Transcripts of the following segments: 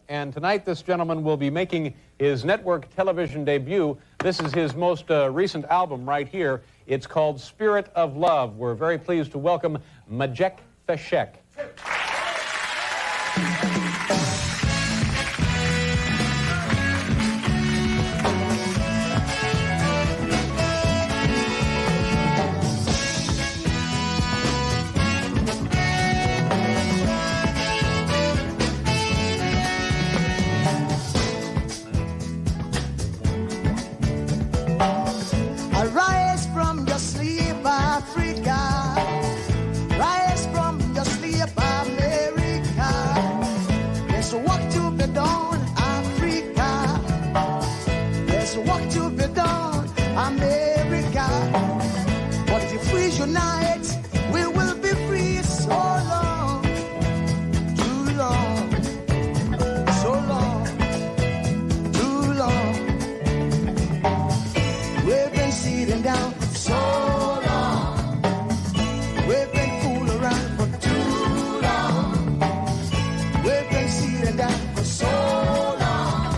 and tonight this gentleman will be making his network television debut. This is his most recent album right here. It's called Spirit of Love. We're very pleased to welcome Njenje. Arise from your sleep, Africa. Rise from your sleep, America. There's work to be done, Africa. There's work to be done, America. But if we unite, we will be free. So long, too long, so long, too long. We've been sitting down for so long. We've been fooling around for too long. We've been sitting down for so long.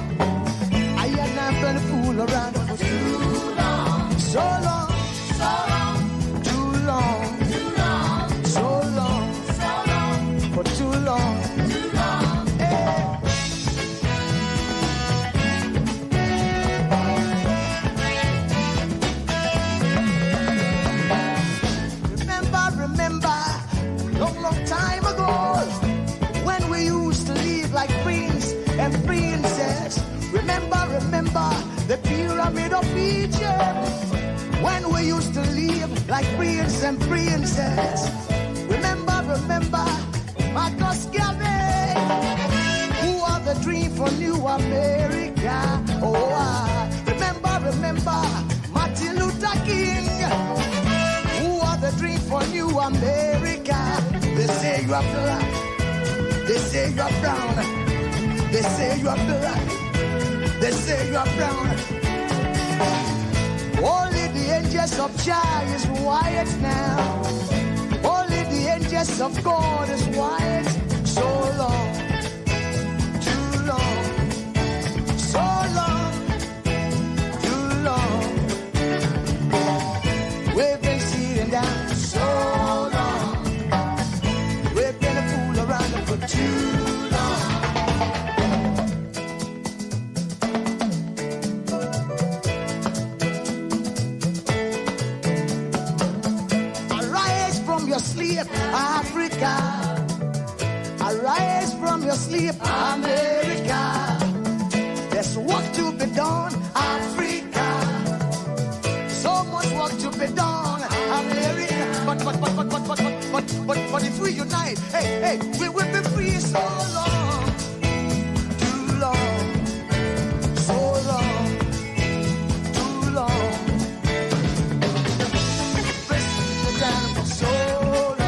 I have not been fooling around for too long. So long, so long, too long, too long, so long, for too long, too long. Hey. Remember, long time ago, when we used to live like queens and princess. Remember, the pyramid of Egypt, when we used to live like prince and princess. Remember, Marcus Garvey, who are the dream for New America. Oh, remember, Martin Luther King, the dream for New America. They say you are black, they say you are brown, they say you are black, they say you are brown. Only the angels of Jah is white now. Only the angels of God is white. So long, too long, so long, too long. We've been sitting down so long. We've been a fool around for too long. Arise from your sleep, Africa. Arise from your sleep, America. There's work to be done, Africa. So much work to be done, America. But if we unite, hey, we will be free. So long, too long, so long, too long. Pressing down for so long.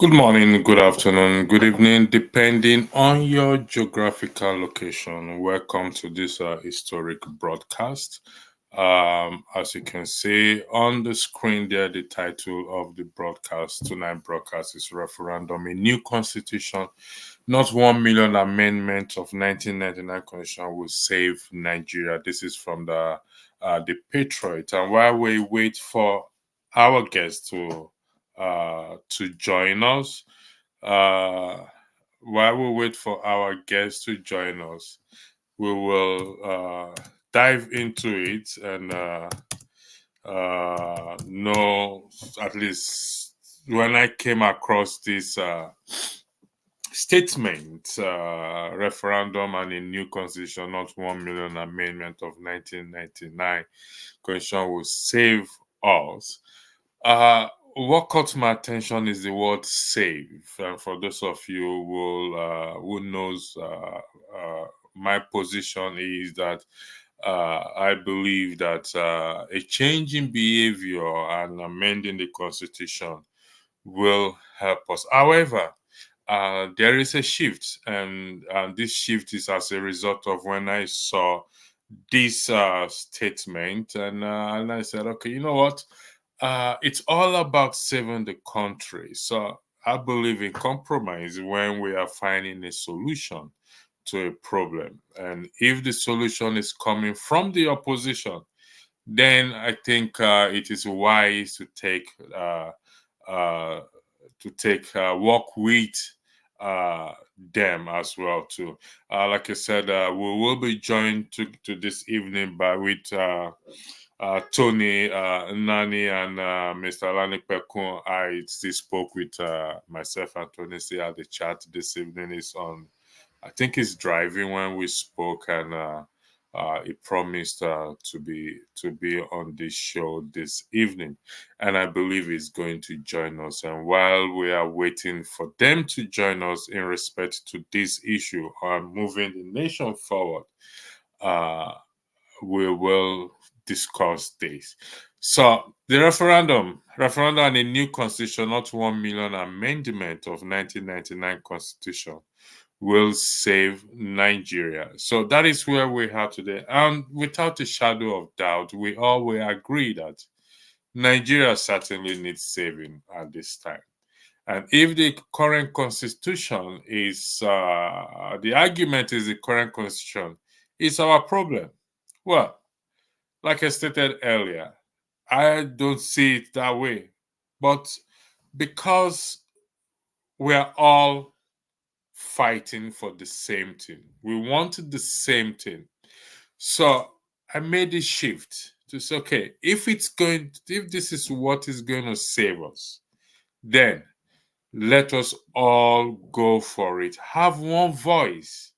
Good morning, good afternoon, good evening, depending on your geographical location. Welcome to this historic broadcast. As you can see on the screen there, the title of the broadcast, tonight broadcast is Referendum, a New Constitution, Not 1 Million Amendment of 1999 Constitution Will Save Nigeria. This is from the Patriots. And while we wait for our guests to join us. While we wait for our guests to join us, we will dive into it and know, at least when I came across this statement, referendum and a new constitution, not 1 million amendment of 1999 constitution will save us. What caught my attention is the word "save." And for those of you who knows my position is that I believe that a change in behavior and amending the constitution will help us. However, there is a shift, and this shift is as a result of when I saw this statement, and I said, okay, you know what? It's all about saving the country. So I believe in compromise when we are finding a solution to a problem. And if the solution is coming from the opposition, then I think it is wise to work with them as well too. Like I said, we will be joined to this evening with Tony, Nani, and Mr. Lani Pekun. I still spoke with myself and Tony. See how the chat this evening is on. I think he's driving when we spoke, and he promised to be on this show this evening, and I believe he's going to join us. And while we are waiting for them to join us in respect to this issue on moving the nation forward, we will discuss this. So the referendum and a new constitution, not 1 million amendment of 1999 constitution, will save Nigeria. So that is where we are today. And without a shadow of doubt, we all will agree that Nigeria certainly needs saving at this time. And if the current constitution is, the argument is the current constitution is our problem. Well, like I stated earlier, I don't see it that way. But because we are all fighting for the same thing, we wanted the same thing. So I made a shift to say, okay, if this is what is going to save us, then let us all go for it. Have one voice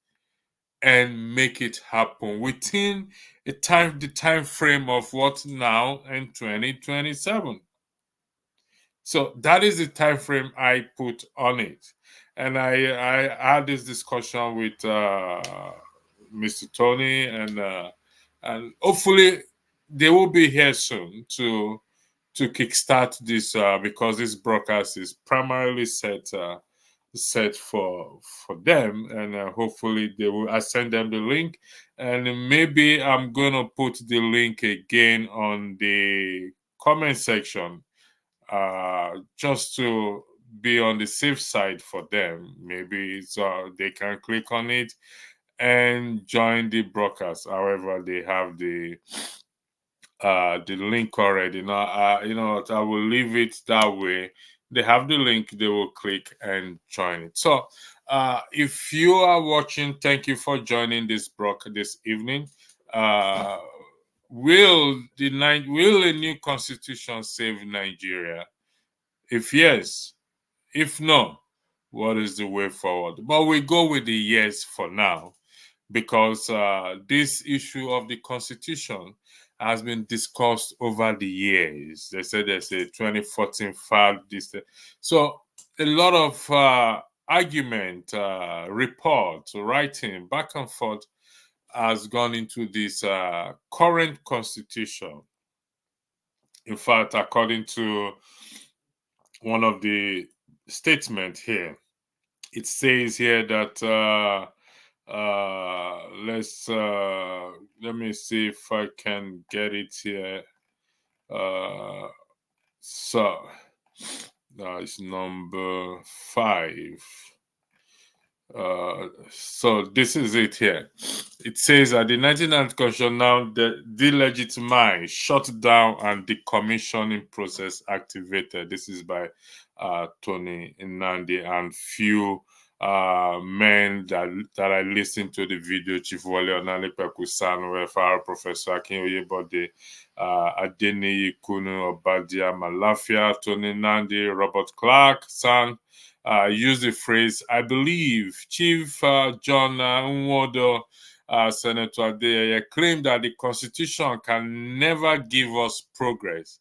and make it happen within the time frame of what now in 2027. So that is the time frame I put on it. And I had this discussion with Mr. Tony, and hopefully they will be here soon to kickstart this, because this broadcast is primarily set for them, and hopefully I send them the link, and maybe I'm gonna put the link again on the comment section, just to be on the safe side for them. Maybe they can click on it and join the broadcast. However, they have the link already. Now, I will leave it that way. They have the link, they will click and join it. So if you are watching, thank you for joining this broadcast this evening. Will a new constitution save Nigeria? If yes, if no, what is the way forward? But we go with the yes for now, because this issue of the constitution has been discussed over the years. They said there's a 2014 file. So a lot of argument, report, writing, back and forth has gone into this current constitution. In fact, according to one of the statement here. It says here that let me see if I can get it here. So it's number 5. So this is it here. It says that the 1999 Constitution now delegitimize, shut down, and decommissioning process activated. This is by Tony Nnamdi and few men that I listened to the video. Chief Wale Onalepeku-San, Welfare Professor Akinyoye Bode, Adeniyi Kunu, Obadia Malafia, Tony Nnamdi, Robert Clark-San, use the phrase, I believe Chief John Nwodo, Senator Adeyeye, claimed that the Constitution can never give us progress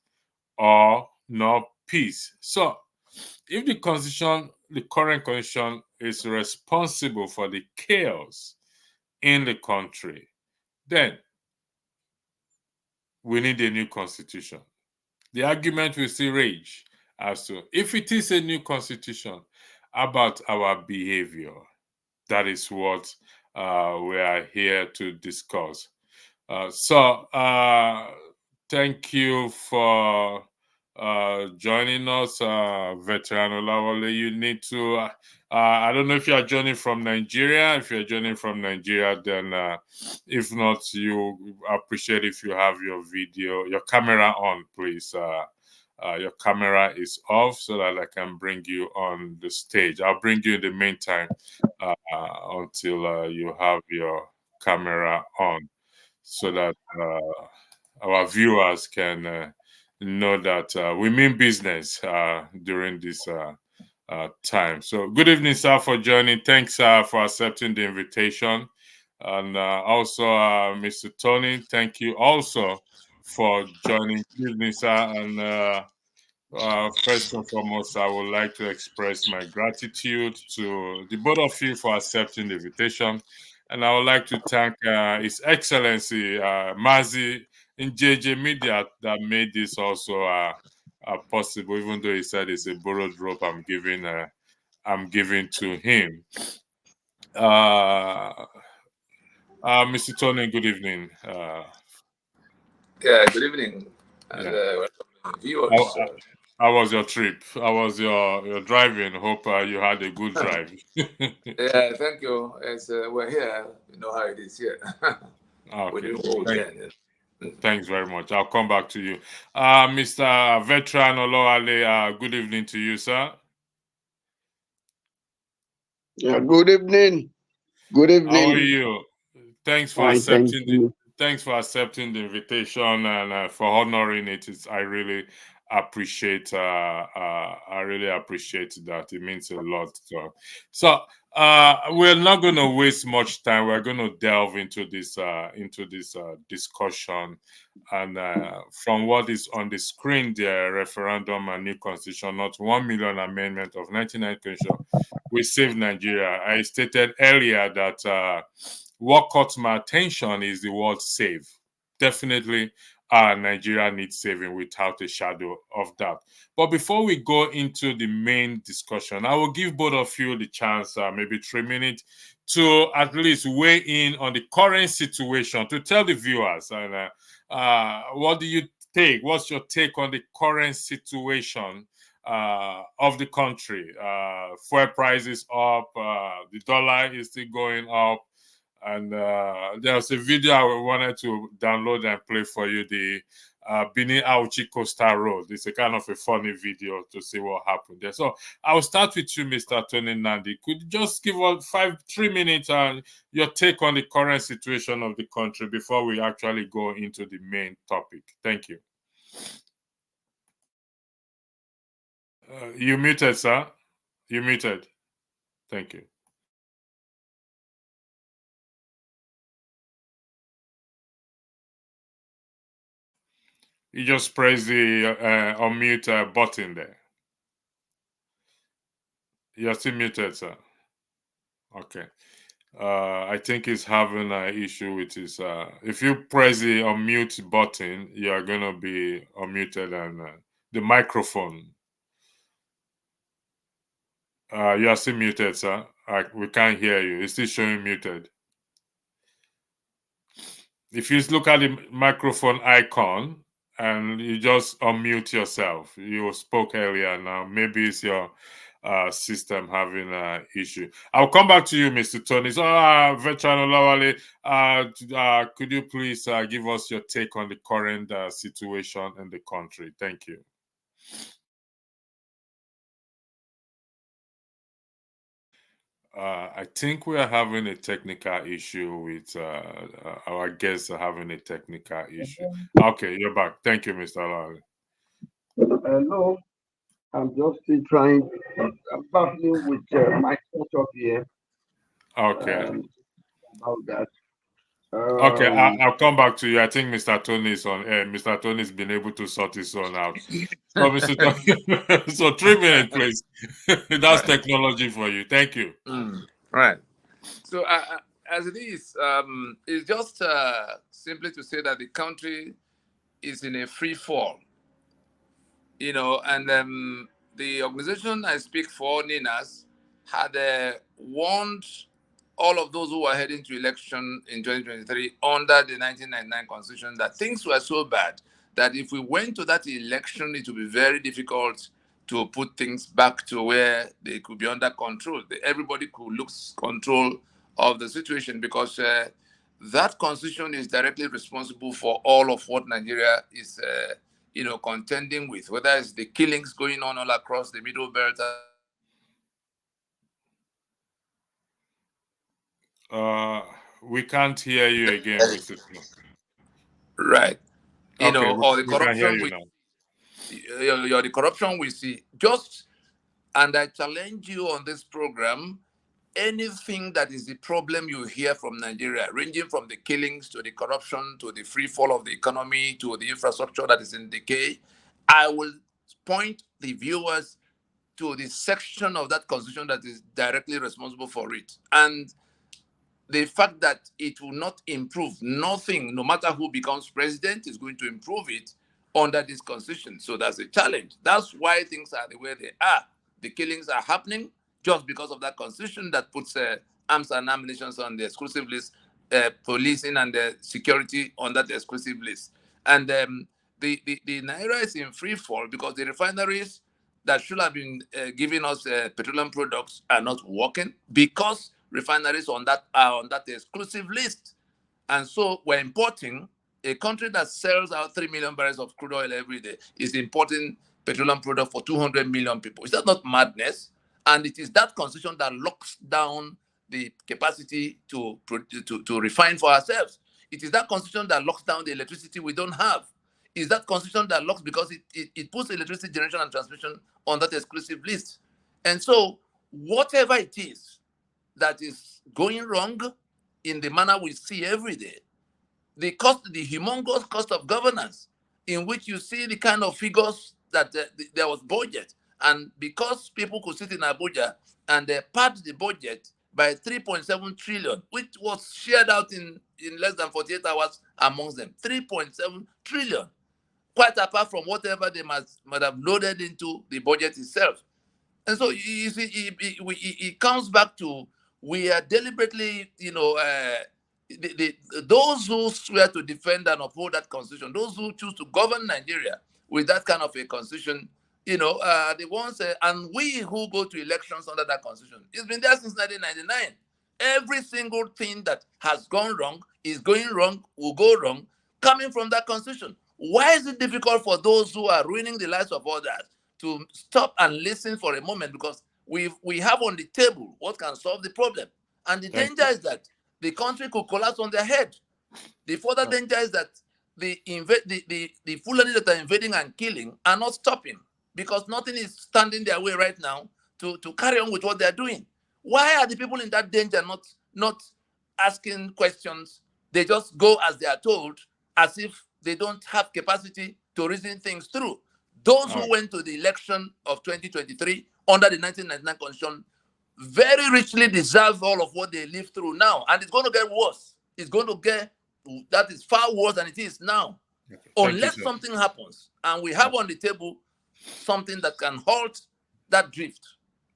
or nor peace. So, if the Constitution, the current Constitution, is responsible for the chaos in the country, then we need a new Constitution. The argument will still rage as to if it is a new Constitution, about our behavior. That is what we are here to discuss. So thank you for joining us, Veteran Olawale. You need to, I don't know if you are joining from Nigeria. If you're joining from Nigeria, then if not, you appreciate if you have your video, your camera on, please. Your camera is off so that I can bring you on the stage. I'll bring you in the meantime until you have your camera on so that our viewers can know that we mean business during this time. So good evening, sir, for joining. Thanks for accepting the invitation. And also, Mr. Tony, thank you also for joining. Good evening, sir. And first and foremost, I would like to express my gratitude to the both of you for accepting the invitation. And I would like to thank His Excellency Mazi Njenje Media that made this also possible, even though he said it's a borrowed rope I'm giving to him. Mr. Tony, good evening. Yeah, good evening. And welcome viewers. How was your trip? How was your driving? Hope you had a good drive. Yeah, thank you. As we're here, you know how it is here. Okay. Thanks very much. I'll come back to you. Mr. Veteran Olawale, good evening to you, sir. Yeah, good evening. Good evening. How are you? Thanks for accepting the invitation and for honoring it. I really appreciate that. It means a lot. So we're not going to waste much time. We're going to delve into this discussion. And from what is on the screen there, referendum and new constitution, not 1 million amendment of 1999 constitution, we save Nigeria. I stated earlier that what caught my attention is the word save. Definitely, Nigeria needs saving without a shadow of doubt. But before we go into the main discussion, I will give both of you the chance, maybe 3 minutes, to at least weigh in on the current situation, to tell the viewers, and what do you take? What's your take on the current situation of the country? Fuel prices up, the dollar is still going up. And there's a video I wanted to download and play for you, the Bini Auchi Coastal Road. It's a kind of a funny video to see what happened there. So I'll start with you, Mr. Tony Nnamdi. Could you just give us 3 minutes your take on the current situation of the country before we actually go into the main topic? Thank you. You muted, sir. You muted. Thank you. You just press the unmute button there. You're still muted, sir. Okay. I think he's having an issue with his... if you press the unmute button, you're going to be unmuted and the microphone. You are still muted, sir. We can't hear you. It's still showing muted. If you look at the microphone icon and you just unmute yourself, you spoke earlier. Now maybe it's your system having an issue. I'll come back to you, Mr. Tony. So, Veteran Olawale, could you please give us your take on the current situation in the country? Thank you. I think we are having a technical issue with our guests are having a technical issue. Okay, you're back. Thank you, Mr. Olawale. Hello, I'm just still trying. I'm battling with my setup here. Okay. About that. Okay, I'll come back to you. I think Mr. Tony is on air. Mr. Tony's been able to sort his own out. So, Mr. Tony, so 3 minutes, please. That's technology for you. Thank you. Right. So, as it is, it's just simply to say that the country is in a free fall, and the organization I speak for, NINAS, had warned all of those who were heading to election in 2023 under the 1999 Constitution that things were so bad that if we went to that election, it would be very difficult to put things back to where they could be under control. Everybody could lose control of the situation because that Constitution is directly responsible for all of what Nigeria is contending with, whether it's the killings going on all across the Middle Belt. We can't hear you again, Mr. Tony. Right. Okay, or the we can hear corruption the corruption we see. And I challenge you on this program, anything that is the problem you hear from Nigeria, ranging from the killings to the corruption to the free fall of the economy to the infrastructure that is in decay, I will point the viewers to the section of that constitution that is directly responsible for it. And the fact that it will not improve, nothing, no matter who becomes president, is going to improve it under this constitution. So that's a challenge. That's why things are the way they are. The killings are happening just because of that constitution that puts arms and ammunition on the exclusive list, policing and the security on that exclusive list. And the Naira is in free fall because the refineries that should have been giving us petroleum products are not working because refineries are on that exclusive list. And so we're importing. A country that sells out 3 million barrels of crude oil every day is importing petroleum product for 200 million people. Is that not madness? And it is that constitution that locks down the capacity to refine for ourselves. It is that constitution that locks down the electricity we don't have. Is that constitution that locks because it puts electricity generation and transmission on that exclusive list. And so whatever it is that is going wrong in the manner we see every day, the humongous cost of governance, in which you see the kind of figures that there was budget, and because people could sit in Abuja and they pad the budget by 3.7 trillion, which was shared out in less than 48 hours amongst them, 3.7 trillion, quite apart from whatever they might have loaded into the budget itself. And so you see, it comes back to we are deliberately, those who swear to defend and uphold that constitution, those who choose to govern Nigeria with that kind of a constitution, the ones, and we who go to elections under that constitution, it's been there since 1999. Every single thing that has gone wrong, is going wrong, will go wrong, coming from that constitution. Why is it difficult for those who are ruining the lives of others to stop and listen for a moment? Because we have on the table what can solve the problem. And the danger is that the country could collapse on their head. The further danger is that the Fulani that are invading and killing are not stopping because nothing is standing their way right now to carry on with what they're doing. Why are the people in that danger not asking questions? They just go as they are told, as if they don't have capacity to reason things through. Those who went to the election of 2023 under the 1999 Constitution very richly deserve all of what they live through now. And it's going to get worse. It's going to get, that is far worse than it is now. Okay. Unless something happens and we have on the table something that can halt that drift.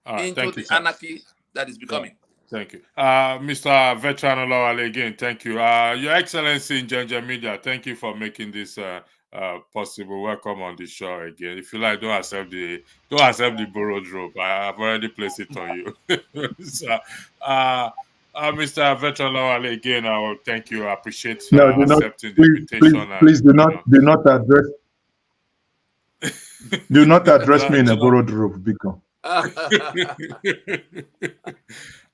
into the anarchy that is becoming. Thank you. Mr. Veteran Olawale, again, thank you. Your Excellency Njenje Media, thank you for making this possible. Welcome on the show again. If you like, don't accept the borrowed rope. I've already placed it on you. So, Mr. Veteran Olawale, again, I will thank you. I appreciate accepting the invitation. Please do not address do not address me in a borrowed rope, because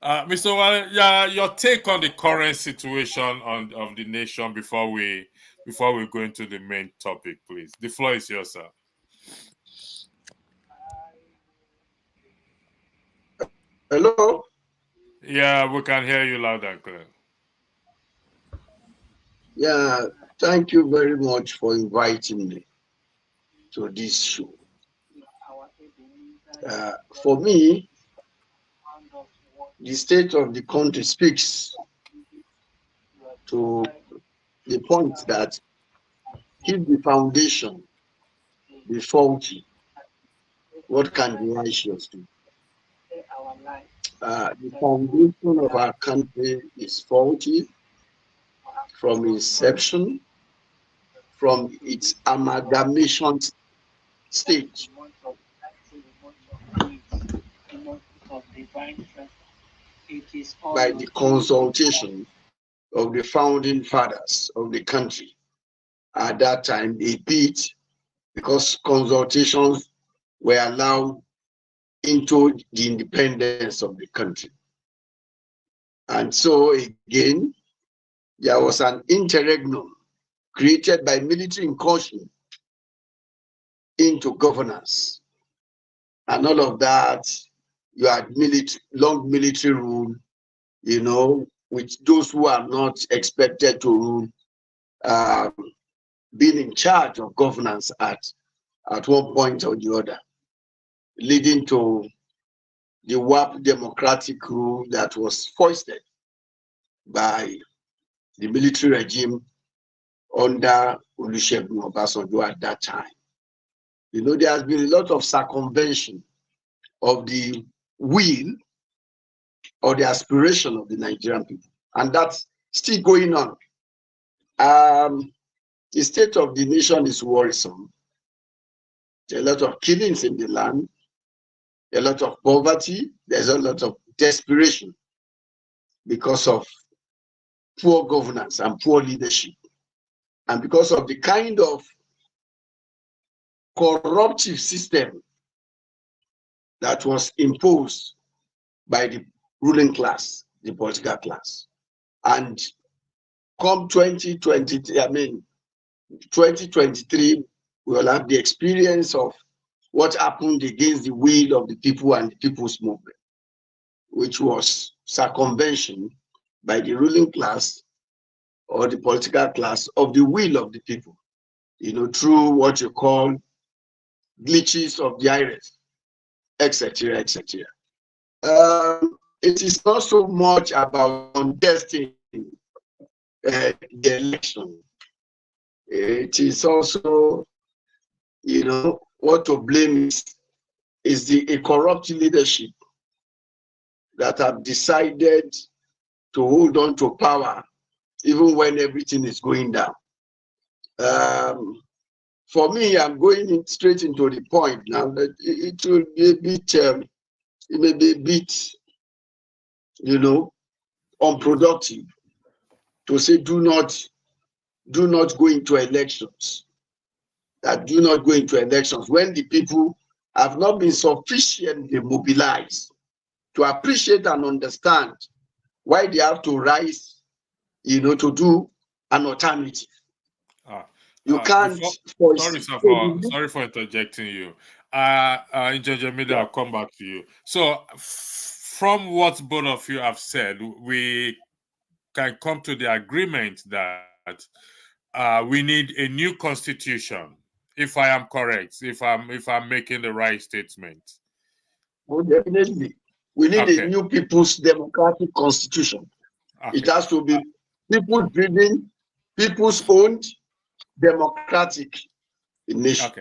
Mr. Wale, your take on the current situation of the nation before we go into the main topic, please. The floor is yours, sir. Hello? Yeah, we can hear you loud and clear. Yeah, thank you very much for inviting me to this show. For me, the state of the country speaks to the point that if the foundation be faulty, what can the righteous do? The foundation of our country is faulty from inception, from its amalgamation stage. By the consultation of the founding fathers of the country. At that time, they beat because consultations were allowed into the independence of the country. And so again, there was an interregnum created by military incursion into governance. And all of that, you had long military rule, you know, with those who are not expected to rule, being in charge of governance at one point or the other, leading to the warped democratic rule that was foisted by the military regime under Olusegun Obasanjo at that time. You know, there has been a lot of circumvention of the will or the aspiration of the Nigerian people, and that's still going on. The state of the nation is worrisome. There are a lot of killings in the land, a lot of poverty, there's a lot of desperation because of poor governance and poor leadership, and because of the kind of corruptive system that was imposed by the ruling class, the political class. And come 2023, we will have the experience of what happened against the will of the people and the people's movement, which was circumvention by the ruling class or the political class of the will of the people, you know, through what you call glitches of the iris, etc., etc. It is not so much about contesting the election. It is also, you know, what to blame is a corrupt leadership that have decided to hold on to power even when everything is going down. For me, I'm going straight into the point now. That it will be a bit, it may be a bit, you know, unproductive to say do not go into elections. That do not go into elections when the people have not been sufficiently mobilized to appreciate and understand why they have to rise, you know, to do an alternative. You can't. Sorry for interjecting you. Njenje Media, I'll come back to you. So, from what both of you have said, we can come to the agreement that we need a new constitution. If I am correct, if I'm making the right statement. Well, definitely, we need a new people's democratic constitution. It has to be people-driven, people's owned, democratic nation.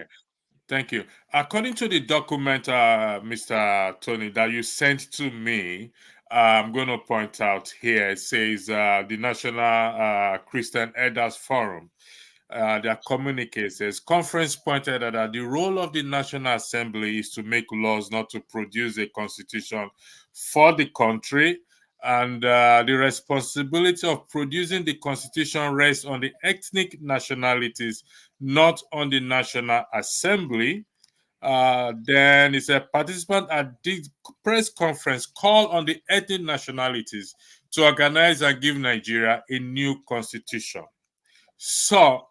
Thank you. According to the document, Mr. Tony, that you sent to me, I'm going to point out here, it says the National Christian Elders Forum, their communique says, conference pointed out that the role of the National Assembly is to make laws, not to produce a constitution for the country. And the responsibility of producing the constitution rests on the ethnic nationalities, not on the National Assembly. Then it's a participant at this press conference called on the ethnic nationalities to organize and give Nigeria a new constitution. So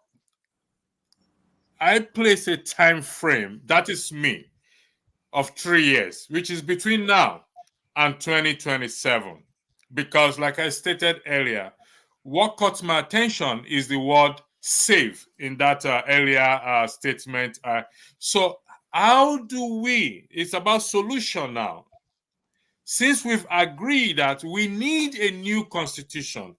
I place a time frame, that is me, of 3 years, which is between now and 2027. Because like I stated earlier, what caught my attention is the word save in that earlier statement. So how do we, it's about solution now. Since we've agreed that we need a new constitution,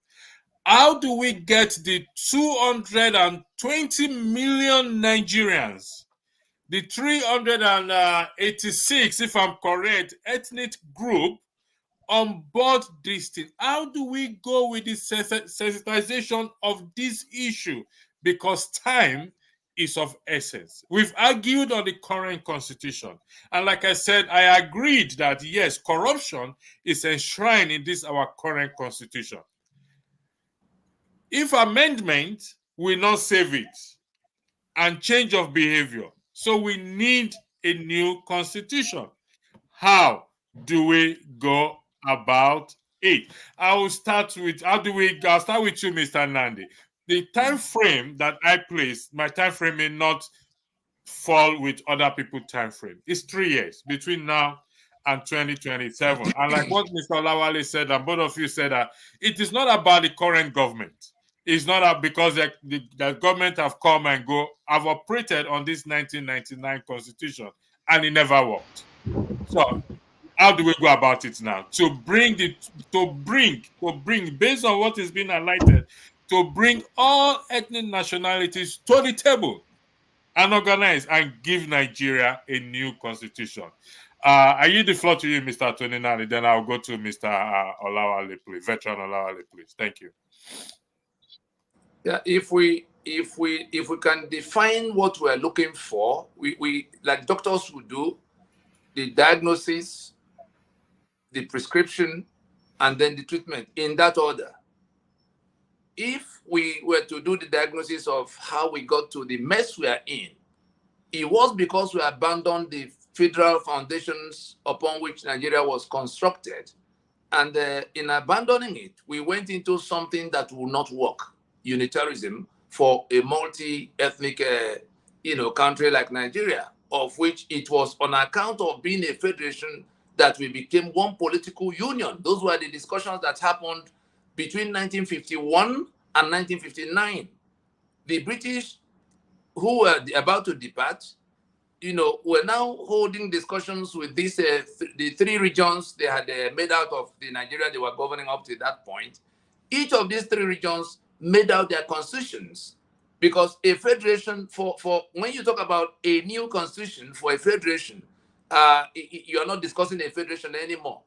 how do we get the 220 million Nigerians, the 386, if I'm correct, ethnic group on board this thing? How do we go with the sensitization of this issue? Because time is of essence. We've argued on the current constitution. And like I said, I agreed that yes, corruption is enshrined in this our current constitution. If amendment will not save it and change of behavior, so we need a new constitution. How do we go about it? I'll start with you, Mr. Nandi. The time frame that I placed, my time frame may not fall with other people's time frame. It's 3 years between now and 2027. And like what Mr. Olawale said, and both of you said, that it is not about the current government. It's not because the government have come and go, have operated on this 1999 constitution, and it never worked. So how do we go about it now? To bring, based on what is being highlighted, to bring all ethnic nationalities to the table and organize and give Nigeria a new constitution. I yield the floor to you, Mr. Tony Nani, then I'll go to Mr. Olawale, please. Veteran Olawale, please. Thank you. Yeah, if we can define what we're looking for, we like doctors would do, the diagnosis, the prescription, and then the treatment in that order. If we were to do the diagnosis of how we got to the mess we are in, it was because we abandoned the federal foundations upon which Nigeria was constructed. And in abandoning it, we went into something that will not work, unitarism, for a multi-ethnic country like Nigeria, of which it was on account of being a federation that we became one political union. Those were the discussions that happened between 1951 and 1959. The British, who were about to depart, were now holding discussions with these the three regions they had made out of the Nigeria they were governing up to that point. Each of these three regions made out their constitutions, because a federation, for when you talk about a new constitution for a federation, you are not discussing a federation anymore.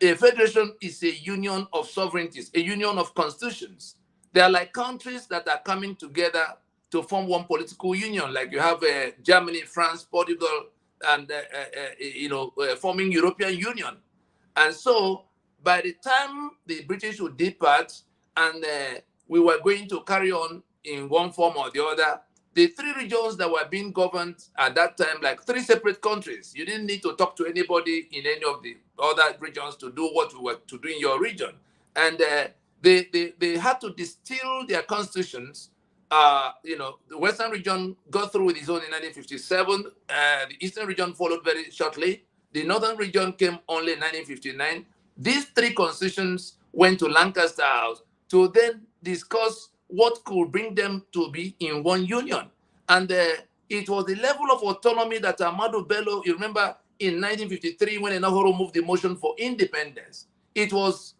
A federation is a union of sovereignties, a union of constitutions. They are like countries that are coming together to form one political union, like you have Germany, France, Portugal, and forming European Union. And so by the time the British would depart and we were going to carry on in one form or the other, the three regions that were being governed at that time, like three separate countries, you didn't need to talk to anybody in any of the other regions to do what you were to do in your region. And they had to distill their constitutions. The Western region got through with its own in 1957. The Eastern region followed very shortly. The Northern region came only in 1959. These three constitutions went to Lancaster House to then discuss what could bring them to be in one union. And it was the level of autonomy that Ahmadu Bello, you remember in 1953 when Enahoro moved the motion for independence, it was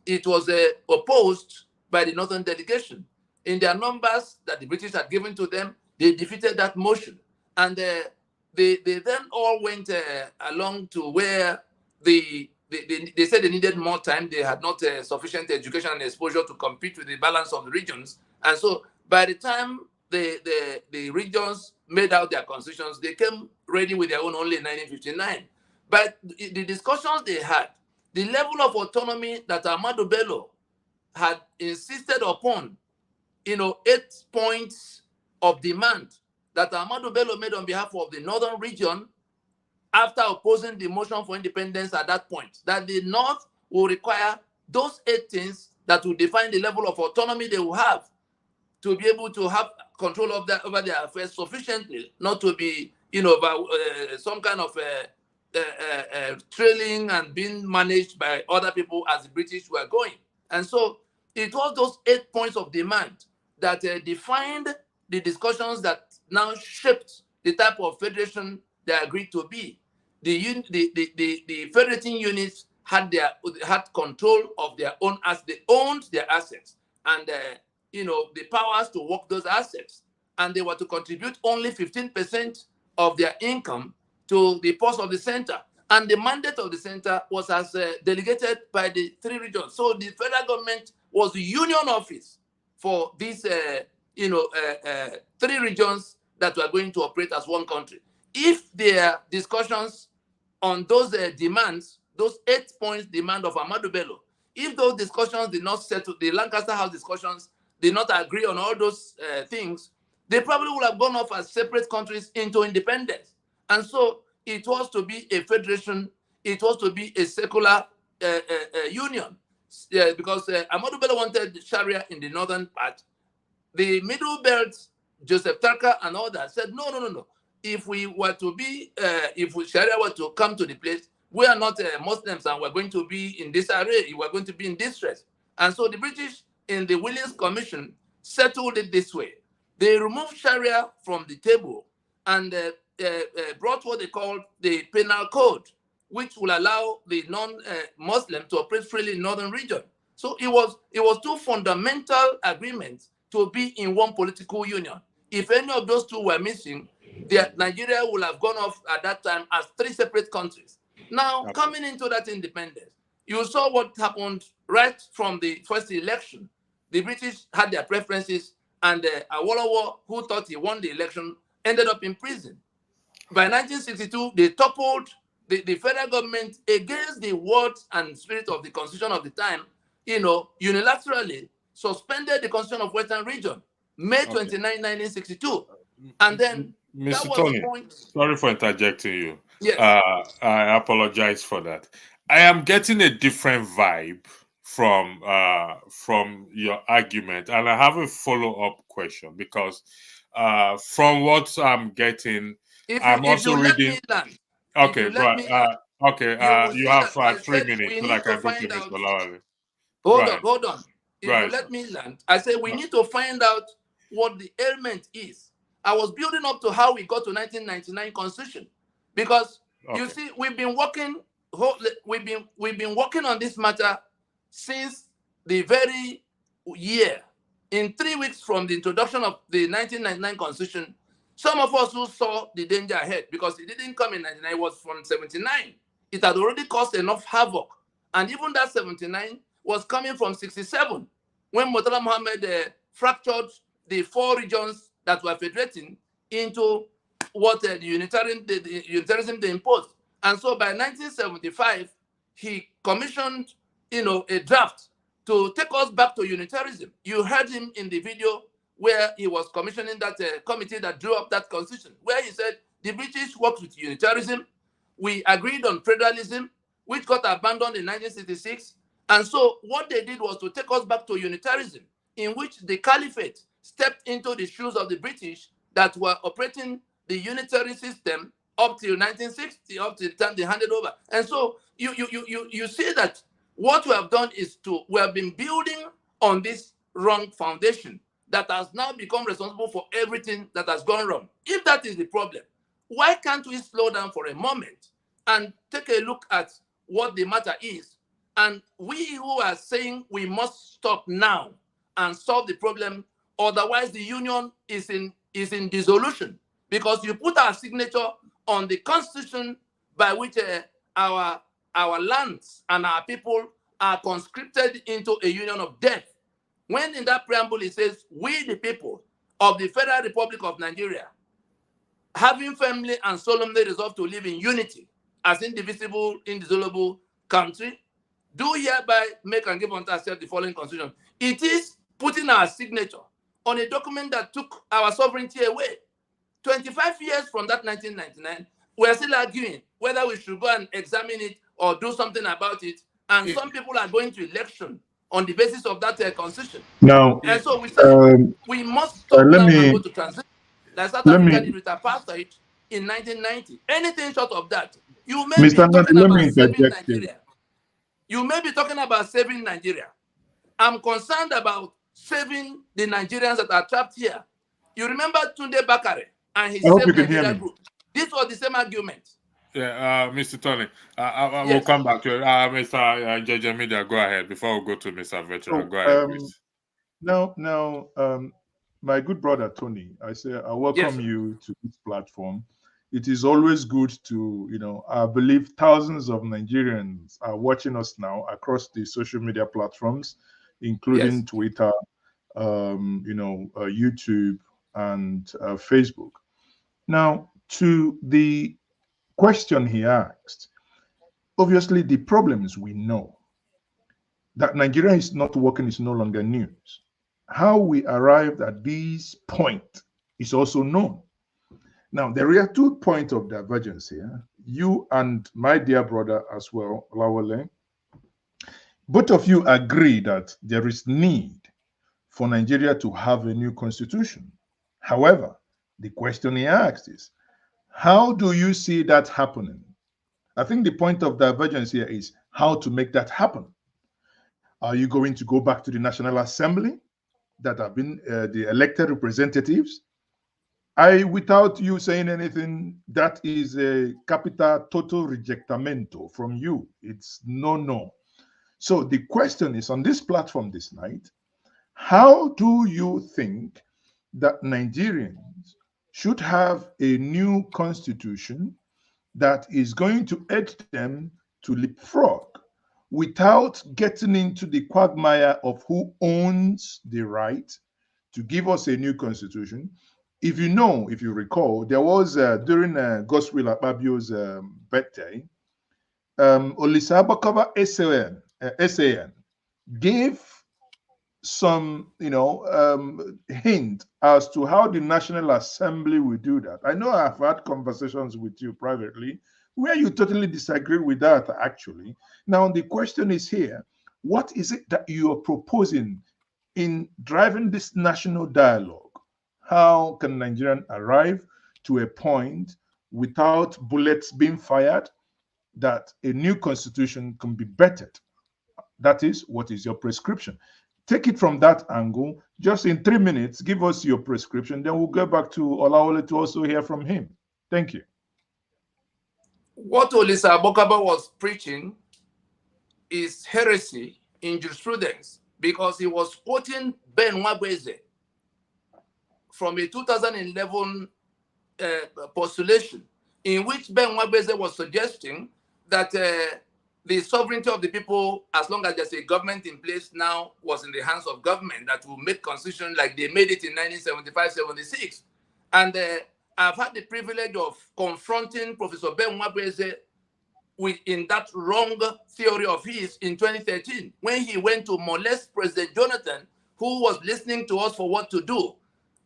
opposed by the Northern delegation. In their numbers that the British had given to them, they defeated that motion. And they then all went along to where they said they needed more time. They had not sufficient education and exposure to compete with the balance of the regions. And so by the time the regions made out their constitutions, they came ready with their own only in 1959. But the discussions they had, the level of autonomy that Ahmadu Bello had insisted upon, 8 points of demand that Ahmadu Bello made on behalf of the northern region after opposing the motion for independence at that point, that the North will require those 8 things that will define the level of autonomy they will have to be able to have control of over their affairs sufficiently, not to be, some kind of trailing and being managed by other people as the British were going. And so it was those 8 points of demand that defined the discussions that now shaped the type of federation they agreed to be. The federating units had control of their own assets. They owned their assets and the powers to work those assets, and they were to contribute only 15% of their income to the purse of the center. And the mandate of the center was as delegated by the 3 regions. So the federal government was the union office for these 3 regions that were going to operate as one country. If their discussions on those demands, those 8 points demand of Ahmadu Bello, if those discussions did not settle, the Lancaster House discussions did not agree on all those things, they probably would have gone off as separate countries into independence. And so it was to be a federation, it was to be a secular union, because Ahmadu Bello wanted Sharia in the northern part. The middle belt, Joseph Tarka and others said, no. If we were to be, if Sharia were to come to the place, we are not Muslims and we're going to be in disarray, we're going to be in distress. And so the British in the Williams Commission settled it this way. They removed Sharia from the table and brought what they called the penal code, which will allow the non-Muslim to operate freely in northern region. So it was 2 fundamental agreements to be in one political union. If any of those 2 were missing, Nigeria would have gone off at that time as 3 separate countries. Now, coming into that independence, you saw what happened right from the first election. The British had their preferences, and Awolowo, who thought he won the election, ended up in prison. By 1962, they toppled the federal government against the words and spirit of the constitution of the time, unilaterally suspended the constitution of Western Region, May 29, 1962. And then Mr. that was Tony, the point. Sorry for interjecting you. Yes. I apologize for that. I am getting a different vibe from your argument, and I have a follow-up question because from what I'm getting, I'm also reading. Okay, right. Okay, you have 3 minutes so I can go to Mr. Lawale. Hold on. If you let me land, I say we need to find out what the ailment is. I was building up to how we got to 1999 Constitution, because you see, we've been working on this matter since the very year. In 3 weeks from the introduction of the 1999 Constitution, some of us who saw the danger ahead, because it didn't come in 99, it was from 79. It had already caused enough havoc. And even that 79 was coming from 67, when Murtala Muhammad fractured the 4 regions that were federating into what the unitarism they imposed. And so by 1975, he commissioned, a draft to take us back to unitarism. You heard him in the video where he was commissioning that committee that drew up that constitution, where he said the British worked with unitarism. We agreed on federalism, which got abandoned in 1966. And so what they did was to take us back to unitarism, in which the caliphate stepped into the shoes of the British that were operating the unitary system up till 1960, up to the time they handed over. And so you see that what we have done is we have been building on this wrong foundation that has now become responsible for everything that has gone wrong. If that is the problem, why can't we slow down for a moment and take a look at what the matter is? And we who are saying we must stop now and solve the problem, otherwise the union is in dissolution, because you put our signature on the constitution by which our lands and our people are conscripted into a union of death. When in that preamble it says, we the people of the Federal Republic of Nigeria, having firmly and solemnly resolved to live in unity as indivisible, indissoluble country, do hereby make and give unto ourselves the following constitution. It is putting our signature on a document that took our sovereignty away. 25 years from that 1999, we're still arguing whether we should go and examine it or do something about it. And some people are going to election on the basis of that constitution. Now, And so we say we must stop now and go to transition. Like South Africa did with apartheid in 1990. Anything short of that, you may be talking about saving Nigeria. You may be talking about saving Nigeria. I'm concerned about saving the Nigerians that are trapped here. You remember Tunde Bakare and his Save Nigeria group. This was the same argument. Yeah, Mr. Tony, we'll come back to it. Mr. Njenje Media, go ahead before we go to Mr. Veteran. Go ahead, please. Now, my good brother Tony, I welcome you to this platform. It is always good to, I believe thousands of Nigerians are watching us now across the social media platforms, including Twitter, YouTube, and Facebook. Now, to the question he asked, obviously the problems we know. That Nigeria is not working is no longer news. How we arrived at this point is also known. Now, there are 2 points of divergence here. You and my dear brother as well, Lawale, both of you agree that there is need for Nigeria to have a new constitution. However, the question he asked is, how do you see that happening? I think the point of divergence here is how to make that happen. Are you going to go back to the National Assembly that have been the elected representatives? Without you saying anything, that is a capital total rejectamento from you. It's no. So the question is on this platform this night, how do you think that Nigerians should have a new constitution that is going to aid them to leapfrog without getting into the quagmire of who owns the right to give us a new constitution? If you recall, there was during Godswill Akpabio's birthday, Olisa Abakova SAN gave some, hint as to how the National Assembly will do that. I know I've had conversations with you privately where you totally disagree with that, actually. Now, the question is here, what is it that you are proposing in driving this national dialogue? How can Nigerians arrive to a point without bullets being fired that a new constitution can be bettered? That is, what is your prescription? Take it from that angle. Just in 3 minutes, give us your prescription. Then we'll go back to Olawole to also hear from him. Thank you. What Olisa Abokaba was preaching is heresy in jurisprudence because he was quoting Ben Nwabweze from a 2011 postulation in which Ben Nwabweze was suggesting that the sovereignty of the people, as long as there's a government in place now, was in the hands of government that will make constitution like they made it in 1975-76. And I've had the privilege of confronting Professor Ben Nwabweze in that wrong theory of his in 2013, when he went to molest President Jonathan, who was listening to us for what to do,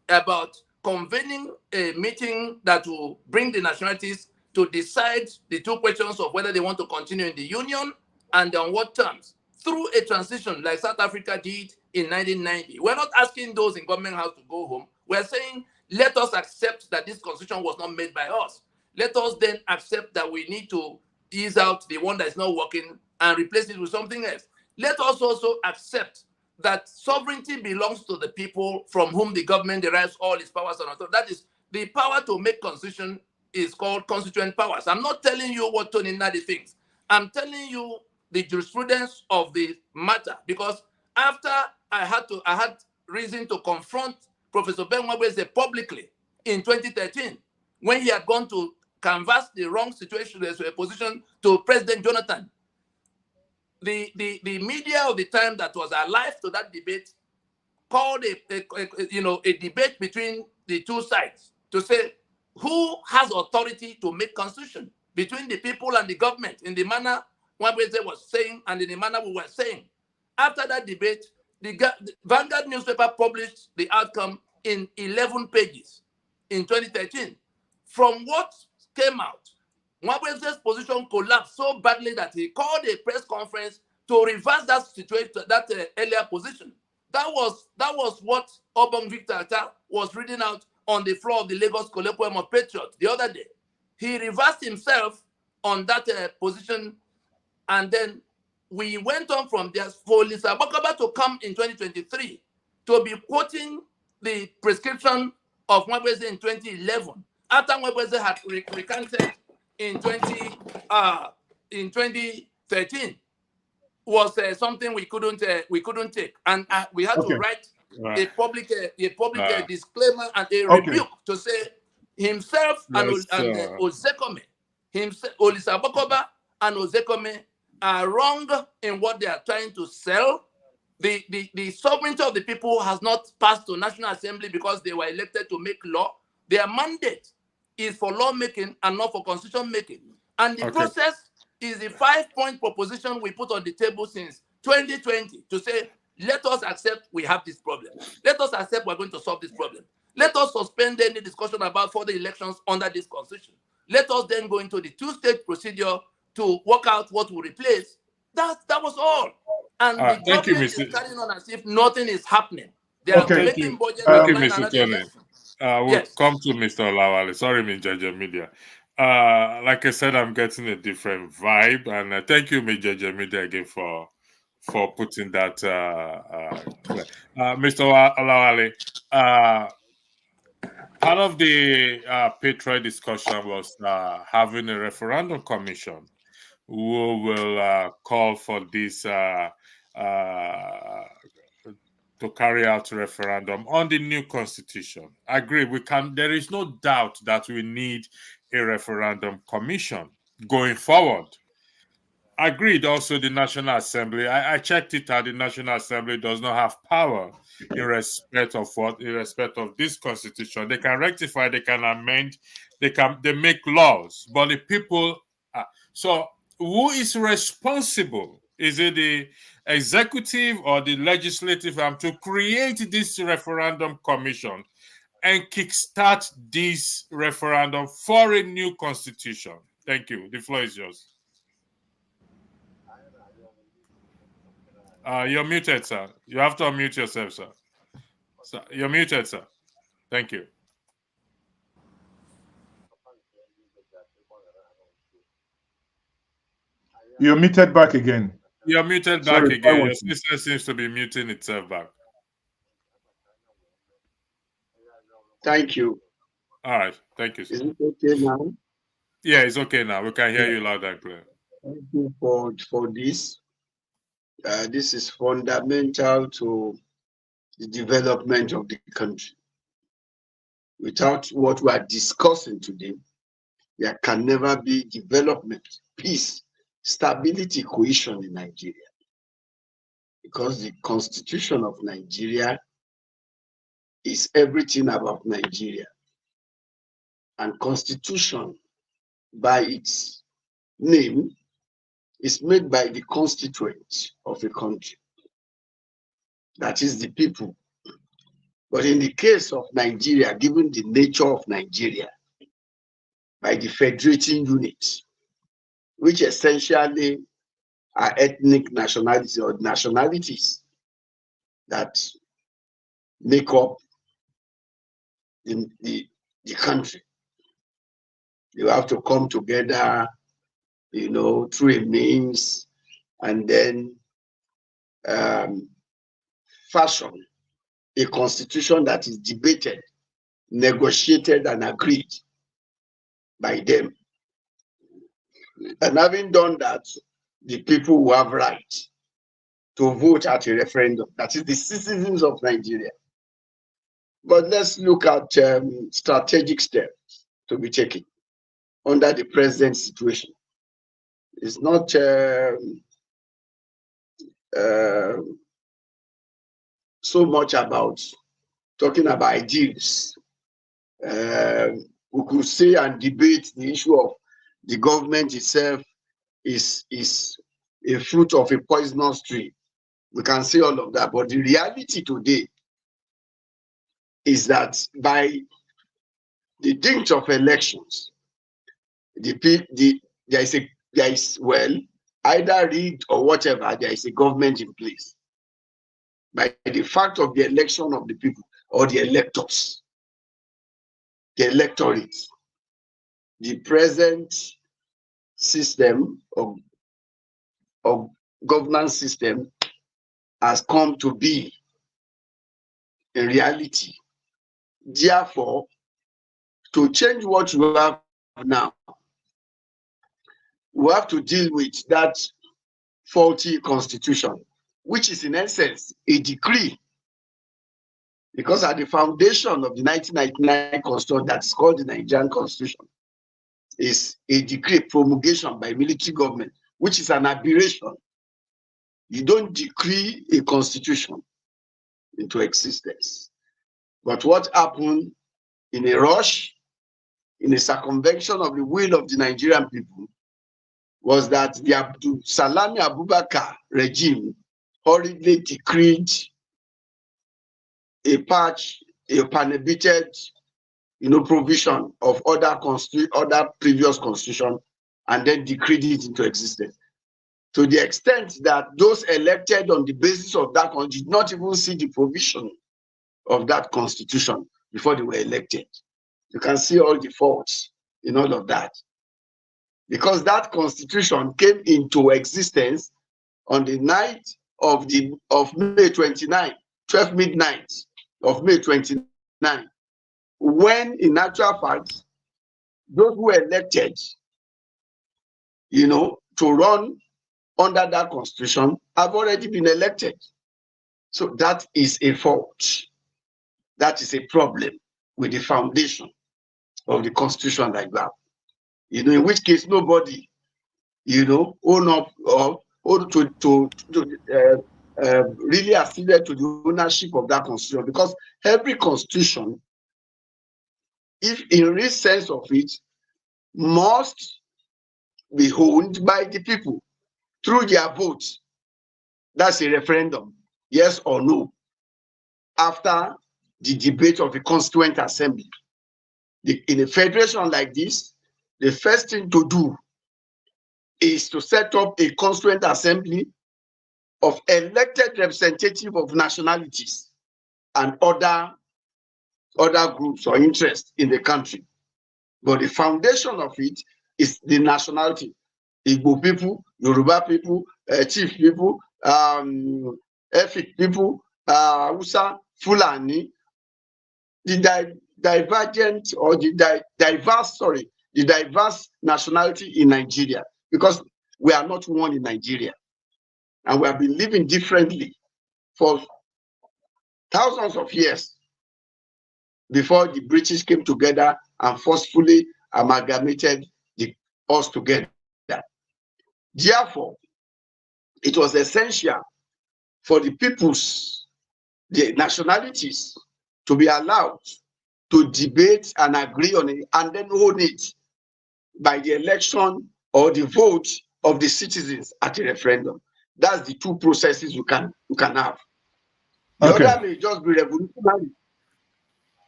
about convening a meeting that will bring the nationalities to decide the 2 questions of whether they want to continue in the union and on what terms, through a transition like South Africa did in 1990. We're not asking those in government house to go home. We're saying, let us accept that this constitution was not made by us. Let us then accept that we need to ease out the one that is not working and replace it with something else. Let us also accept that sovereignty belongs to the people from whom the government derives all its powers and authority. That is, the power to make constitution is called constituent powers. I'm not telling you what Tony Nadi thinks. I'm telling you the jurisprudence of the matter, because after I had reason to confront Professor Ben Nwabweze publicly in 2013, when he had gone to canvassed the wrong situation as a position to President Jonathan. The media of the time that was alive to that debate called a debate between the two sides to say who has authority to make constitution between the people and the government in the manner Nwabweze was saying and in the manner we were saying. After that debate, the Vanguard newspaper published the outcome in 11 pages in 2013. From what came out, Nwabweze's position collapsed so badly that he called a press conference to reverse that situation, that earlier position. That was what Obong Victor Atta was reading out on the floor of the Lagos Colloquium of Patriots the other day. He reversed himself on that position, and then we went on from there for Lisa Bakaba to come in 2023 to be quoting the prescription of Nwabweze in 2011 after Nwabweze had recanted in 2013 was something we couldn't take, and we had to write a public disclaimer and a rebuke to say himself and Ozekome, Olisa Bakoba and Ozekome are wrong in what they are trying to sell. The sovereignty of the people has not passed to National Assembly because they were elected to make law. Their mandate is for lawmaking and not for constitution making. And the process is the 5-point proposition we put on the table since 2020 to say, let us accept we have this problem. Let us accept we're going to solve this problem. Let us suspend any discussion about further elections under this constitution. Let us then go into the two-stage procedure to work out what will replace. That was all. And the government is carrying on as if nothing is happening. They are making budget. Thank you, Mr. Tony. We'll come to Mr. Olawale. Sorry, Njenje Media. Like I said, I'm getting a different vibe, and thank you, Njenje Media, again for putting that. Mr. Olawale, part of the Patriot discussion was having a referendum commission who will call for this to carry out a referendum on the new constitution. I agree. There is no doubt that we need a referendum commission going forward. Agreed. Also, the National Assembly. I checked it out. The National Assembly does not have power in respect of this constitution. They can rectify, they can amend, they make laws, but the people. So, who is responsible? Is it the executive or the legislative arm to create this referendum commission and kickstart this referendum for a new constitution? Thank you. The floor is yours. You're muted, sir. You have to unmute yourself, sir. You're muted, sir. Thank you. You're muted back again. You're muted back again. Your system seems to be muting itself back. Thank you. All right. Thank you, sir. Is it okay now? Yeah, it's okay now. We can hear you loud and clear. Thank you for this. This is fundamental to the development of the country. Without what we are discussing today, there can never be development, peace, stability, cohesion in Nigeria. Because the Constitution of Nigeria is everything about Nigeria. And Constitution, by its name, is made by the constituents of a country. That is the people. But in the case of Nigeria, given the nature of Nigeria, by the federating units, which essentially are ethnic nationalities or nationalities that make up the country. You have to come together, through a means, and then fashion a constitution that is debated, negotiated, and agreed by them. And having done that, the people who have right to vote at a referendum, that is the citizens of Nigeria. But let's look at strategic steps to be taken. under the present situation. It's not so much about talking about ideals. We could say and debate the issue of the government itself is a fruit of a poisonous tree. We can say all of that, but the reality today is that by the dint of elections, there is well, either rigged or whatever, there is a government in place. By the fact of the election of the people or the electors, the electorate, the present system of governance system has come to be in reality. Therefore, to change what you have now, we have to deal with that faulty constitution, which is in essence a decree. Because at the foundation of the 1999 constitution, that's called the Nigerian Constitution, is a decree promulgation by military government, which is an aberration. You don't decree a constitution into existence. But what happened in a rush, in a circumvention of the will of the Nigerian people, was that the Salami Abubakar regime hurriedly decreed a prohibited, provision of other previous constitution, and then decreed it into existence. To the extent that those elected on the basis of that did not even see the provision of that constitution before they were elected. You can see all the faults in all of that. Because that constitution came into existence on the night of May 29, 12 midnight of May 29, when in actual fact, those who were elected, to run under that constitution have already been elected. So that is a fault. That is a problem with the foundation of the constitution that you have. In which case nobody, own up or really acceded to the ownership of that constitution, because every constitution, if in real sense of it, must be owned by the people through their vote. That's a referendum, yes or no, after the debate of the Constituent Assembly. In a federation like this, the first thing to do is to set up a Constituent Assembly of elected representatives of nationalities and other groups or interests in the country. But the foundation of it is the nationality. Igbo people, Yoruba people, Chief people, Efik people, Hausa, Fulani, the divergent or the diverse nationality in Nigeria, because we are not one in Nigeria, and we have been living differently for thousands of years before the British came together and forcefully amalgamated us together. Therefore, it was essential for the peoples, the nationalities, to be allowed to debate and agree on it, and then own it by the election or the vote of the citizens at a referendum. That's the two processes you can have. The other may just be revolutionary.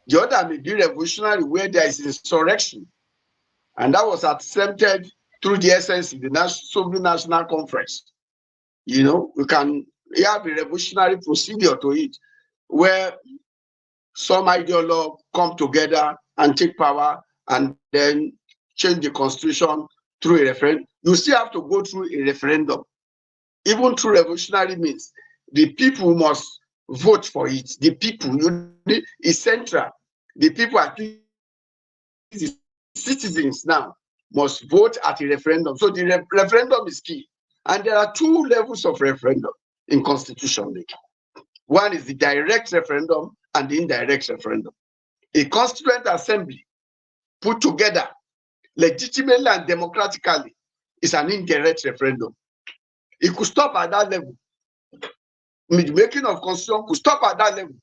The other may be revolutionary where there is insurrection, and that was attempted through the SNC, the Sovereign National Conference. We can have a revolutionary procedure to it, where some ideologues come together and take power and then change the constitution through a referendum. You still have to go through a referendum. Even through revolutionary means, the people must vote for it. The people is central. The people, at least the citizens now, must vote at a referendum. So the referendum is key. And there are two levels of referendum in constitution making. One is the direct referendum and the indirect referendum. A constituent assembly put together legitimately and democratically, is an indirect referendum. It could stop at that level. The making of constitution could stop at that level.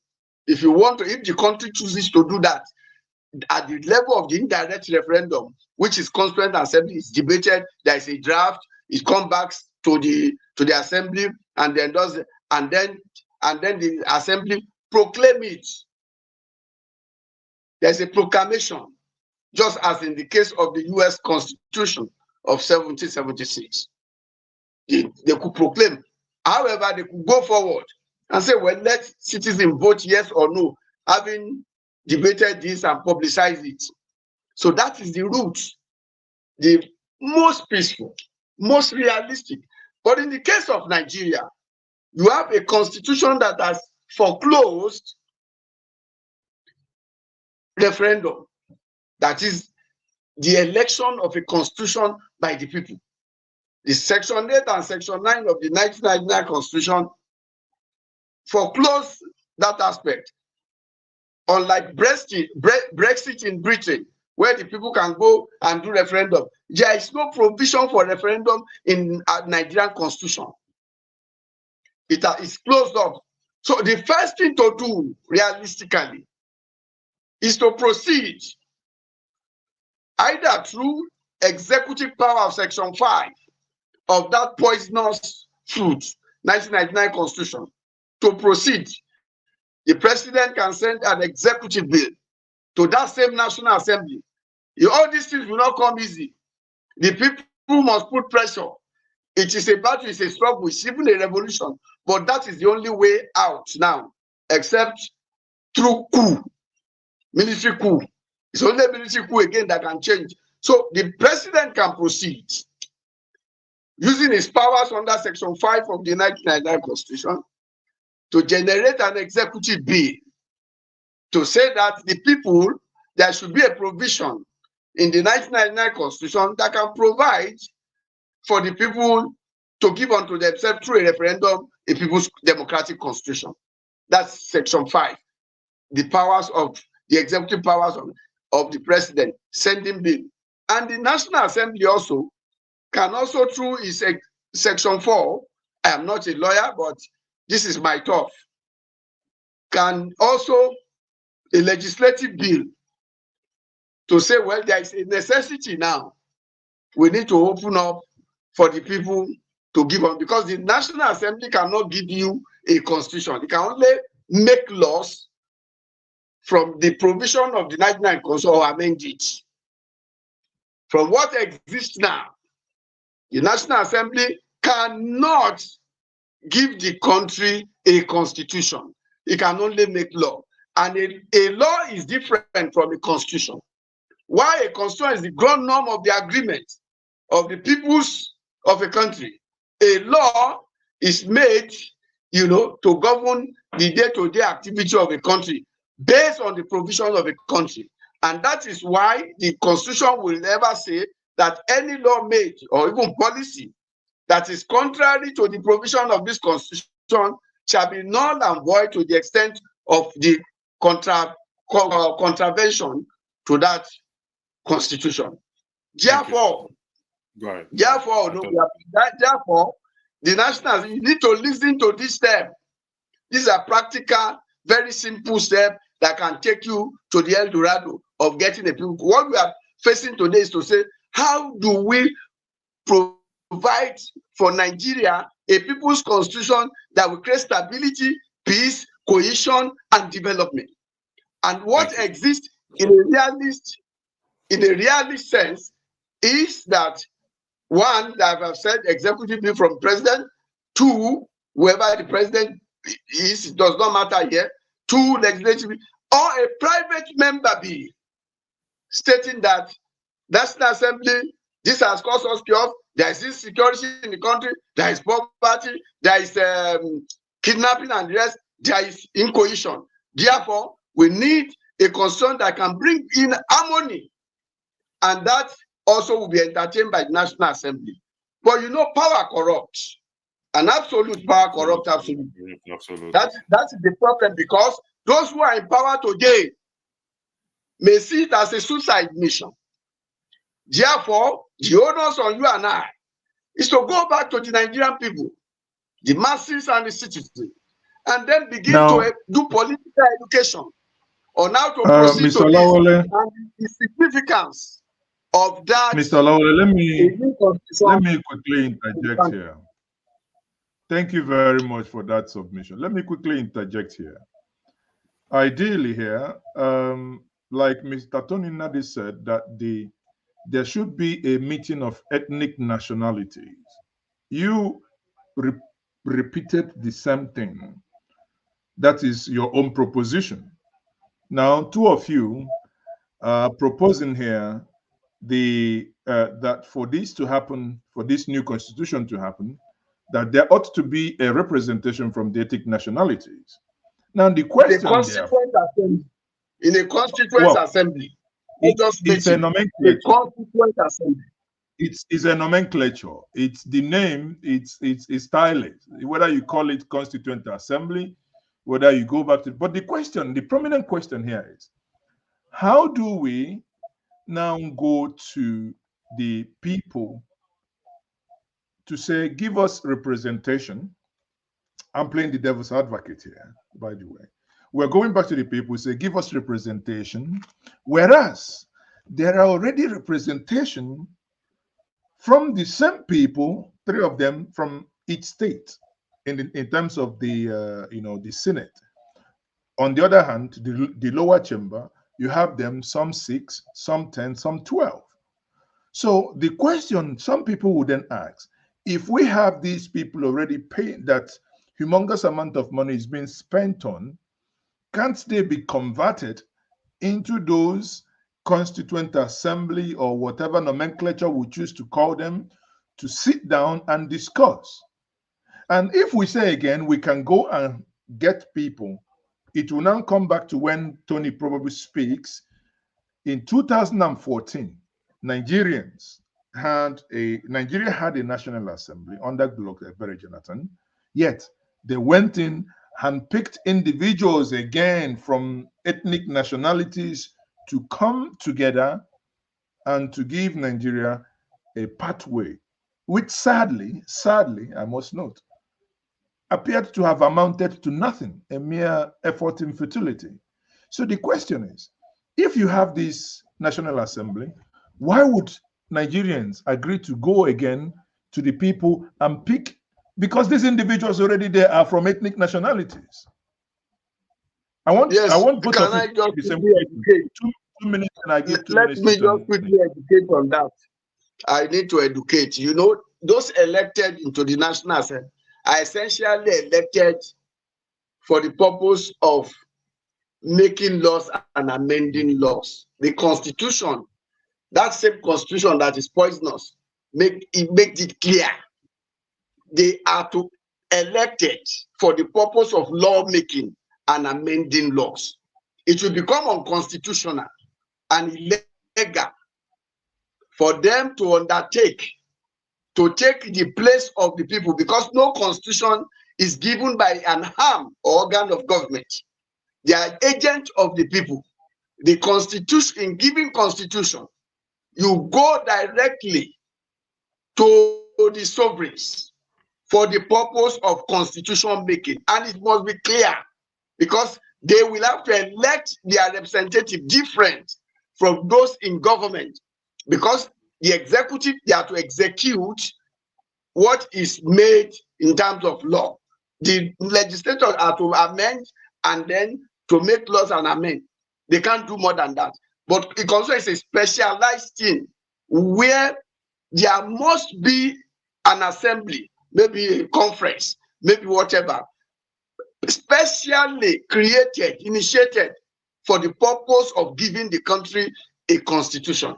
If you want to, if the country chooses to do that, at the level of the indirect referendum, which is constituent assembly, is debated, there is a draft, it comes back to the assembly, and then the assembly proclaim it. There's a proclamation, just as in the case of the US Constitution of 1776. They could proclaim. However, they could go forward and say, well, let citizens vote yes or no, having debated this and publicized it. So that is the route, the most peaceful, most realistic. But in the case of Nigeria, you have a constitution that has foreclosed referendum. That is the election of a constitution by the people. The Section 8 and Section 9 of the 1999 Constitution foreclose that aspect. Unlike Brexit in Britain, where the people can go and do referendum, there is no provision for referendum in a Nigerian Constitution. It is closed off. So the first thing to do, realistically, is to proceed either through executive power of Section 5 of that poisonous fruit, 1999 Constitution, to proceed. The president can send an executive bill to that same National Assembly. All these things will not come easy. The people must put pressure. It is a battle, it's a struggle, it's even a revolution. But that is the only way out now, except through coup, military coup. It's only a military coup again that can change. So the president can proceed using his powers under Section 5 of the 1999 Constitution to generate an executive bill to say that the people, there should be a provision in the 1999 Constitution that can provide for the people to give unto themselves through a referendum a people's democratic constitution. That's Section 5. The powers of the executive powers of the president, sending bill. And the National Assembly also can also, through its Section 4, I am not a lawyer, but this is my thought, can also a legislative bill to say, well, there is a necessity now. We need to open up for the people to give on, because the National Assembly cannot give you a constitution. It can only make laws from the provision of the 1999 Constitution or amend it. From what exists now, the National Assembly cannot give the country a constitution. It can only make law. And a law is different from a constitution. Why a constitution is the ground norm of the agreement of the peoples of a country. A law is made, to govern the day-to-day activity of a country based on the provisions of a country. And that is why the Constitution will never say that any law made or even policy that is contrary to the provision of this Constitution shall be null and void to the extent of the contravention to that Constitution. Therefore, therefore, the national, you need to listen to this step. These are practical, very simple steps that can take you to the El Dorado of getting a people. What we are facing today is to say, how do we provide for Nigeria a people's constitution that will create stability, peace, cohesion, and development? And what exists in a realist sense is that, one, that I've said, executive bill from president. Two, whoever the president is, it does not matter here. Two, legislative, or a private member bill stating that National Assembly, this has caused us chaos, there is insecurity in the country, there is poverty, there is kidnapping and the rest, there is incohesion. Therefore, we need a constitution that can bring in harmony, and that also will be entertained by the National Assembly. But power corrupts. An absolute power corrupts absolutely. Absolutely. That's the problem, because those who are in power today may see it as a suicide mission. Therefore, the onus on you and I is to go back to the Nigerian people, the masses and the citizens, and then begin to do political education on how to proceed Mr. to this Lawole, and the significance of that. Mr. Lawole, let me quickly interject here. Thank you very much for that submission. Let me quickly interject here. Ideally here, like Mr. Tony Nadi said, that there should be a meeting of ethnic nationalities. You repeated the same thing. That is your own proposition. Now, two of you are proposing here that for this to happen, for this new constitution to happen, that there ought to be a representation from the ethnic nationalities. Now, the question in a constituent assembly, it's a nomenclature. A constituent assembly. It's a nomenclature. It's the name. It's stylized. Whether you call it constituent assembly, whether you go back to. But the prominent question here is, how do we now go to the people to say, give us representation? I'm playing the devil's advocate here, by the way. We're going back to the people, say, give us representation, whereas there are already representation from the same people, three of them from each state, in terms of the the Senate. On the other hand, the lower chamber, you have them, some 6, some 10, some 12. So the question some people would then ask, if we have these people already paying, that humongous amount of money is being spent on, can't they be converted into those constituent assembly or whatever nomenclature we choose to call them, to sit down and discuss? And if we say again, we can go and get people, it will now come back to when Tony probably speaks. In 2014, Nigeria had a National Assembly under Goodluck Jonathan, yet they went in and picked individuals again from ethnic nationalities to come together and to give Nigeria a pathway, which sadly, I must note, appeared to have amounted to nothing, a mere effort in futility. So the question is, if you have this National Assembly, why would Nigerians agree to go again to the people and pick? Because these individuals already there are from ethnic nationalities. I want both of you to be same. 2 minutes, and I give 2 minutes. Let me just quickly educate on that. I need to educate. You know, those elected into the National Assembly are essentially elected for the purpose of making laws and amending laws. The Constitution, that same Constitution that is poisonous, makes it clear they are elected for the purpose of lawmaking and amending laws. It will become unconstitutional and illegal for them to undertake to take the place of the people, because no constitution is given by an arm or organ of government. They are agents of the people. The Constitution, in giving constitution, you go directly to the sovereigns for the purpose of constitution making, and it must be clear, because they will have to elect their representative different from those in government, because the executive, they are to execute what is made in terms of law. The legislators are to amend and then to make laws and amend. They can't do more than that. But it also is a specialized thing where there must be an assembly, maybe a conference, maybe whatever, specially created, initiated for the purpose of giving the country a constitution.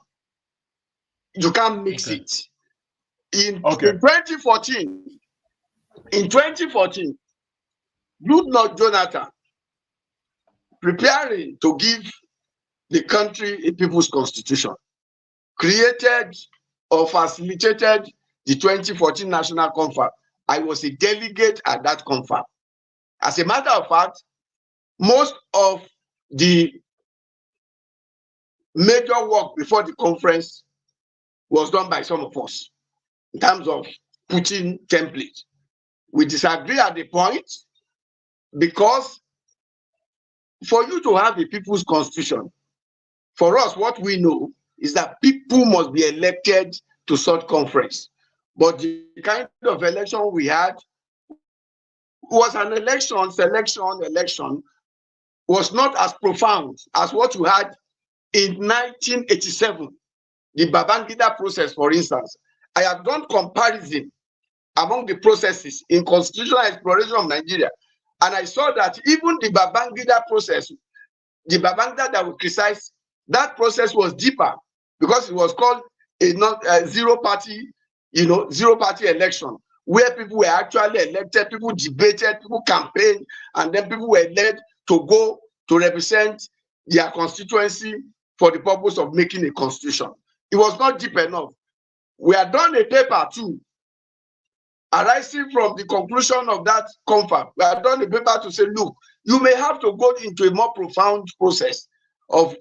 You can't mix it. In 2014, Goodluck Jonathan, preparing to give the country a people's constitution, created or facilitated the 2014 National Conference. I was a delegate at that conference. As a matter of fact, most of the major work before the conference was done by some of us in terms of putting template. We disagree at the point because for you to have a people's constitution, for us, what we know is that people must be elected to such conference. But the kind of election we had was an election was not as profound as what you had in 1987, the Babangida process, for instance. I have done comparison among the processes in constitutional exploration of Nigeria, and I saw that even the Babangida process, the Babangida that we criticize, that process was deeper because it was called a zero party election, where people were actually elected, people debated, people campaigned, and then people were led to go to represent their constituency for the purpose of making a constitution. It was not deep enough. We had done a paper too, arising from the conclusion of that confab. We had done a paper to say, look, you may have to go into a more profound process of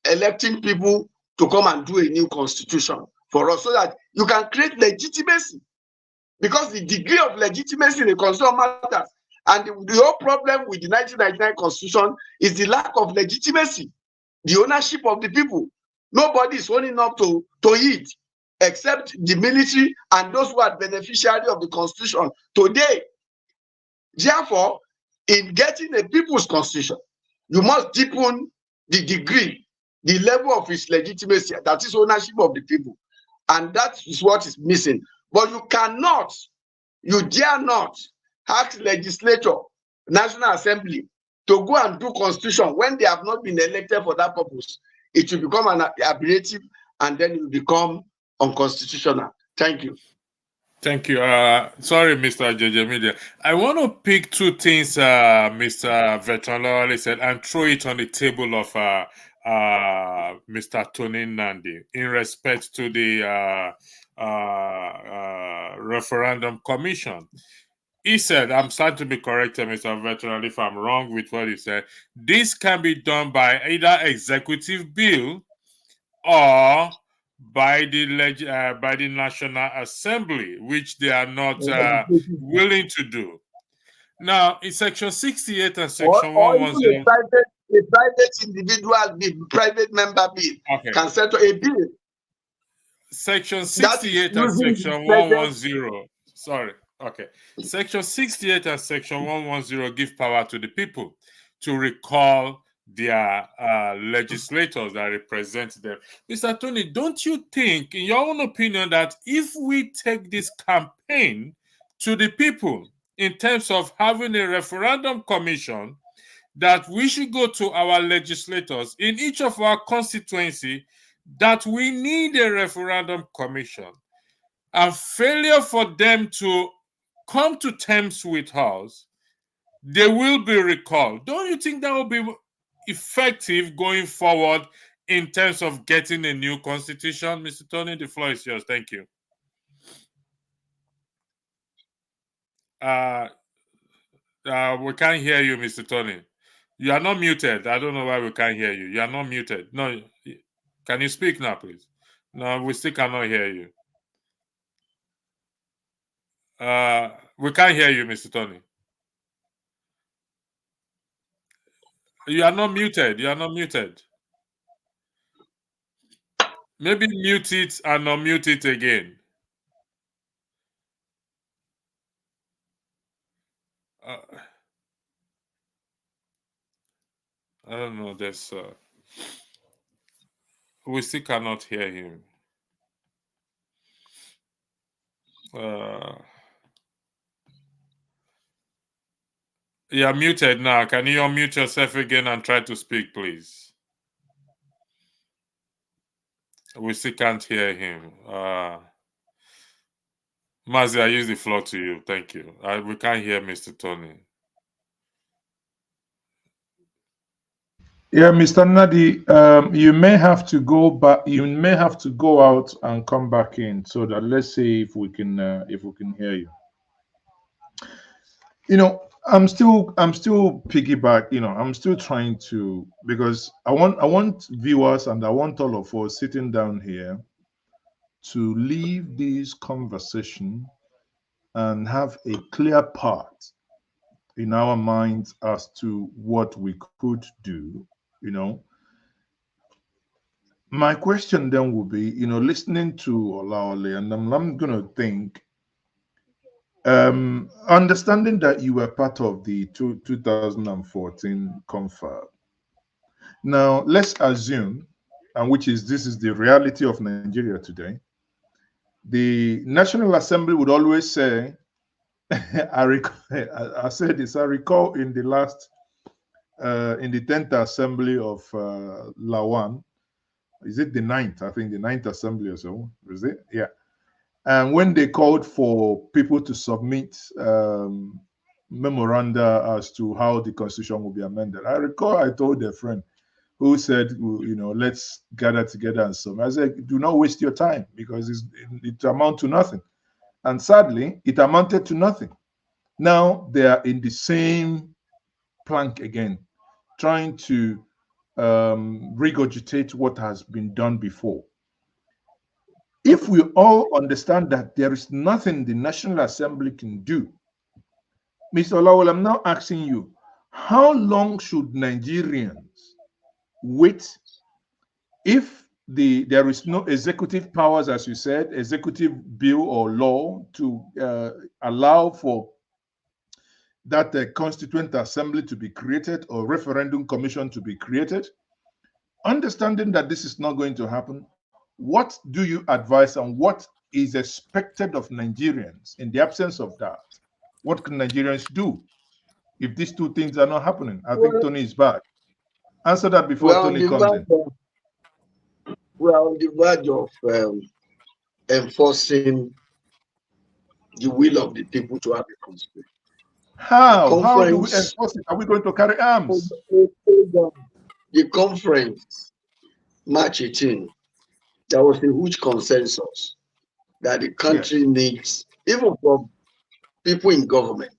electing people to come and do a new constitution for us so that you can create legitimacy. Because the degree of legitimacy in the constitution matters. And the whole problem with the 1999 constitution is the lack of legitimacy, the ownership of the people. Nobody is owning up to it except the military and those who are beneficiaries of the constitution today. Therefore, in getting a people's constitution, you must deepen the degree, the level of its legitimacy, that is ownership of the people. And that is what is missing. But you cannot, you dare not ask legislature, National Assembly, to go and do constitution when they have not been elected for that purpose. It will become an aberrative and then it will become unconstitutional. Thank you. Thank you. Sorry, Mr. Njenje. I want to pick two things Mr. Veteran said and throw it on the table of Mr. Tony Nandi in respect to the Referendum Commission. He said, I'm starting to be corrected, Mr. Veteran, if I'm wrong with what he said. This can be done by either executive bill or by the National Assembly, which they are not willing to do. Now, in Section 68 and Section 110... A private individual bill, private member bill, can settle a bill. Section 68 and Section 110... Sorry. Okay. Section 68 and Section 110 give power to the people to recall their legislators that represent them. Mr. Tony, don't you think, in your own opinion, that if we take this campaign to the people in terms of having a referendum commission, that we should go to our legislators in each of our constituency that we need a referendum commission, and failure for them to come to terms with us, they will be recalled? Don't you think that will be effective going forward in terms of getting a new constitution? Mr. Tony, the floor is yours. Thank you. We can't hear you, Mr. Tony. You are not muted. I don't know why we can't hear you. You are not muted. No, can you speak now, please? No, we still cannot hear you. We can't hear you, Mr. Tony. You are not muted. You are not muted. Maybe mute it and unmute it again. I don't know. There's we still cannot hear him. You are muted now. Can you unmute yourself again and try to speak, please? We still can't hear him. Mazi, I use the floor to you. Thank you. We can't hear Mr. Tony. Yeah, Mr. Nadi, you may have to go back. You may have to go out and come back in, so that let's see if we can hear you. You know, I'm still piggyback, I'm still trying to, because I want viewers and I want all of us sitting down here to leave this conversation and have a clear path in our minds as to what we could do. My question then will be, listening to Olaole, and I'm going to think, understanding that you were part of the 2014 confab. Now, let's assume, and this is the reality of Nigeria today, the National Assembly would always say, I said this, I recall in the last, in the 10th Assembly of Lawan, is it the 9th? I think the 9th Assembly or so, is it? Yeah. And when they called for people to submit memoranda as to how the constitution will be amended, I recall I told a friend who said, let's gather together and submit. I said, do not waste your time because it amounts to nothing. And sadly, it amounted to nothing. Now they are in the same plank again, trying to regurgitate what has been done before. If we all understand that there is nothing the National Assembly can do, Mr. Olawale, I'm now asking you, how long should Nigerians wait if there is no executive powers, as you said, executive bill or law to allow for that constituent assembly to be created or referendum commission to be created? Understanding that this is not going to happen, what do you advise and what is expected of Nigerians in the absence of that? What can Nigerians do if these two things are not happening? I think Tony is back. Answer that before Tony comes in. We're on the verge of enforcing the will of the people to have a constitution. How? How do we enforce it? Are we going to carry arms? The conference, March 18, there was a huge consensus that the country needs, even from people in government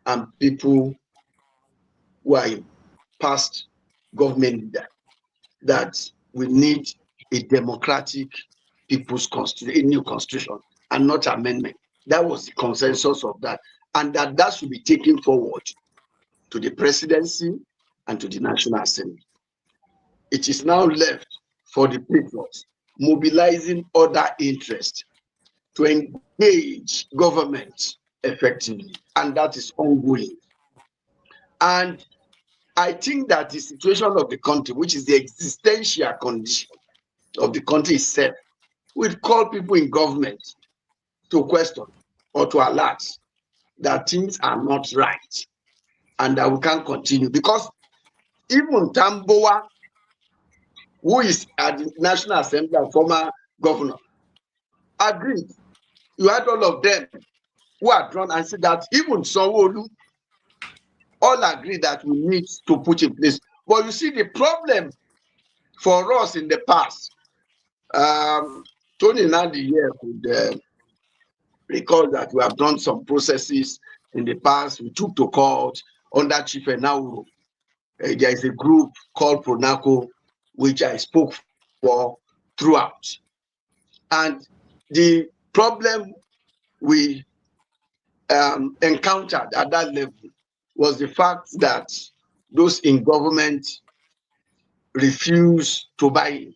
and people who are in past government leaders, that we need a democratic people's constitution, a new constitution, and not amendment. That was the consensus of that. And that should be taken forward to the presidency and to the National Assembly. It is now left for the Patriots mobilizing other interests to engage government effectively, and that is ongoing. And I think that the situation of the country, which is the existential condition of the country itself, will call people in government to question or to alert that things are not right and that we can't continue. Because even Tamboa, who is at the National Assembly and former governor, agreed. You had all of them who are drawn and said that even Sanwo-Olu all agree that we need to put in place. But you see, the problem for us in the past, Tony Nandi here could recall that we have done some processes in the past. We took to court under Chief Anyaoku. There is a group called Pronaco, which I spoke for throughout. And the problem we encountered at that level was the fact that those in government refused to buy in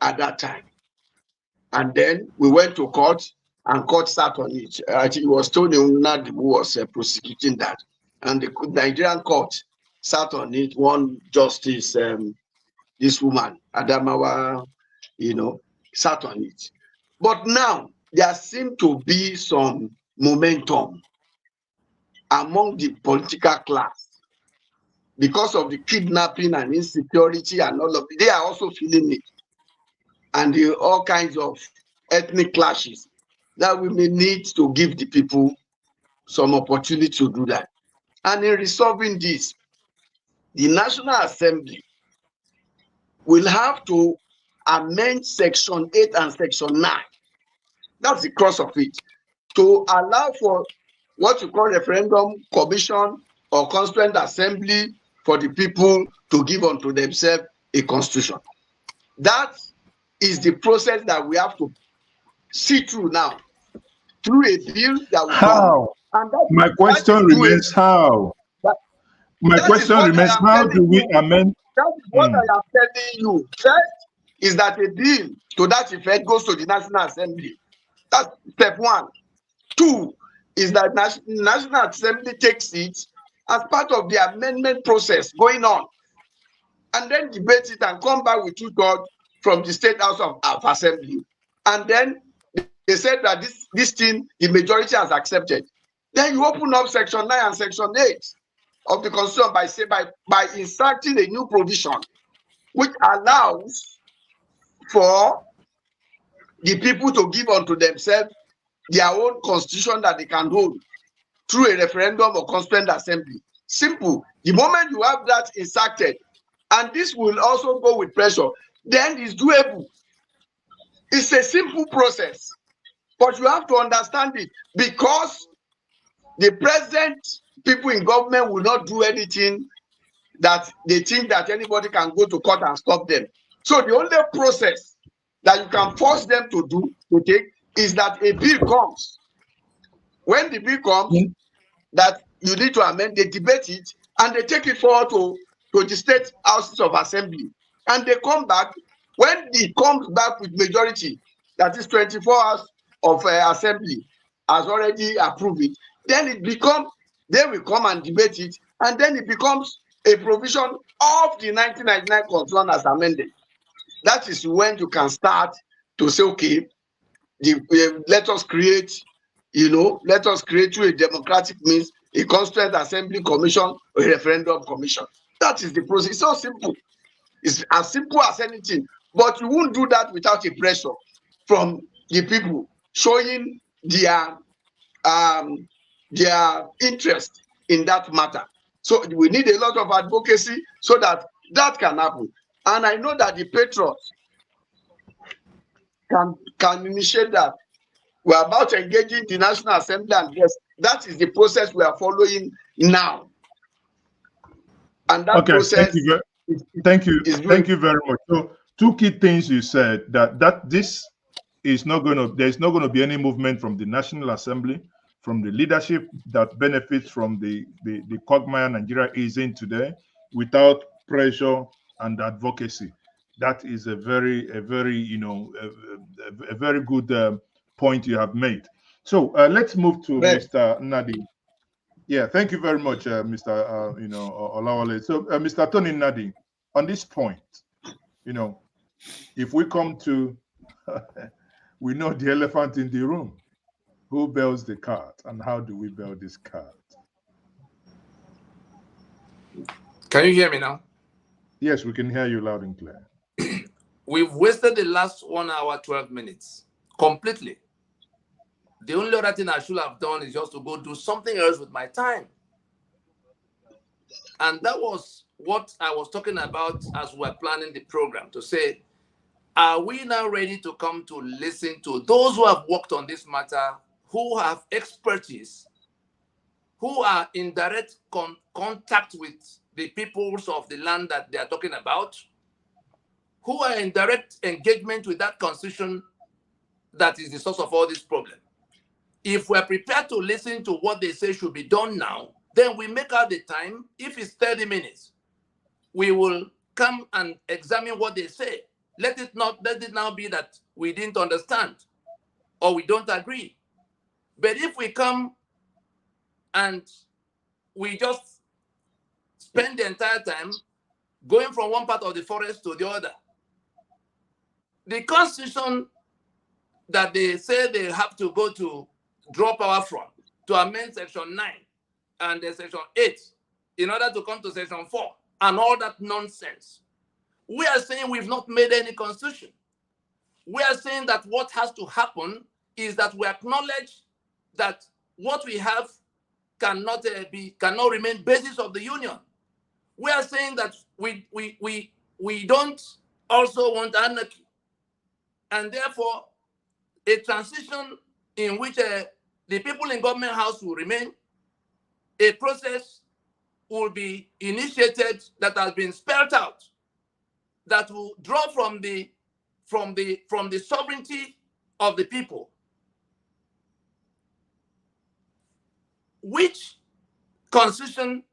at that time. And then we went to court, and court sat on it. I think it was Tony Nadi who was prosecuting that. And the Nigerian court sat on it. One justice, this woman, Adamawa, sat on it. But now there seems to be some momentum among the political class because of the kidnapping and insecurity and all of it. They are also feeling it. And all kinds of ethnic clashes that we may need to give the people some opportunity to do that. And in resolving this, the National Assembly will have to amend Section 8 and Section 9. That's the cross of it, to allow for what you call referendum commission or constituent assembly for the people to give unto themselves a constitution. That is the process that we have to see through now, through a bill that will come. How? And My question remains how? My that is question what remains I am how telling do we you. amend? That is what I am telling you. First is that a bill to that effect goes to the National Assembly. That's step one. Two is that National Assembly takes it as part of the amendment process going on, and then debate it and come back with 2/3 from the State House of Assembly. And then they said that this thing, the majority has accepted. Then you open up Section 9 and Section 8 of the Constitution by inserting a new provision which allows for the people to give unto themselves their own constitution that they can hold through a referendum or constituent assembly. Simple. The moment you have that inserted, and this will also go with pressure, then it's doable. It's a simple process, but you have to understand it, because the present people in government will not do anything that they think that anybody can go to court and stop them. So the only process that you can force them to take is that a bill comes. When the bill comes that you need to amend, they debate it and they take it forward to the State Houses of Assembly, and they come back. When it comes back with majority, that is 24 hours of assembly has already approved it, then they will come and debate it, and then it becomes a provision of the 1999 Constitution as amended. That is when you can start to say, okay, let us create through a democratic means a constituent assembly commission or a referendum commission. That is the process. It's so simple. It's as simple as anything. But you won't do that without a pressure from the people showing their interest in that matter. So we need a lot of advocacy so that can happen. And I know that the Patriots can initiate that. We're about engaging the National Assembly, and yes, that is the process we are following now. And that process. Thank you very much. So, two key things you said, that this is not going to. There's not going to be any movement from the National Assembly, from the leadership that benefits from the quagmire Nigeria is in today, without pressure and advocacy. That is a very good point you have made. So let's move to Mr. Nadi. Yeah, thank you very much, Mr. Olawale. So, Mr. Tony Nadi, on this point, if we come to, we know the elephant in the room. Who bails the cat, and how do we bail this cat? Can you hear me now? Yes, we can hear you loud and clear. We've wasted the last 1 hour, 12 minutes completely. The only other thing I should have done is just to go do something else with my time. And that was what I was talking about as we were planning the program, to say, are we now ready to come to listen to those who have worked on this matter, who have expertise, who are in direct contact with the peoples of the land that they are talking about, who are in direct engagement with that constitution that is the source of all this problem? If we're prepared to listen to what they say should be done now, then we make out the time. If it's 30 minutes, we will come and examine what they say. Let it now be that we didn't understand or we don't agree. But if we come and we just spend the entire time going from one part of the forest to the other, the constitution that they say they have to go to draw power from to amend Section 9 and Section 8 in order to come to Section 4 and all that nonsense. We are saying we've not made any constitution. We are saying that what has to happen is that we acknowledge that what we have cannot remain basis of the union. We are saying that we don't also want anarchy, and therefore a transition in which the people in government house will remain. A process will be initiated that has been spelled out, that will draw from the sovereignty of the people. Which constitution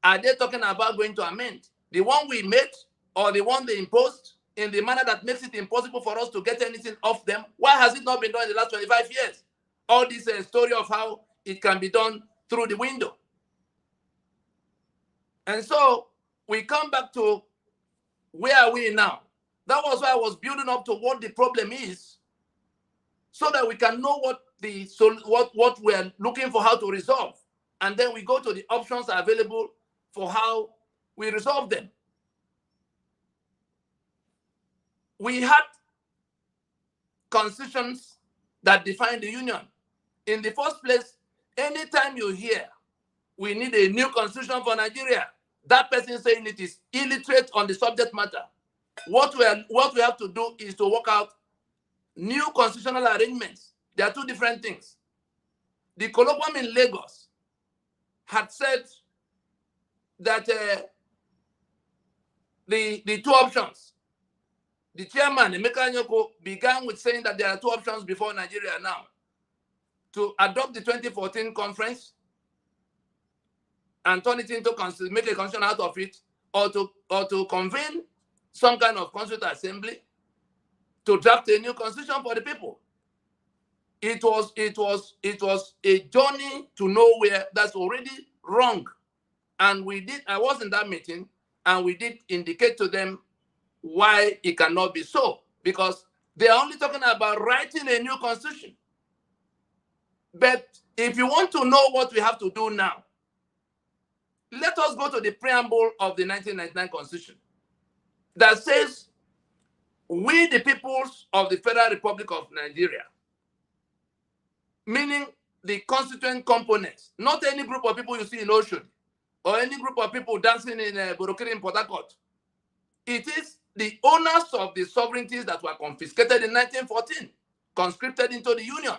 are they talking about going to amend? The one we made or the one they imposed in the manner that makes it impossible for us to get anything off them? Why has it not been done in the last 25 years? All this story of how it can be done through the window. And so we come back to where are we now? That was why I was building up to what the problem is, so that we can know what we're looking for, how to resolve. And then we go to the options available for how we resolve them. We had constitutions that define the union. In the first place, anytime you hear we need a new constitution for Nigeria, that person saying it is illiterate on the subject matter. What we have to do is to work out new constitutional arrangements. There are two different things. The colloquium in Lagos had said that the two options. The chairman, Emeka Anyaoku, began with saying that there are two options before Nigeria now: to adopt the 2014 conference and turn it into, make a constitution out of it, or to convene some kind of constituent assembly to draft a new constitution for the people. It was a journey to nowhere that's already wrong. And I was in that meeting, and we did indicate to them why it cannot be so, because they are only talking about writing a new constitution. But if you want to know what we have to do now, let us go to the preamble of the 1999 Constitution that says, we the peoples of the Federal Republic of Nigeria, meaning the constituent components, not any group of people you see in Ocean or any group of people dancing in Borokiri in Port Harcourt. It is the owners of the sovereignties that were confiscated in 1914, conscripted into the Union,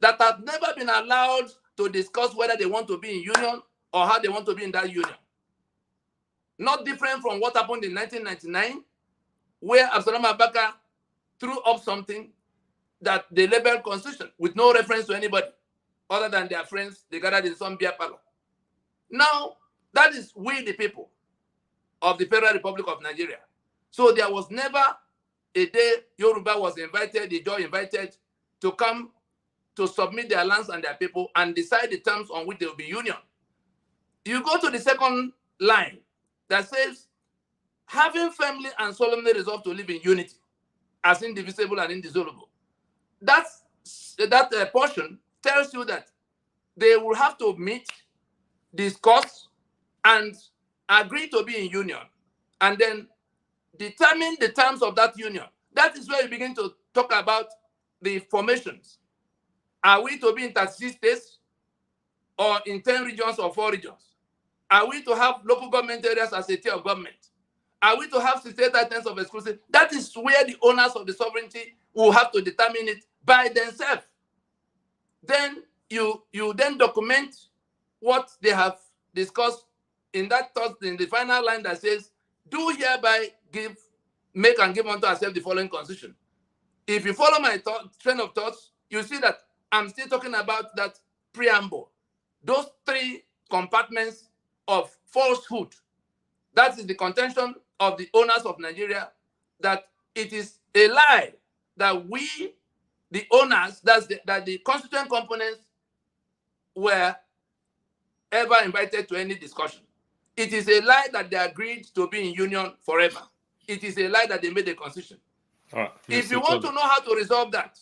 that have never been allowed to discuss whether they want to be in Union or how they want to be in that Union. Not different from what happened in 1999, where Absalom Abaka threw up something that they labeled Constitution with no reference to anybody other than their friends they gathered in some beer parlor. Now, that is we the people of the Federal Republic of Nigeria. So there was never a day Yoruba was invited, Ijaw invited to come to submit their lands and their people and decide the terms on which they will be union. You go to the second line that says, having firmly and solemnly resolved to live in unity as indivisible and indissoluble. That portion tells you that they will have to meet, discuss, and agree to be in union, and then determine the terms of that union. That is where you begin to talk about the formations. Are we to be in 36 states or in 10 regions or 4 regions? Are we to have local government areas as a tier of government? Are we to have state items of exclusive? That is where the owners of the sovereignty will have to determine it by themselves. Then you then document what they have discussed in that thought, in the final line that says, do hereby make and give unto ourselves the following constitution. If you follow my train of thoughts, you see that I'm still talking about that preamble. Those 3 compartments of falsehood. That is the contention of the owners of Nigeria, that it is a lie that we, the owners, that the constituent components were ever invited to any discussion. It is a lie that they agreed to be in union forever. It is a lie that they made a constitution. If you want to know how to resolve that,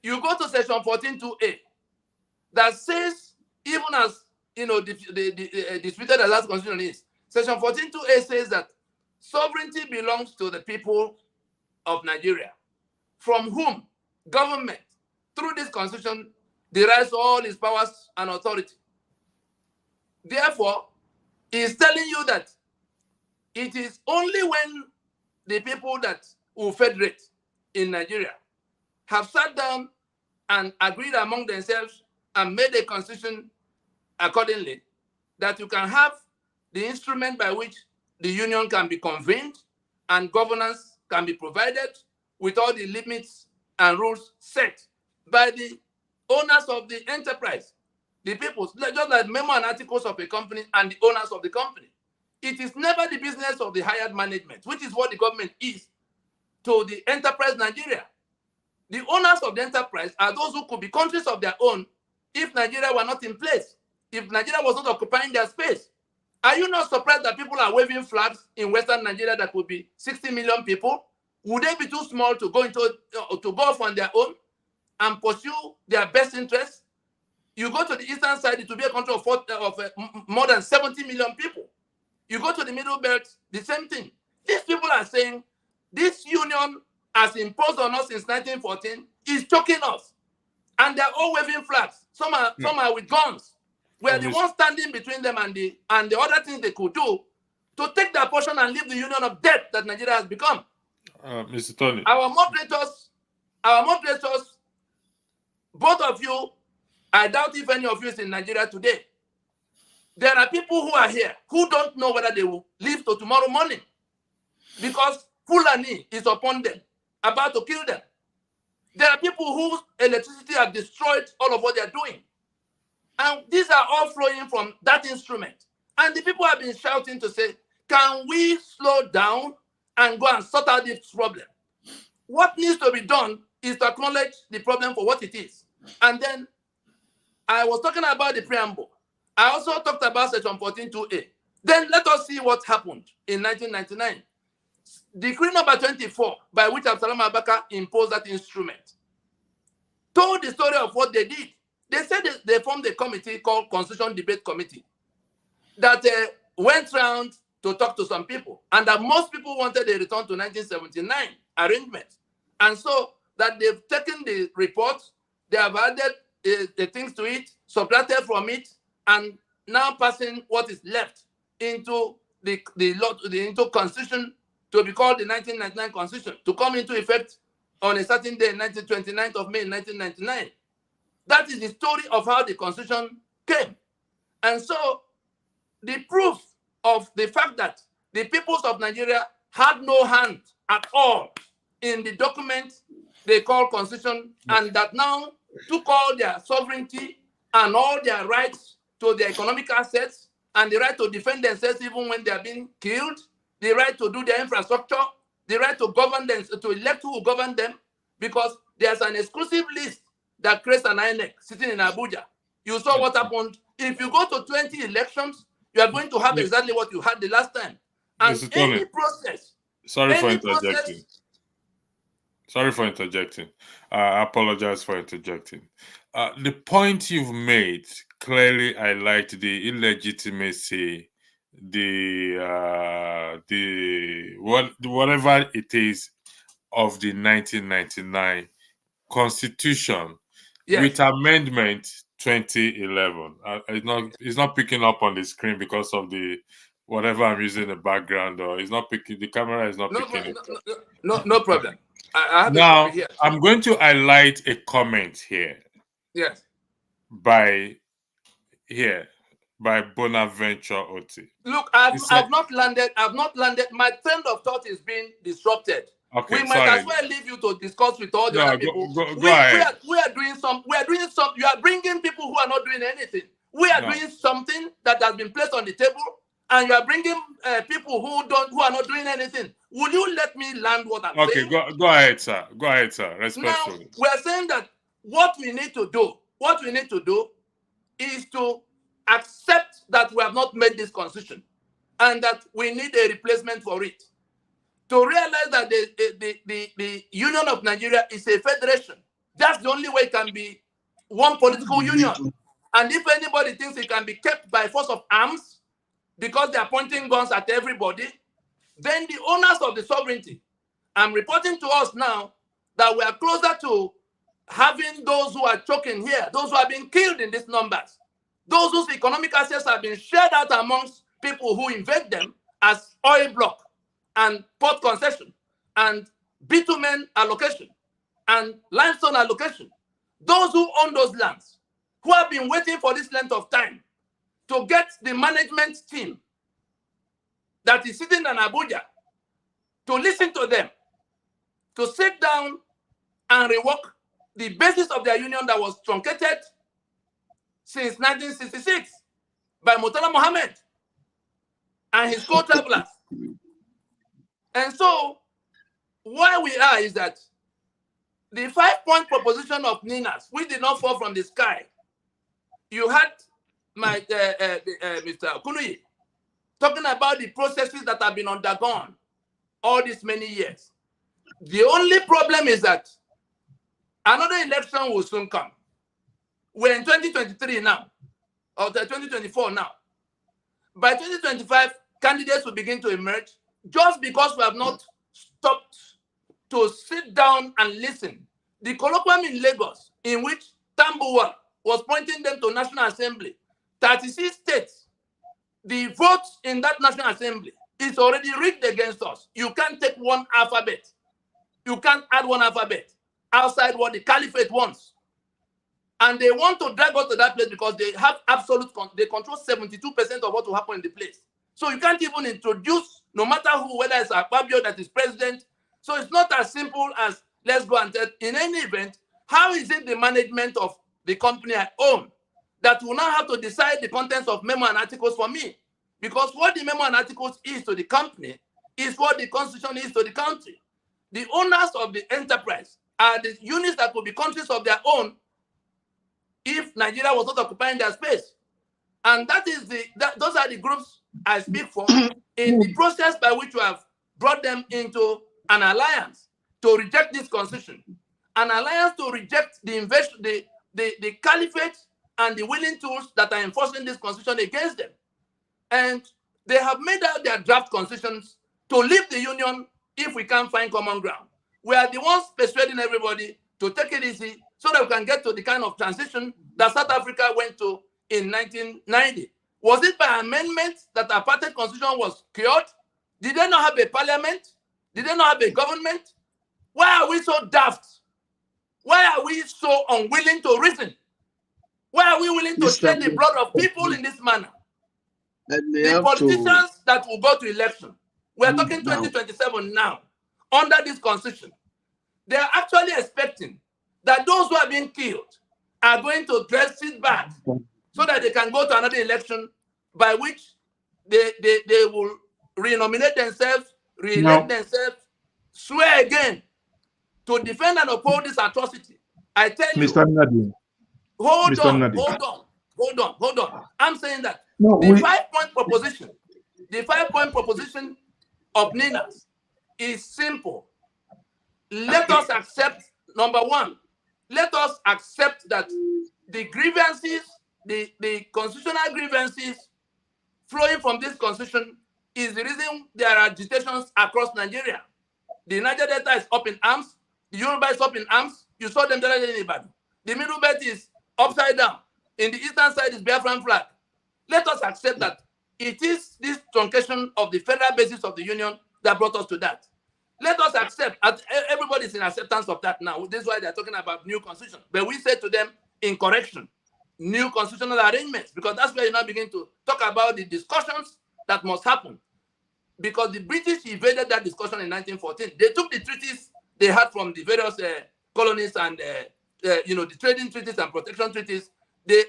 you go to section 14.2a that says, even as the disputed as that constitution is, section 14.2a says that sovereignty belongs to the people of Nigeria, from whom government, through this constitution, derives all its powers and authority. Therefore, it's telling you that it is only when the people that will federate in Nigeria have sat down and agreed among themselves and made a constitution accordingly, that you can have the instrument by which the union can be convened and governance can be provided with all the limits and rules set by the owners of the enterprise, the people, just like memo and articles of a company and the owners of the company. It is never the business of the hired management, which is what the government is to the enterprise Nigeria. The owners of the enterprise are those who could be countries of their own if Nigeria were not in place, if Nigeria was not occupying their space. Are you not surprised that people are waving flags in Western Nigeria that would be 60 million people? Would they be too small to go to go off on their own and pursue their best interests? You go to the eastern side, it will be a country of more than 70 million people. You go to the middle belt, the same thing. These people are saying this union, as imposed on us since 1914, is choking us. And they're all waving flags. Some are with guns. We're the ones standing between them and the other things they could do to take their portion and leave the union of death that Nigeria has become. Mr. Tony. Our moderators, both of you, I doubt if any of you is in Nigeria today. There are people who are here who don't know whether they will live to tomorrow morning because Fulani is upon them, about to kill them. There are people whose electricity have destroyed all of what they are doing. And these are all flowing from that instrument. And the people have been shouting to say, can we slow down and go and sort out this problem? What needs to be done is to acknowledge the problem for what it is. And then I was talking about the preamble. I also talked about section 14.2a. Then let us see what happened in 1999. Decree number 24, by which Absalom Abaka imposed that instrument, told the story of what they did. They said they formed a committee called Constitution Debate Committee that went around to talk to some people, and that most people wanted a return to 1979 arrangement. And so that they've taken the report, they have added the things to it, subtracted from it, and now passing what is left into into Constitution to be called the 1999 Constitution, to come into effect on a certain day, 29th of May 1999. That is the story of how the Constitution came. And so the proof of the fact that the peoples of Nigeria had no hand at all in the document they call Constitution, and that now took all their sovereignty and all their rights to their economic assets and the right to defend themselves even when they are being killed, the right to do their infrastructure, the right to govern them, to elect who will govern them, because there's an exclusive list that creates an INEC sitting in Abuja. You saw what happened. If you go to 20 elections, you are going to have exactly what you had the last time. And any process. Sorry for interjecting. Sorry for interjecting. I apologize for interjecting. The point you've made clearly highlights the illegitimacy, whatever it is of the 1999 Constitution with Amendment 2011. It's not picking up on the screen because of the whatever I'm using in the background, or it's not picking. The camera is not picking it. No problem. I have now, here. I'm going to highlight a comment here. Yes. By Bonaventure Oti. Look, I've not landed. My train of thought is being disrupted. Okay, we might as well leave you to discuss with all the other people. Go ahead. We are doing some. You are bringing people who are not doing anything. We are doing something that has been placed on the table, and you are bringing people who are not doing anything. Will you let me land what I'm saying? Okay, go ahead, sir. Go ahead, sir. Respectfully. Now, we are saying that what we need to do is to accept that we have not made this constitution and that we need a replacement for it. To realize that the Union of Nigeria is a federation. That's the only way it can be one political union. And if anybody thinks it can be kept by force of arms because they are pointing guns at everybody, then the owners of the sovereignty, I'm reporting to us now that we are closer to having those who are choking here, those who are being killed in these numbers, those whose economic assets have been shared out amongst people who invade them as oil block and port concession and bitumen allocation and limestone allocation. those who own those lands, who have been waiting for this length of time to get the management team that is sitting in Abuja to listen to them, to sit down and rework the basis of their union that was truncated since 1966 by Murtala Mohammed and his co-travelers. And so, where we are is that the 5-point proposition of Ninas, which did not fall from the sky, you had my Mr. Kunuyi talking about the processes that have been undergone all these many years. The only problem is that another election will soon come. We're in 2023 now, or 2024 now. By 2025, candidates will begin to emerge just because we have not stopped to sit down and listen. The colloquium in Lagos, in which Tambuwal was pointing them to National Assembly, 36 states, the votes in that National Assembly is already rigged against us. You can't take one alphabet. You can't add one alphabet outside what the caliphate wants. And they want to drag us to that place because they have absolute, they control 72% of what will happen in the place. So you can't even introduce, no matter who, whether it's Akpabio that is president. So it's not as simple as let's go and tell. In any event, how is it the management of the company I own that will now have to decide the contents of memo and articles for me? Because what the memo and articles is to the company is what the constitution is to the country. The owners of the enterprise are the units that will be countries of their own if Nigeria was not occupying their space. And that is those are the groups I speak for in the process by which we have brought them into an alliance to reject this constitution, an alliance to reject the caliphate and the willing tools that are enforcing this constitution against them. And they have made out their draft constitutions to leave the union if we can't find common ground. We are the ones persuading everybody to take it easy so that we can get to the kind of transition that South Africa went to in 1990. Was it by amendment that the apartheid constitution was cured? Did they not have a parliament? Did they not have a government? Why are we so daft? Why are we so unwilling to reason? Why are we willing to shed the blood of people in this manner? The politicians that will go to election, we are talking 2027 now, under this constitution, they are actually expecting that those who are being killed are going to sit back so that they can go to another election by which they will renominate themselves, re-elect themselves, swear again to defend and uphold this atrocity. I tell you, Mr. Nadi. Hold on. I'm saying that the 5-point proposition of Ninas is simple. Let us accept, number one, let us accept that the grievances, the constitutional grievances flowing from this constitution is the reason there are agitations across Nigeria. The Niger Delta is up in arms. The Yoruba is up in arms. You saw them telling anybody. The Middle Belt is upside down. In the eastern side is Biafran flag. Let us accept that it is this truncation of the federal basis of the union that brought us to that. Let us accept, everybody is in acceptance of that now. This is why they're talking about new constitution. But we say to them, in correction, new constitutional arrangements, because that's where you now begin to talk about the discussions that must happen. Because the British evaded that discussion in 1914. They took the treaties they had from the various colonies and the trading treaties and protection treaties. They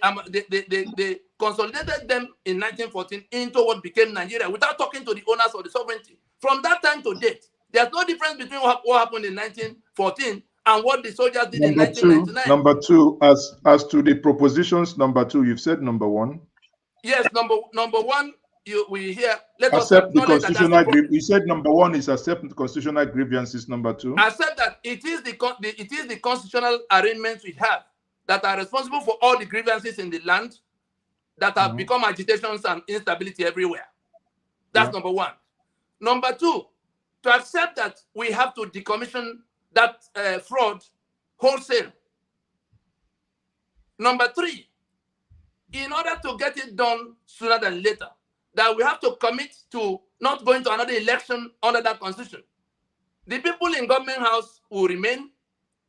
consolidated them in 1914 into what became Nigeria without talking to the owners of the sovereignty. From that time to date, there's no difference between what happened in 1914 and what the soldiers did in 1999. Number two, as to the propositions, number two, you've said number one. Yes, number one, we hear. Let accept us the constitutional grievances. You said number one is accept the constitutional grievances. Number two, accept that it is the constitutional arrangements we have that are responsible for all the grievances in the land that have become agitations and instability everywhere. That's number one. Number two, to accept that we have to decommission that fraud wholesale. Number three, in order to get it done sooner than later, that we have to commit to not going to another election under that constitution. The people in government house will remain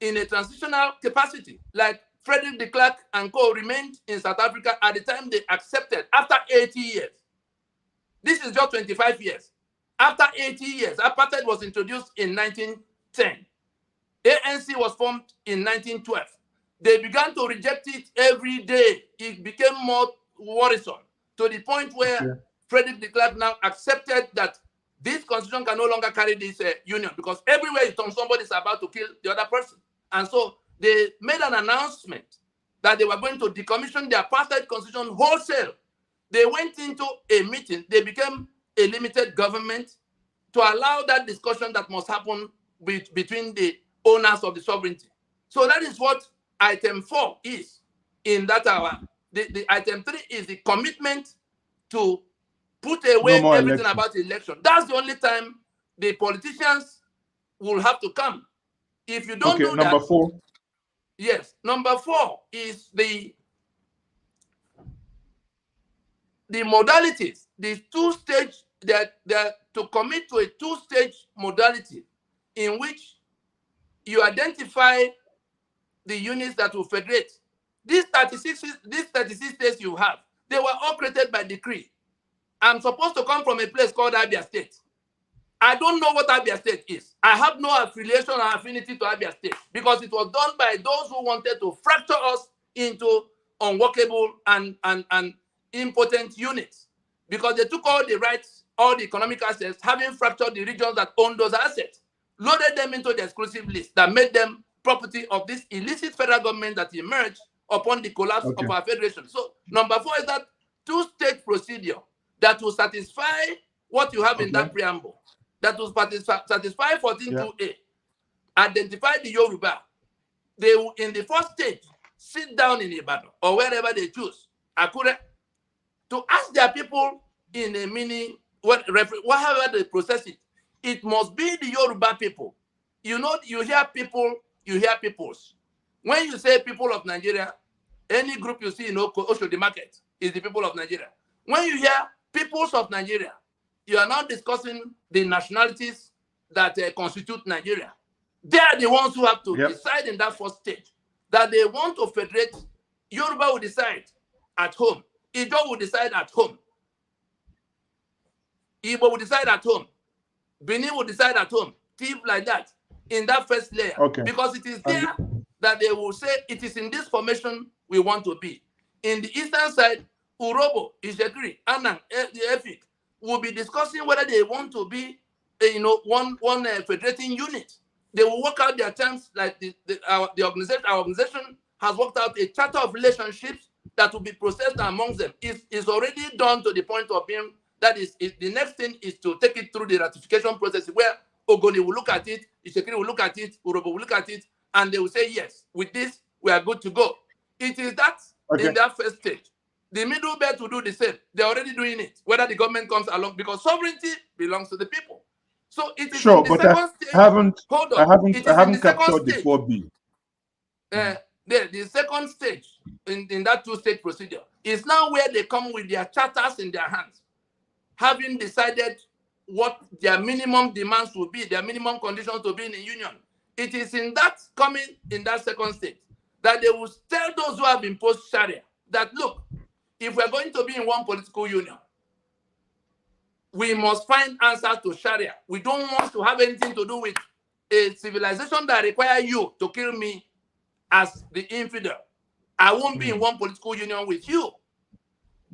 in a transitional capacity, like Frederick de Klerk and co. remained in South Africa at the time they accepted, after 80 years. This is just 25 years. After 80 years, apartheid was introduced in 1910. ANC was formed in 1912. They began to reject it every day. It became more worrisome to the point where Frederick de Klerk now accepted that this constitution can no longer carry this union, because everywhere you turn, somebody is about to kill the other person. And so they made an announcement that they were going to decommission the apartheid constitution wholesale. They went into a meeting. They became a limited government to allow that discussion that must happen between the owners of the sovereignty. So that is what item 4 is in that hour. The item 3 is the commitment to put away everything about the election. That's the only time the politicians will have to come. If you don't do that. Number 4. Yes, number 4 is the modalities, the two-stage, that to commit to a two-stage modality in which you identify the units that will federate. These 36 states you have, they were all created by decree. I'm supposed to come from a place called Abia State. I don't know what Abia State is. I have no affiliation or affinity to Abia State because it was done by those who wanted to fracture us into unworkable and impotent units, because they took all the rights, all the economic assets, having fractured the regions that own those assets, loaded them into the exclusive list that made them property of this illicit federal government that emerged upon the collapse of our federation. So number 4 is that two-stage procedure that will satisfy what you have in that preamble, that will satisfy 14.2a, identify the Yoruba. They will, in the first stage, sit down in Ibadan or wherever they choose, Akure, to ask their people in a mini, however they process it. It must be the Yoruba people. You know, you hear people, you hear peoples. When you say people of Nigeria, any group you see in Oshodi Market is the people of Nigeria. When you hear peoples of Nigeria, you are now discussing the nationalities that constitute Nigeria. They are the ones who have to decide in that first stage that they want to federate. Yoruba will decide at home. Ijo will decide at home. Igbo will decide at home. Benin will decide at home. Thief like that in that first layer. Because it is there that they will say it is in this formation we want to be. In the eastern side, Urobo, Ishekiri, Anang, Efik will be discussing whether they want to be, one federating unit. They will work out their terms, like our organization has worked out a charter of relationships that will be processed amongst them. It's already done to the point of being, that is the next thing is to take it through the ratification process, where Ogoni will look at it, Ishekiri will look at it, Urobo will look at it, and they will say, yes, with this, we are good to go. It is that in that first stage. The middle belt will do the same. They're already doing it, whether the government comes along, because sovereignty belongs to the people. So it is in the second stage. I haven't captured the 4B. The second stage in that two-stage procedure is now where they come with their charters in their hands, having decided what their minimum demands will be, their minimum conditions to be in a union. It is in that coming in that second stage that they will tell those who have imposed Sharia that, look, if we're going to be in one political union, we must find answers to Sharia. We don't want to have anything to do with a civilization that requires you to kill me as the infidel. I won't be in one political union with you.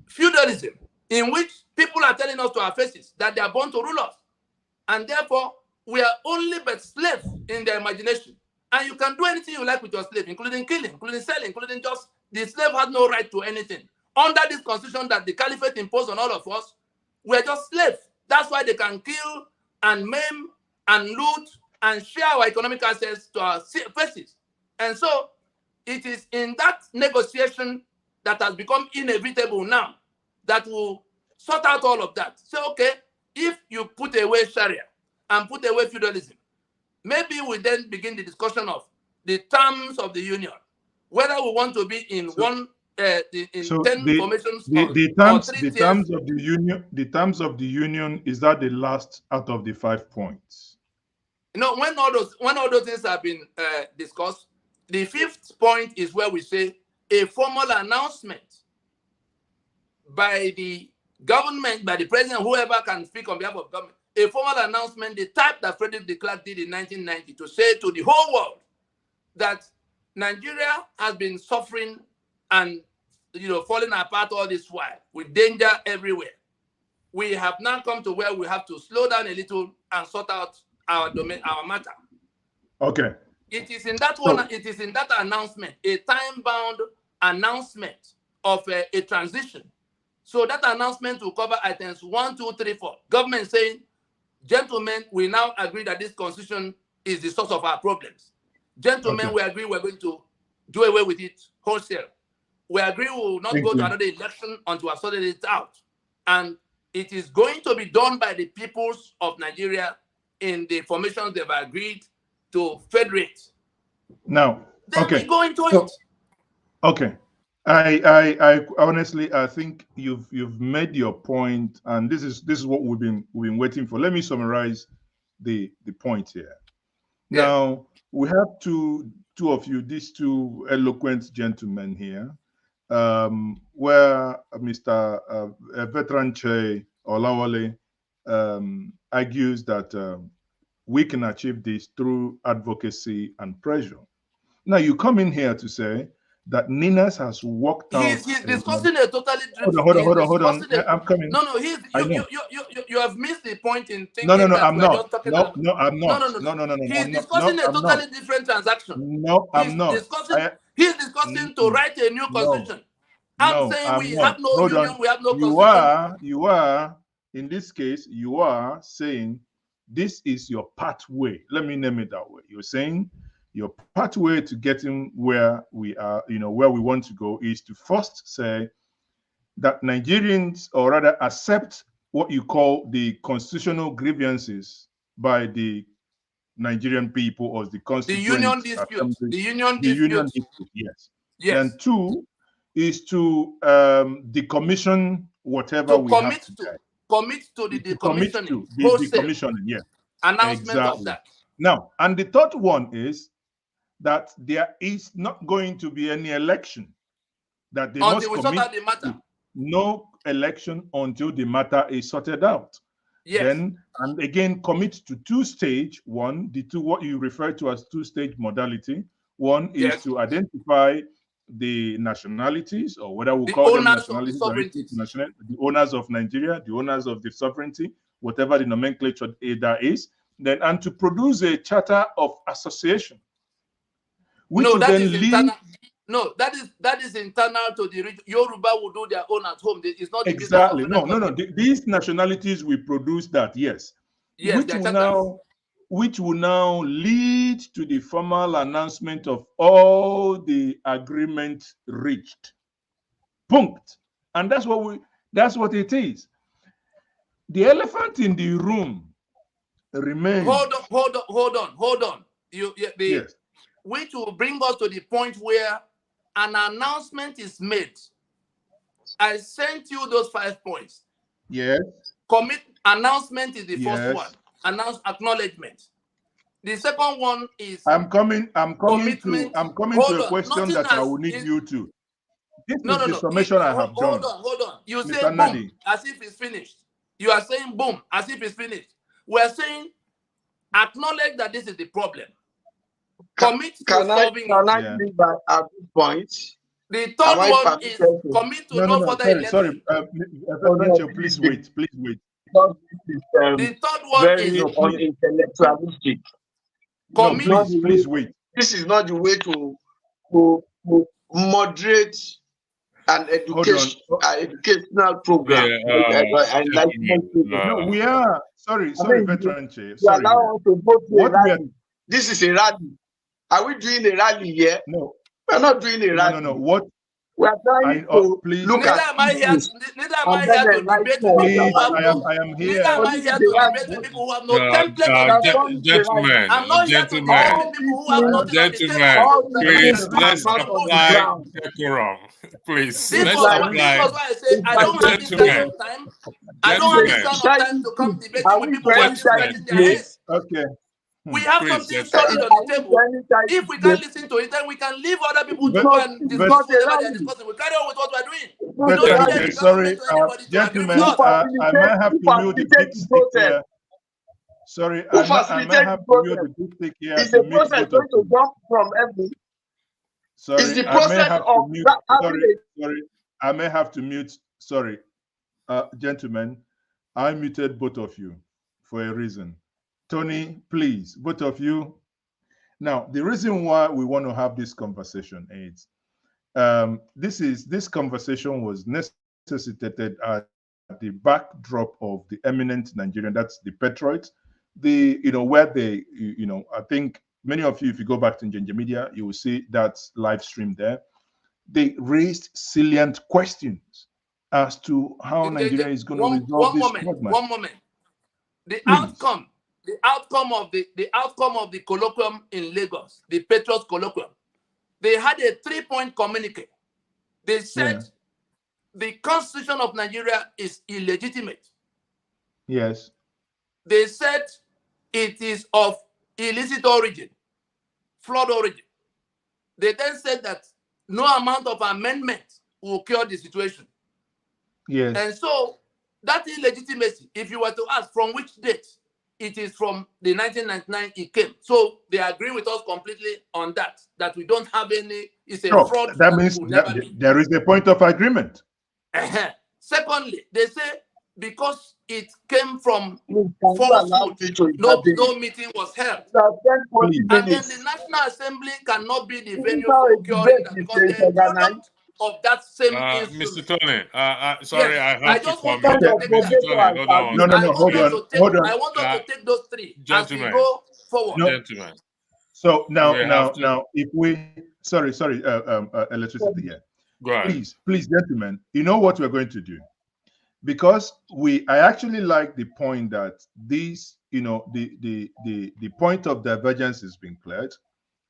Feudalism, in which people are telling us to our faces that they are born to rule us. And therefore, we are only but slaves in their imagination. And you can do anything you like with your slave, including killing, including selling, including just, the slave has no right to anything. Under this constitution that the caliphate imposed on all of us, we're just slaves. That's why they can kill and maim and loot and share our economic assets to our faces. And so it is in that negotiation that has become inevitable now that will sort out all of that. So, okay, if you put away Sharia and put away feudalism, maybe we then begin the discussion of the terms of the union, whether we want to be in 10 formations. The terms of the union, is that the last out of the 5 points? When all those things have been discussed, The fifth point is where we say a formal announcement by the government, by the president, whoever can speak on behalf of government, a formal announcement, the type that Frederick de Klerk did in 1990, to say to the whole world that Nigeria has been suffering and falling apart all this while with danger everywhere. We have now come to where we have to slow down a little and sort out our matter. Okay. It is in that one. It is in that announcement, a time-bound announcement of a transition. So that announcement will cover items 1, 2, 3, 4. Government saying, gentlemen, we now agree that this constitution is the source of our problems. Gentlemen, we agree we're going to do away with it wholesale. We agree we will not go to another election until we have sorted it out. And it is going to be done by the peoples of Nigeria in the formations they've agreed to federate. Now, then we go into it. Okay. I honestly, I think you've made your point, and this is what we've been waiting for. Let me summarize the point here. Yeah. Now we have two of you, these two eloquent gentlemen here, where Mr. Veteran Che Olawale argues that we can achieve this through advocacy and pressure. Now you come in here to say that Ninas has worked out. He's discussing a totally different. Hold on. I'm coming. No. You have missed the point in thinking. No, I'm not. No, I'm not. No. He's discussing a totally different transaction. No, I'm not. He's discussing to write a new constitution. I'm saying we have no union. We have no constitution. You are in this case. You are saying this is your pathway. Let me name it that way. You're saying your pathway to getting where we are, where we want to go, is to first say that Nigerians, or rather accept what you call the constitutional grievances by the Nigerian people, or the constituent. The union dispute. The union dispute, yes. And two is to decommission whatever we have to do. Commit to the decommissioning. Yes. Announcement of that. Now, and the third one is that there is not going to be any election. That they must commit the matter. No election until the matter is sorted out. Yes. Then, and again, commit to two-stage. One, what you refer to as two-stage modality. One is to identify the nationalities, or whether we call them nationalities, the owners of Nigeria, the owners of the sovereignty, whatever the nomenclature that is. Then, and to produce a charter of association. That is internal to the region. Yoruba will do their own at home. It's not exactly. No. These nationalities will produce that, yes. Yes, which will now lead to the formal announcement of all the agreements reached. Punct. And that's what it is. The elephant in the room remains. Hold on. Yes. Which will bring us to the point where an announcement is made. I sent you those 5 points. Yes. Announcement is the first one. Acknowledgement. The second one is I'm coming to a question that I will need you to. This is the summation I have done. Hold on. You say boom as if it's finished. You are saying boom as if it's finished. We are saying acknowledge that this is the problem. Commit to solving it. Can I leave at this point? The third one is commit to no further election. Sorry, please wait. The third one is unintellectualistic. Please wait. This is not the way to moderate an educational program. No, we are. Sorry, Veteran Che. This is a rally. Are we doing a rally here? No. We're not doing a rally. No. What? We are trying to look at. Neither am I here to debate with people who have no. I am here. Neither am I here to debate with people who have no template. Gentlemen, I'm not here to debate with people who have nothing on the table. Please, let's apply decorum. Please, let's apply. This was why I said I don't have this kind of time. I don't have this kind of time to come debate with people who are just scratching their heads. Okay. We have Please, something let's solid start. on the table. If we can't listen to it, then we can leave other people to go and discuss whatever they are discussing. We carry on with what we are doing. We don't need any government or anybody to agree with us. I might have to mute the big stick here. Sorry, I might have to mute the big stick here. Is the process going to jump from heaven? Sorry, is the process of mute, sorry, I may have to mute. Sorry, gentlemen, I muted both of you for a reason. Tony, please, both of you. Now, the reason why we want to have this conversation is this conversation was necessitated at the backdrop of the eminent Nigerian, that's the Patriots, where they, I think many of you, if you go back to Njenje Media, you will see that live stream there. They raised salient questions as to how Nigeria is going to resolve this problem. One moment. The outcome of the colloquium in Lagos, the Patriots colloquium, they had a 3-point communique. They said the constitution of Nigeria is illegitimate. Yes. They said it is of illicit origin, flawed origin. They then said that no amount of amendment will cure the situation. Yes. And so that illegitimacy, if you were to ask from which date, it is from the 1999 it came. So they agree with us completely on that we don't have any, it's a fraud. That means there is a point of agreement. Secondly, they say because it came from false food, no meeting was held. And then the National Assembly cannot be the venue for curing that because they're a product of that same instrument. Mr. Tony, sorry, yes, I have to just want comment. to take Mr. Tony, hold on. I want us to take those three gentlemen, as we go forward. Gentlemen. So now, if we, sorry, electricity here. Go ahead. Please, gentlemen, you know what we're going to do? Because I actually like the point that these, the point of divergence has been cleared.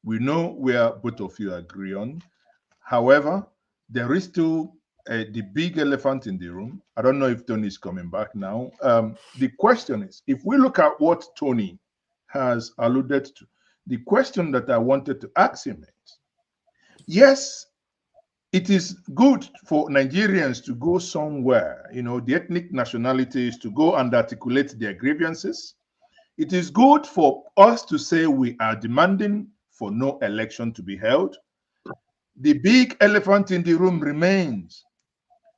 We know where both of you agree on. However, there is still the big elephant in the room. I don't know if Tony is coming back now. The question is, if we look at what Tony has alluded to, the question that I wanted to ask him is, yes, it is good for Nigerians to go somewhere, the ethnic nationalities to go and articulate their grievances. It is good for us to say we are demanding for no election to be held. The big elephant in the room remains.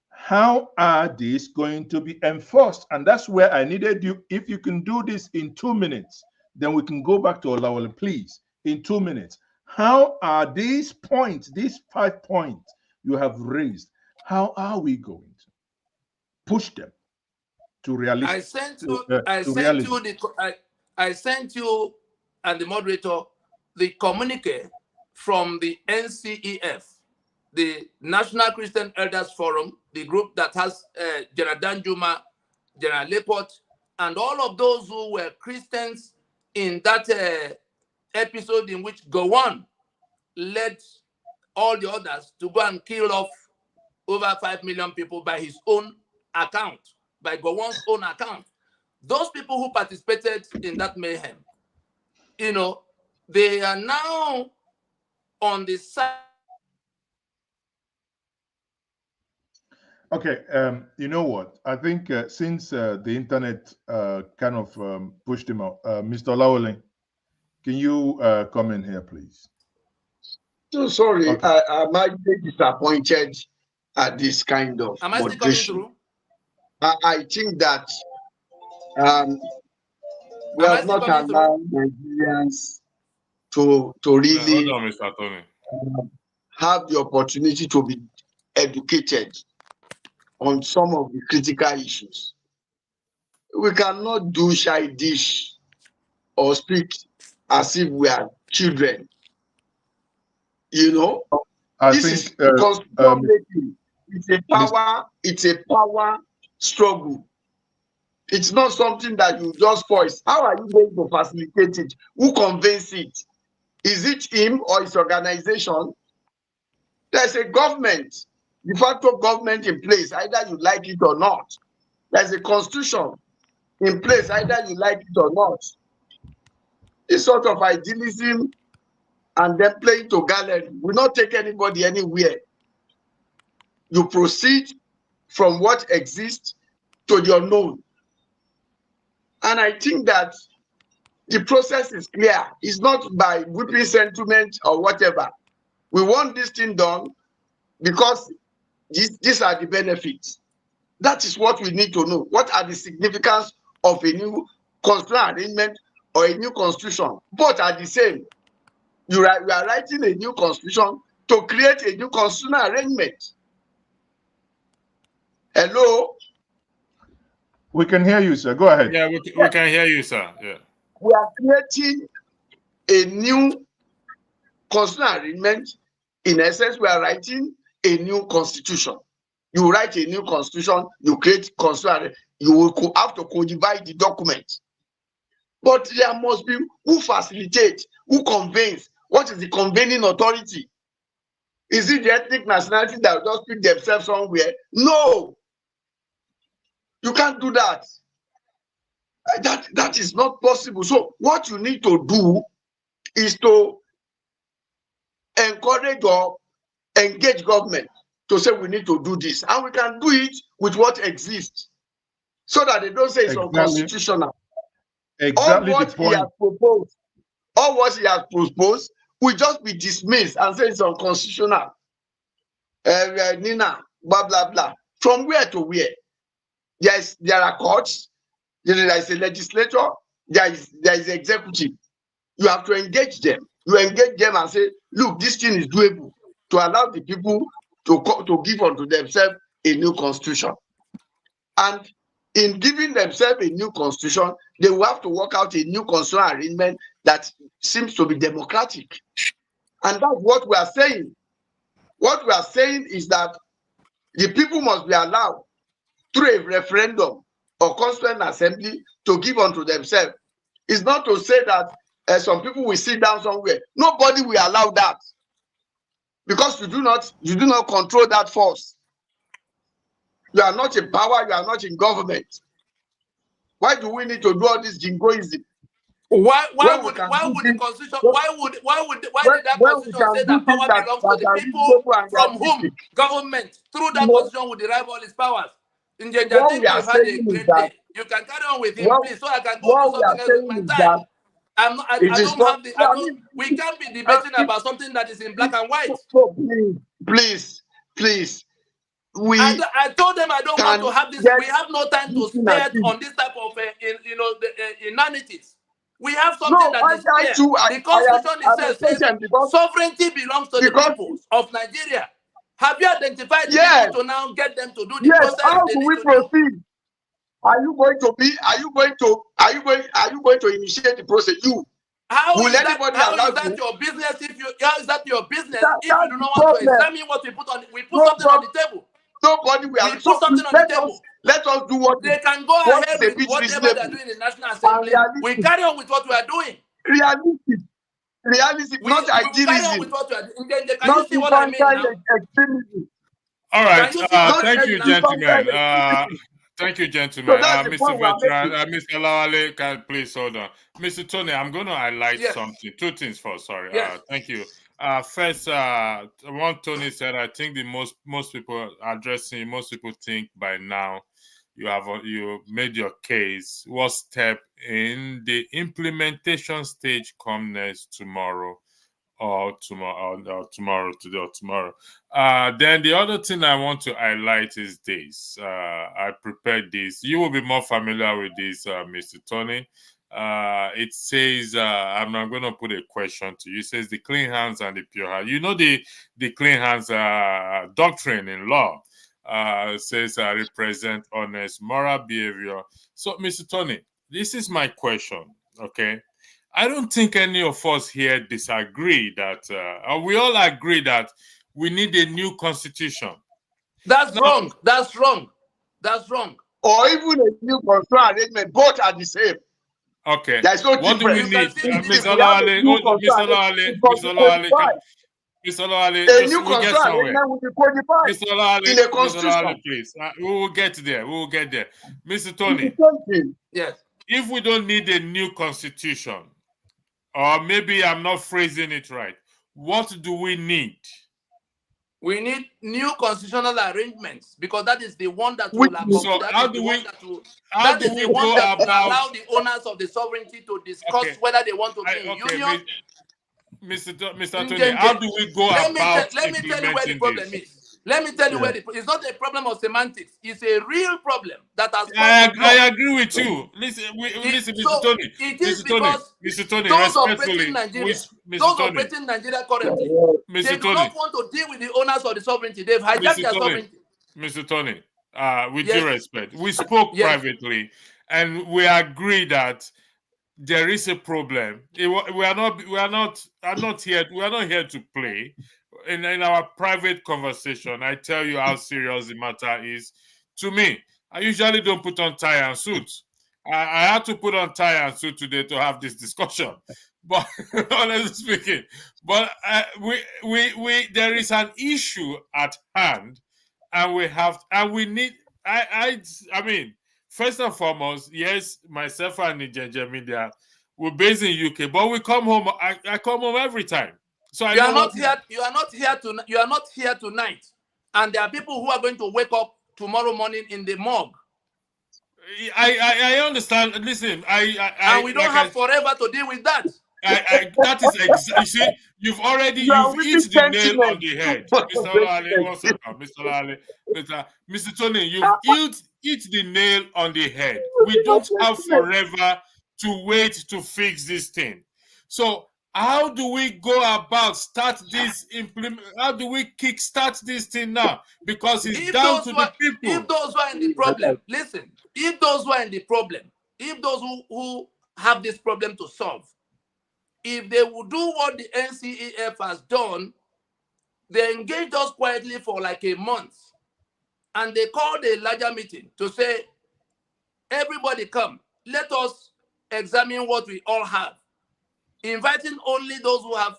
How are these going to be enforced? And that's where I needed you. If you can do this in 2 minutes, then we can go back to Olawale, please, in 2 minutes. How are these points, these 5 points you have raised, how are we going to push them to reality? I sent you and the moderator the communique from the NCEF, the National Christian Elders Forum, the group that has General Danjuma, General Lepot, and all of those who were Christians in that episode in which Gowon led all the others to go and kill off over 5 million people by his own account, by Gowon's own account. Those people who participated in that mayhem, they are now on the side. Okay, you know what? I think since the internet kind of pushed him out, Mr. Olawale, can you come in here, please? So sorry, okay. I might be disappointed at this kind of moderation. I think that we have not allowed Nigerians to really hold on, Mr. Tony. Have the opportunity to be educated on some of the critical issues. We cannot do shy dish or speak as if we are children. It's a power struggle. It's not something that you just voice. How are you going to facilitate it? Who convinces it? Is it him or his organization? There's a government, de facto government in place, either you like it or not. There's a constitution in place, either you like it or not. This sort of idealism and then playing to gallery will not take anybody anywhere. You proceed from what exists to the unknown. And I think that the process is clear. It's not by whipping sentiment or whatever. We want this thing done because these are the benefits. That is what we need to know. What are the significance of a new constitutional arrangement or a new constitution? Both are the same. We are writing a new constitution to create a new constitutional arrangement. Hello? We can hear you, sir. Go ahead. Yeah, we can hear you, sir. Yeah. We are creating a new constitutional arrangement. In essence, we are writing a new constitution. You write a new constitution, you create constitutional, you will have to codify the document. But there must be who facilitates, who convenes. What is the convening authority? Is it the ethnic nationality that will just pick themselves somewhere? No. You can't do that. That is not possible. So what you need to do is to encourage or engage government to say we need to do this. And we can do it with what exists. So that they don't say it's unconstitutional. Exactly all what the point. He has proposed, all what he has proposed will just be dismissed and say it's unconstitutional. Nina, blah, blah, blah. From where to where? There are courts, there is a legislature, there is executive. You have to engage them. You engage them and say, look, this thing is doable, to allow the people to give unto themselves a new constitution. And in giving themselves a new constitution, they will have to work out a new constitutional arrangement that seems to be democratic. And that's what we are saying. What we are saying is that the people must be allowed through a referendum or constituent assembly to give unto themselves. It's not to say that some people will sit down somewhere. Nobody will allow that, because you do not control that force. You are not in power. You are not in government. Why do we need to do all this jingoism? Why did that constitution say that power belongs to the people from whom government through that constitution would derive all its powers? Njenje, I think you've had a great day. You can carry on with him, please, so I can go do something else with my time. We can't be debating about something that is in black and white. So please. I told them I don't want to have this. We have no time to spend on this type of inanities. We have something that is clear. The constitution itself says sovereignty belongs to the people of Nigeria. Have you identified the people to now get them to do the process? How do we proceed? Are you going to initiate the process? How is that your business? How is that your business if you do not want to examine what we put on? We put something on the table. Nobody will. We put something on the table. Let us do what they can go ahead with whatever they're doing in the National Assembly. We carry on with what we are doing. Realistic, not idealism. Carry on with what we are doing. Can you see what I mean now? Extremism. All right. Thank you, gentlemen. Thank you, gentlemen. Mr. Veteran, Mr. Lawale, can please hold on. Mr. Tony, I'm going to highlight something. Two things first. Sorry. Thank you. First, what Tony said, I think the most people addressing, most people think by now you made your case. What step in the implementation stage come next tomorrow? Today or tomorrow. Then the other thing I want to highlight is this. I prepared this. You will be more familiar with this, Mr. Tony. It says, I'm going to put a question to you. It says the clean hands and the pure heart. You know the clean hands doctrine in law says represent honest moral behavior. So, Mr. Tony, this is my question, okay? I don't think any of us here disagree that, we all agree that we need a new constitution. That's wrong. That's wrong. That's wrong. Or even a new constitutional arrangement. Both are the same. Okay. There's no what difference. Do we need? Mr. Lawale, a new constitutional arrangement will be codified in a constitution. Mr. Lawale, please. We will get there. Mr. Tony. Yes. If we don't need a new constitution, Or maybe I'm not phrasing it right. What do we need? We need new constitutional arrangements, because that is the one that Which will So how do we will go about? allow the owners of the sovereignty to discuss Okay, whether they want to be in okay, union. Mr. Tony, how Njenje, do we go let about me tell you where the implementing problem this? is. Let me tell you Yeah. where it's not a problem of semantics. It's a real problem that has caused the I law. agree with you. Listen, Mr. So Tony, it is Mr. Tony, those operating respectfully, Nigeria, Mr. Tony, currently, they Mr. do not Tony, want to deal with the owners of the sovereignty. They've hijacked their sovereignty. Mr. Tony, with due Yes, respect, we spoke yes. privately, and we agree that there is a problem. We are not here to play. In our private conversation, I tell you how serious the matter is. To me, I usually don't put on tie and suit. I had to put on tie and suit today to have this discussion. But honestly speaking, but there is an issue at hand, and we need. I mean, first and foremost, yes, myself and Njenje Media, we're based in UK, but we come home. I come home every time, so I You know are what. you are not here tonight, and there are people who are going to wake up tomorrow morning in the morgue. I understand. Listen, and we don't have forever to deal with that. That is exactly. You see, you've hit the nail on the head, Mr. Olale. One second, Mr. Olale, Mr. Tony, you've hit the nail on the head. We don't have forever to wait to fix this thing. So how do we go about how do we kickstart this thing now? Because it's down to the people. If those who are in the problem, listen, if those who are in the problem, if those who have this problem to solve, if they would do what the NCEF has done, they engaged us quietly for like a month, and they called a larger meeting to say, everybody come, let us examine what we all have, inviting only those who have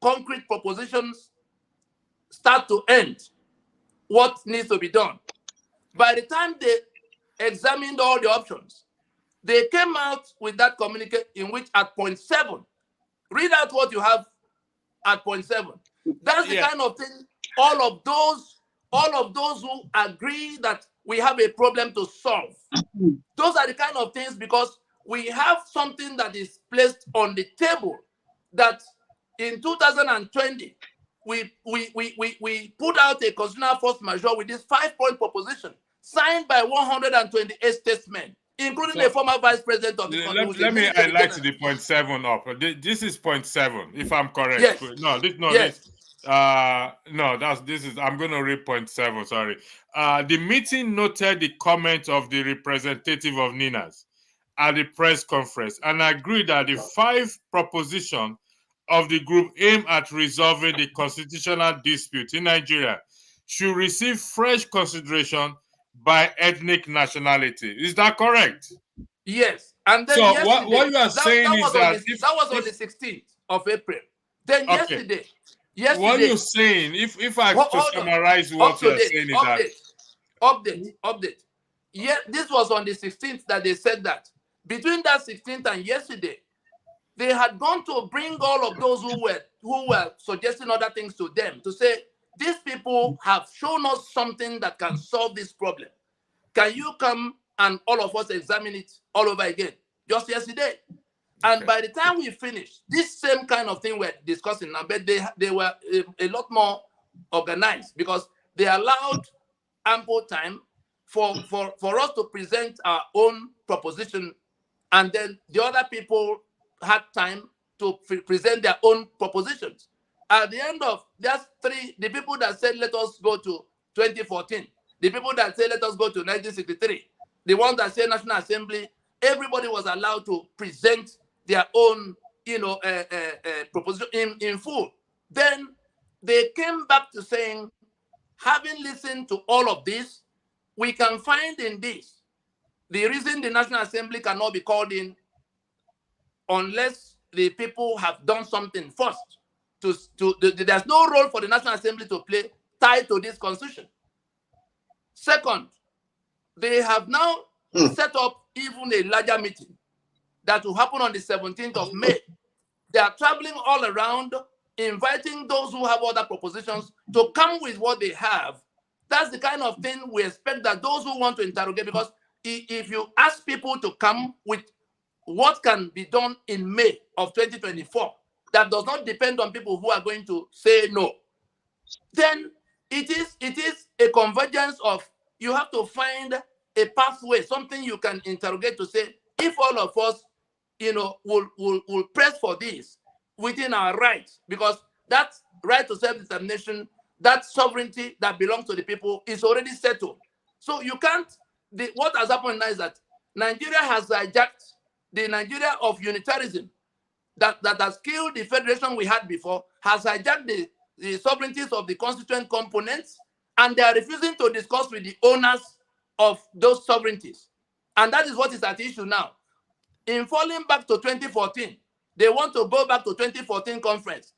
concrete propositions, start to end, what needs to be done. By the time they examined all the options, they came out with that communique in which at point 7, read out what you have at point 7. That's the kind of thing all of those who agree that we have a problem to solve. Those are the kind of things, because we have something that is placed on the table that in 2020 we put out a constitutional force majeure with this 5-point proposition signed by 128 statesmen, including the former vice president of the country. Let me highlight the point 7 up. This is point 7, if I'm correct. Yes. I'm going to read point 7. Sorry. The meeting noted the comment of the representative of NINAS at the press conference and agreed that the 5 propositions of the group aim at resolving the constitutional dispute in Nigeria should receive fresh consideration by ethnic nationality. Is that correct? Yes. And then so what you are saying is that that was on the 16th of April. Then yesterday. What you're saying, if I to summarize what you're saying is update. Yeah, this was on the 16th that they said that. Between that 16th and yesterday, they had gone to bring all of those who were suggesting other things to them to say, these people have shown us something that can solve this problem. Can you come and all of us examine it all over again? Just yesterday. And by the time we finished, this same kind of thing we're discussing now, but they were a lot more organized, because they allowed ample time for us to present our own proposition, and then the other people had time to present their own propositions. At the end of just 3, the people that said let us go to 2014, the people that said let us go to 1963, the ones that said National Assembly, everybody was allowed to present their own, proposition in full. Then they came back to saying, having listened to all of this, we can find in this the reason the National Assembly cannot be called in unless the people have done something first. There's no role for the National Assembly to play tied to this constitution. Second, they have now set up even a larger meeting that will happen on the 17th of May, They are traveling all around, inviting those who have other propositions to come with what they have. That's the kind of thing we expect that those who want to interrogate, because if you ask people to come with what can be done in May of 2024, that does not depend on people who are going to say no, then it is a convergence of, you have to find a pathway, something you can interrogate to say, if all of us, will press for this within our rights, because that right to self-determination, that sovereignty that belongs to the people is already settled. So you can't, what has happened now is that Nigeria has hijacked the Nigeria of unitarism that has killed the federation we had before, has hijacked the sovereignties of the constituent components, and they are refusing to discuss with the owners of those sovereignties. And that is what is at issue now. In falling back to 2014, they want to go back to 2014 conference.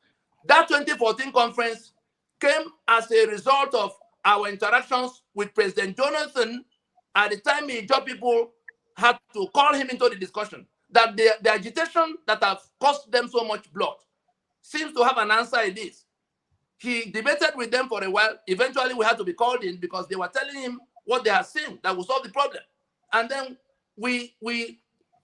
That 2014 conference came as a result of our interactions with President Jonathan. At the time, Ijaw people had to call him into the discussion. That the agitation that have cost them so much blood seems to have an answer in this. He debated with them for a while. Eventually, we had to be called in because they were telling him what they had seen that would solve the problem. And then we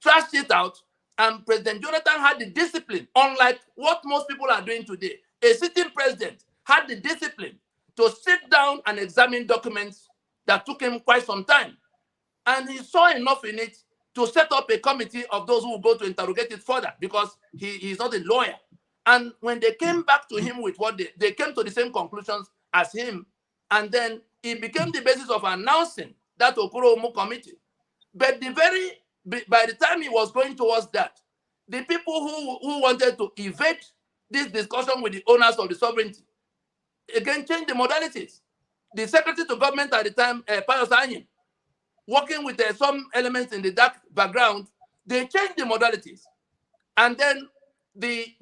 trashed it out, and President Jonathan had the discipline, unlike what most people are doing today. A sitting president had the discipline to sit down and examine documents that took him quite some time. And he saw enough in it to set up a committee of those who will go to interrogate it further, because he's not a lawyer. And when they came back to him with what they came to the same conclusions as him, and then it became the basis of announcing that Okoro Omu committee. But by the time he was going towards that, the people who wanted to evade this discussion with the owners of the sovereignty again changed the modalities. The secretary to government at the time, Patriots, working with some elements in the dark background, they changed the modalities. And then we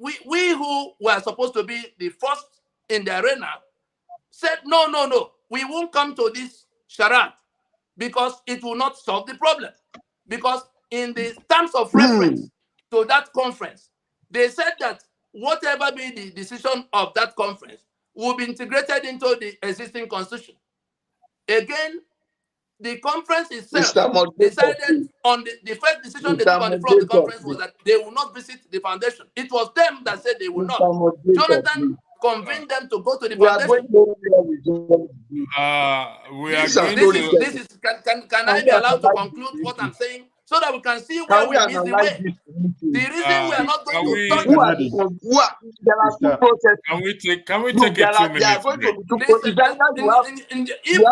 who were supposed to be the first in the arena said, no, we won't come to this charade because it will not solve the problem. Because in the terms of reference to that conference, they said that whatever be the decision of that conference will be integrated into the existing constitution. Again, the conference itself decided on the first decision they took on the floor of the conference was that they will not visit the foundation. It was them that said they will not. Jonathan convinced them to go to the foundation. We are going to... This is can I be allowed to conclude what I'm saying so that we can see where we miss the way? The reason we are not going to touch... There are two processes. Can we take a 2-minute break?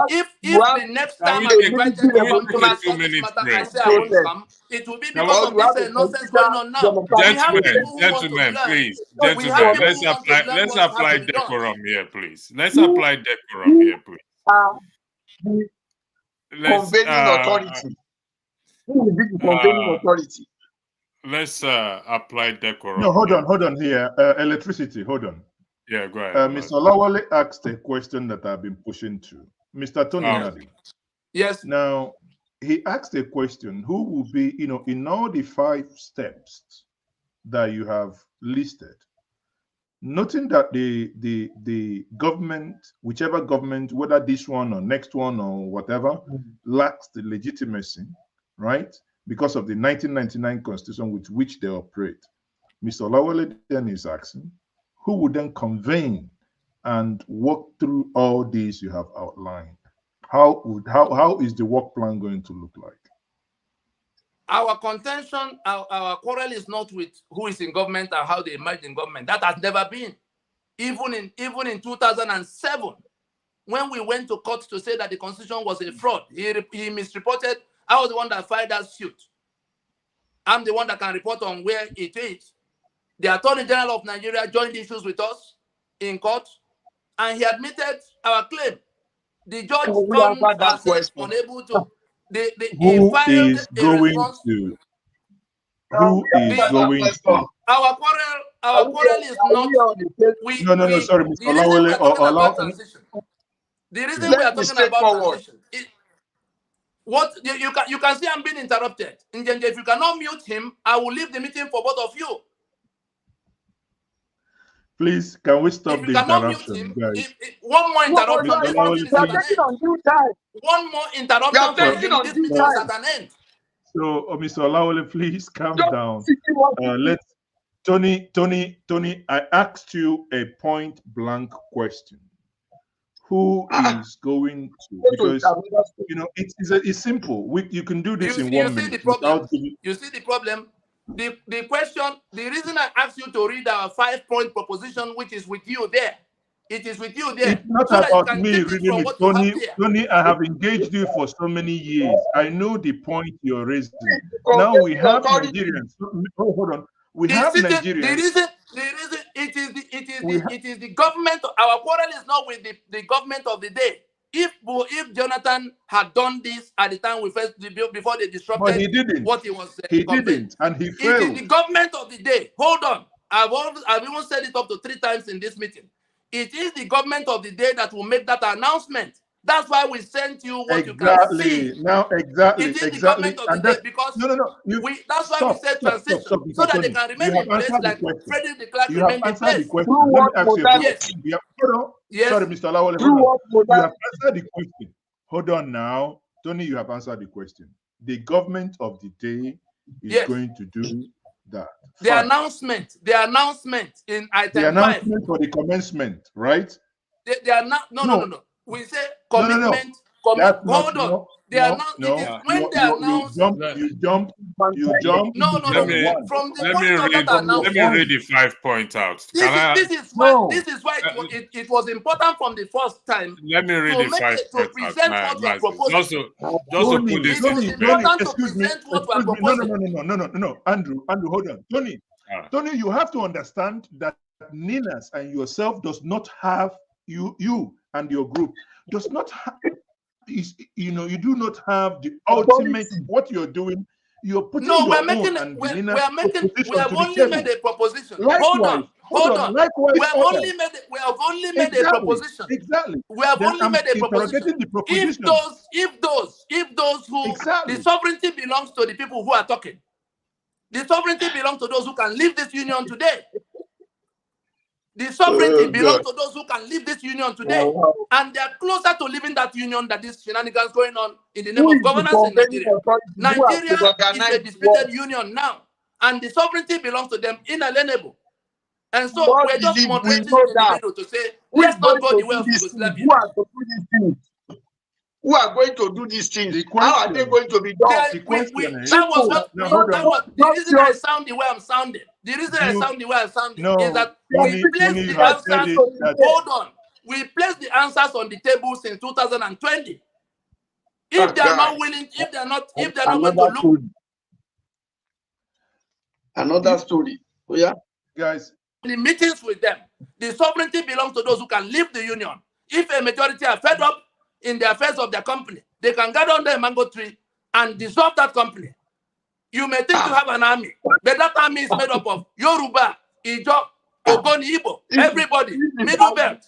If the next time I'm invited to come to my matter, I say I won't come, it will be because of this nonsense going on now. Gentlemen, please. Gentlemen, let's apply decorum here, please. Let's apply decorum here, please. Convening authority. Who will be the convening authority? Let's apply decorum. No, hold on here. Electricity, hold on. Yeah, go ahead. Mr. Lawale asked a question that I've been pushing to. Mr. Tony Nadi. Yes. Now, he asked a question, who will be, in all the 5 steps that you have listed, noting that the government, whichever government, whether this one or next one or whatever, lacks the legitimacy, right? Because of the 1999 constitution with which they operate. Mr. Lawale then is asking, who would then convene and work through all these you have outlined? How is the work plan going to look like? Our contention, our quarrel is not with who is in government or how they emerge in government. That has never been. Even in 2007, when we went to court to say that the constitution was a fraud, he misreported. I was the one that filed that suit. I'm the one that can report on where it is. The Attorney General of Nigeria joined issues with us in court, and he admitted our claim. The judge found us unable to. Who is going to? Our quarrel is not. No, sorry, Mr. Lawale. The reason we are talking about transition is what you can see. I'm being interrupted. Njenje, if you cannot mute him, I will leave the meeting for both of you. Please, can we If stop you the cannot mute interruption, him, guys? one more interruption, Mr. this Lawal, meeting is We are at an please. taking end. on due time. One more We are interruption from taking him, on this due meeting is time. at an end. So, Mr. Lawal, please calm Just down. 61. Let's, Tony, I asked you a point blank question. Who is going to? Because you know it's simple. You can do this in 1 see minute the problem. without giving. You see the problem. The question. The reason I asked you to read our 5-point proposition, which is with you there, it is with you there, It's not so that you about can me take it reading from it, what you have Tony. there. Tony, I have engaged you for so many years. I know the point you're raising. Now we have Nigerians. Oh, hold on. We have Nigerians. The reason it is the government. Our quarrel is not with the government of the day. If Jonathan had done this at the time we first before they disrupted, but he didn't. What he was He conveying. didn't, and he It failed. is the government of the day. Hold on, I've even said it up to 3 times in this meeting. It is the government of the day that will make that announcement. That's why we sent you what you can see. Now, exactly. It is the government of the day because no. That's why we said transition so that they can remain in place like Frederick de Klerk remained in place. The question. Let me ask you a question. Yes. Sorry, Mr. Lawal, hold on. You have answered the question. Hold on now. Tony, you have answered the question. The government of the day is going to do that. The announcement in item 5. The announcement for the commencement, right? They are not. No. We say commitment. Hold on. They are not. When they announce, you jump. No. From the point of that announcement, let me read the 5 points out. This is why it was important from the first time. Let me read the 5 points to present what we are proposing. Just to put this in No. Andrew, hold on. Tony, you have to understand that Ninas and yourself does not have you and your group does not have, you do not have the ultimate what you're doing. You're putting we have only made a proposition. Hold on. Likewise, we have only made a proposition. Exactly. We have only made a proposition. If those who the sovereignty belongs to the people who are talking. The sovereignty belongs to those who can leave this union today. The sovereignty belongs to those who can leave this union today. And they are closer to leaving that union than these shenanigans going on in the name of governance in Nigeria. Nigeria is a disputed union now. And the sovereignty belongs to them, inalienable. And so we're just moderating in the middle to say, let's not go the way of Yugoslavia. Who are going to do these things? How are they going to be done? The reason I sound the way I'm sounding. The reason I sound the way I'm sounding is that we place the answers. Hold on. We place the answers on the table since 2020. If they are not willing, if they're not going to look. Another story. Oh, yeah. Guys. The meetings with them. The sovereignty belongs to those who can leave the union. If a majority are fed up in the affairs of their company, they can gather under a mango tree and dissolve that company. You may think you have an army, but that army is made up of Yoruba, Ijo, Ogoni, Igbo, everybody, middle belt.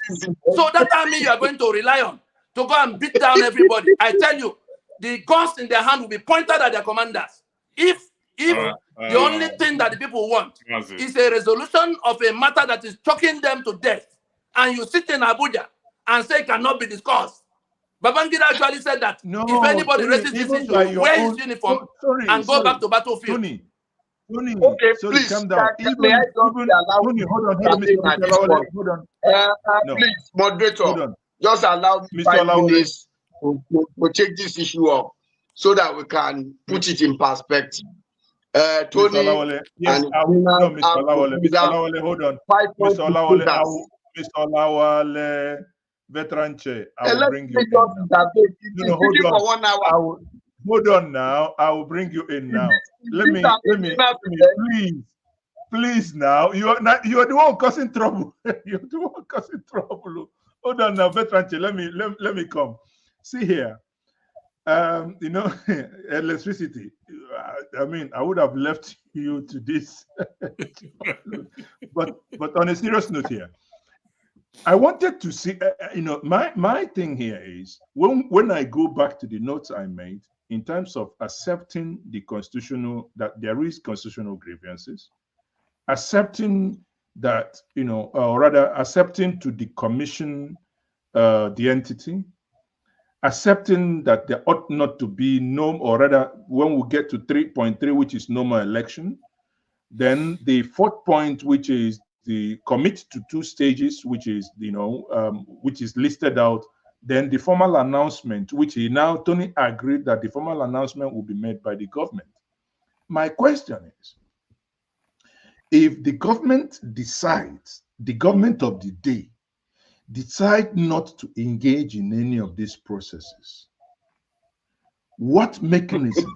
So that army you are going to rely on to go and beat down everybody. I tell you, the guns in their hand will be pointed at their commanders. If the only thing that the people want is a resolution of a matter that is choking them to death, and you sit in Abuja and say it cannot be discussed. Babangida actually said that if anybody raises this issue, wear his uniform and go back to battlefield. Tony, okay, sorry, please, calm down. Tony, hold on. Please, moderator, just allow me 5 minutes to take this issue up so that we can put it in perspective. Tony, yes, Mr. Lawale, hold on. Mr. Lawale, veteran chair, I will bring you in. Hold on now. I will bring you in now. Let me, please now. You are the one causing trouble. You're the one causing trouble. Hold on now, veteran chair. Let me come. See here. Electricity. I mean, I would have left you to this. but on a serious note here, I wanted to see, my thing here is when I go back to the notes I made in terms of accepting the constitutional, that there is constitutional grievances, accepting that, or rather accepting to decommission the entity, accepting that there ought not to be no, or rather, when we get to 3.3, which is no more election, then the fourth point, which is the commit to 2 stages, which is, which is listed out, then the formal announcement, which Tony agreed that the formal announcement will be made by the government. My question is, if the government decides, the government of the day, decide not to engage in any of these processes, what mechanism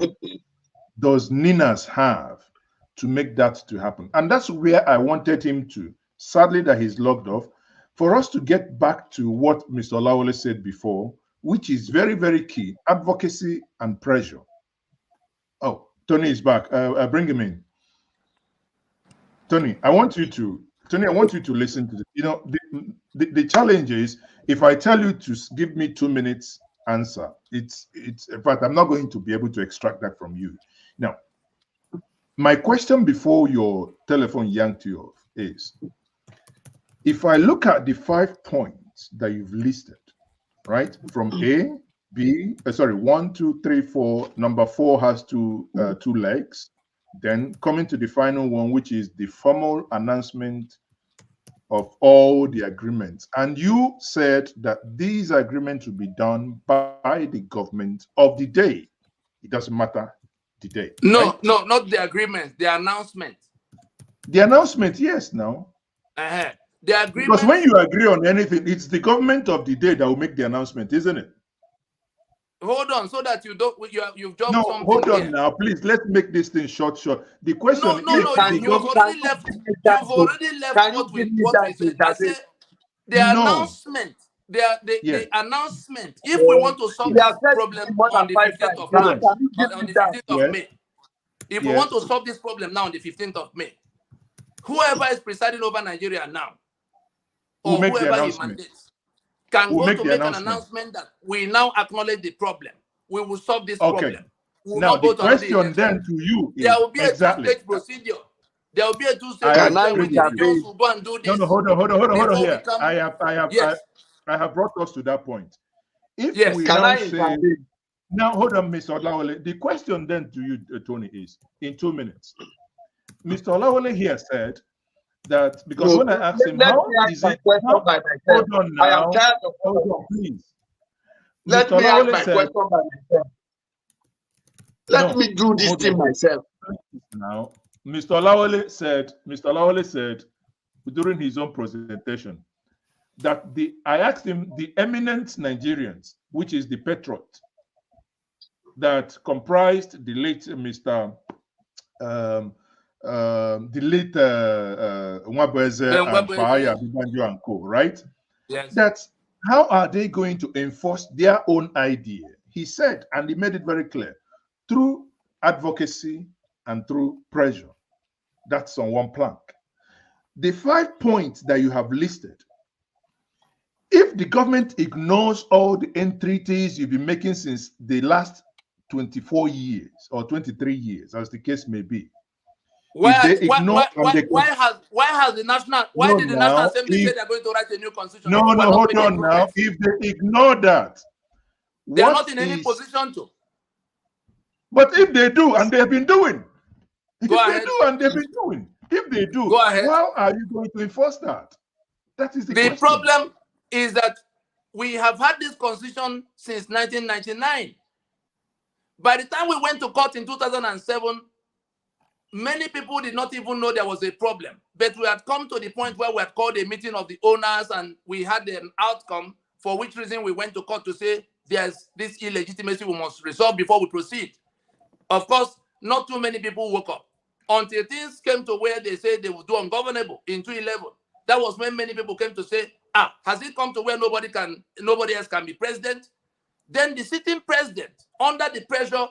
does Ninas have to make that to happen? And that's where I wanted him to. Sadly, that he's logged off. For us to get back to what Mr. Olawole said before, which is very, very key, advocacy and pressure. Oh, Tony is back. Bring him in. Tony, I want you to listen to this. The challenge is, if I tell you to give me 2 minutes answer, it's in fact, I'm not going to be able to extract that from you. Now, my question before your telephone yanked you off is, if I look at the 5 points that you've listed, right, from A, B, 1, 2, 3, 4, number 4 has two legs, then coming to the final one, which is the formal announcement of all the agreements. And you said that these agreements will be done by the government of the day. It doesn't matter the day. No, right? no, not the agreement, the announcement. The announcement, yes, now. The agreement. Because when you agree on anything, it's the government of the day that will make the announcement, isn't it? Hold on, so that you don't, you've jumped no, something. Hold on here. Now, please. Let's make this thing short. The question is, you've already left. You've already left what we said. I said the announcement. The announcement. If we want to solve this problem on the 15th of March, on the 15th of May, if we want to solve this problem now on the 15th of May, whoever is presiding over Nigeria now, or whoever he mandates, can go to make an announcement that we now acknowledge the problem. We will solve this problem. Now the question then to you is, there will be a two-stage procedure. There will be a two-stage procedure. Will go and do this. No, hold on here. I have brought us to that point. If we now say, now hold on, Mr. Olawole. The question then to you, Tony, is in 2 minutes. Mr. Olawole here said that, because when I asked him, how is it? Hold on now. Hold on, please. Let me ask my question by myself. Let me do this thing myself. Now, Mr. Olawole said during his own presentation that I asked him, the eminent Nigerians, which is the Patriots, that comprised the late Mr. The late Nwabeze and Faya Bibanjo and Co, right? Yes. That's how are they going to enforce their own idea? He said, and he made it very clear, through advocacy and through pressure. That's on one plank. The 5 points that you have listed, if the government ignores all the entreaties you've been making since the last 24 years or 23 years, as the case may be, why has the National Assembly say they're going to write a new constitution? No, hold on now. If they ignore that, they are not in any position to. But if they do, and they've been doing, if they do, go ahead. How are you going to enforce that? That is the question. Problem is that we have had this constitution since 1999. By the time we went to court in 2007, many people did not even know there was a problem. But we had come to the point where we had called a meeting of the owners and we had an outcome, for which reason we went to court to say there's this illegitimacy we must resolve before we proceed. Of course, not too many people woke up until things came to where they said they would do ungovernable in 2011. That was when many people came to say, has it come to where nobody else can be president? Then the sitting president, under the pressure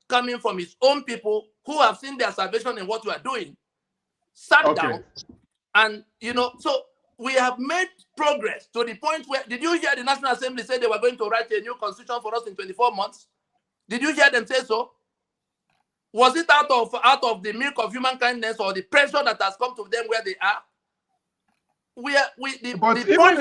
coming from his own people who have seen their salvation in what we are doing, sat down and, so we have made progress to the point where, did you hear the National Assembly say they were going to write a new constitution for us in 24 months? Did you hear them say so? Was it out of the milk of human kindness or the pressure that has come to them where they are? But even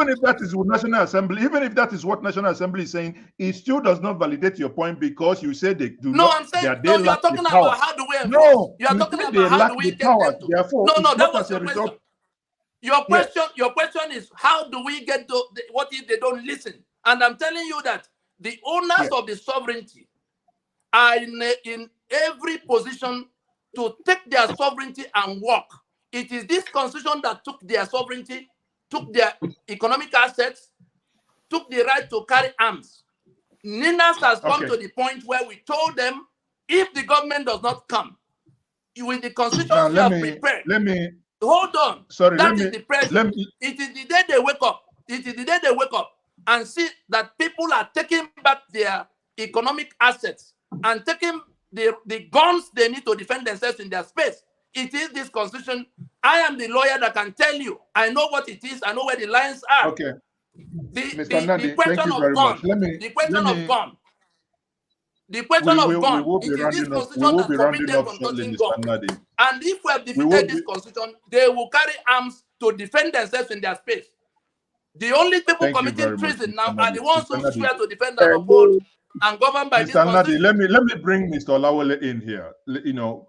if that is what National Assembly, even if that is what National Assembly is saying, it still does not validate your point, because you say they do not. I'm saying they you are talking about how do we enforce. No, you are talking about they how lack do we the get power. them to. Therefore, No, that not was as a your result. question. Your question is, how do we get to what if they don't listen? And I'm telling you that the owners of the sovereignty are in every position to take their sovereignty and work. It is this constitution that took their sovereignty, took their economic assets, took the right to carry arms. Ninas has come to the point where we told them, if the government does not come, with the constitution you have prepared. Hold on. Sorry, that is the present. It is the day they wake up. It is the day they wake up and see that people are taking back their economic assets and taking the guns they need to defend themselves in their space. It is this constitution. I am the lawyer that can tell you. I know what it is. I know where the lines are. Okay. The question of gun. The question of gun. The question of gun. It is this constitution that forbids them from touching gun. And if we have defeated this constitution, they will carry arms to defend themselves in their space. The only people committing treason now are the ones who swear to defend and uphold and govern by this constitution. Let me bring Mr. Olawole in here. You know,